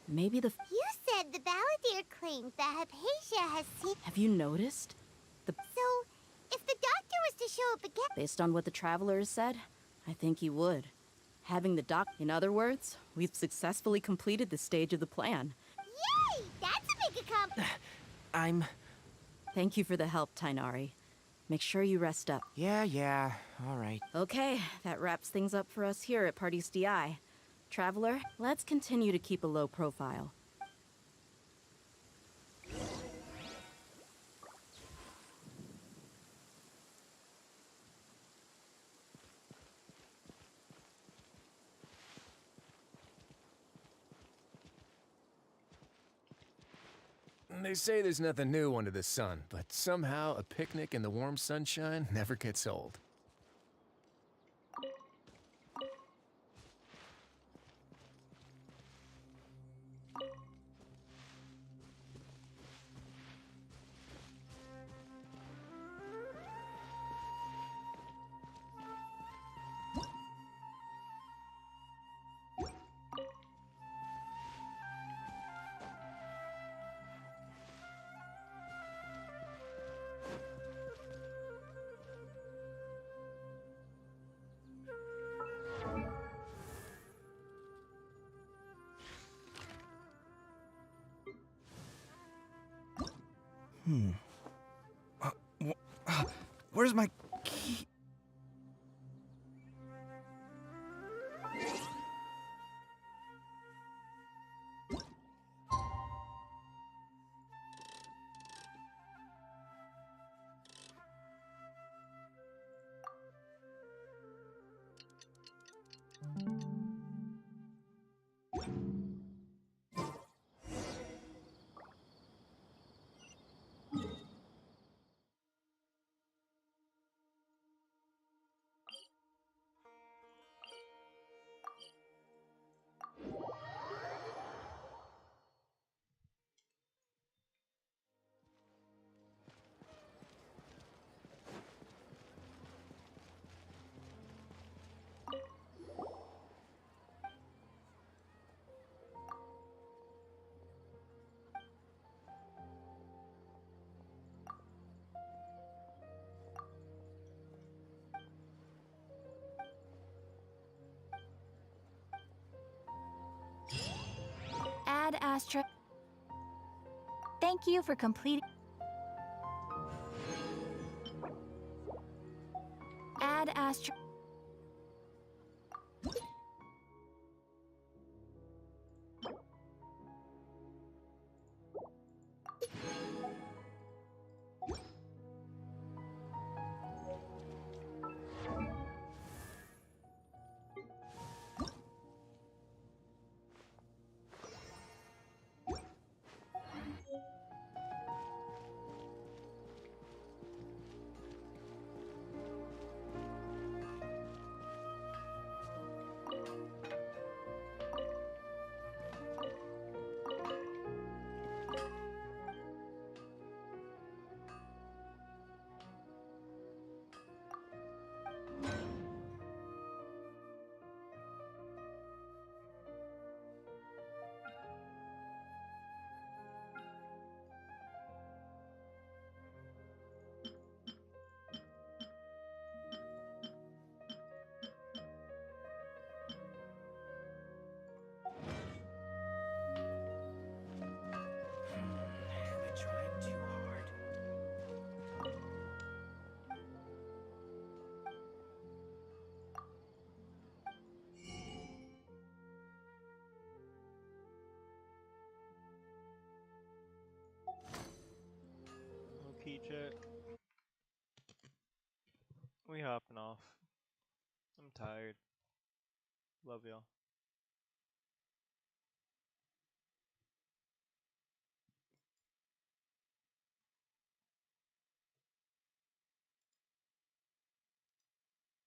Maybe the. You said the balladeer claimed that Hypatia has seen. Have you noticed? So, if the doctor was to show up again. Based on what the traveler has said, I think he would. Having the doc. In other words, we've successfully completed this stage of the plan. Yay! That's a big accomplishment. Thank you for the help, Tainari. Make sure you rest up. Yeah, all right. Okay, that wraps things up for us here at Party's DI. Traveler, let's continue to keep a low profile. They say there's nothing new under the sun, but somehow a picnic in the warm sunshine never gets old. Where's my key? Ad Astra. Thank you for completing. Ad Astra. Key check. We hopping off. I'm tired. Love y'all.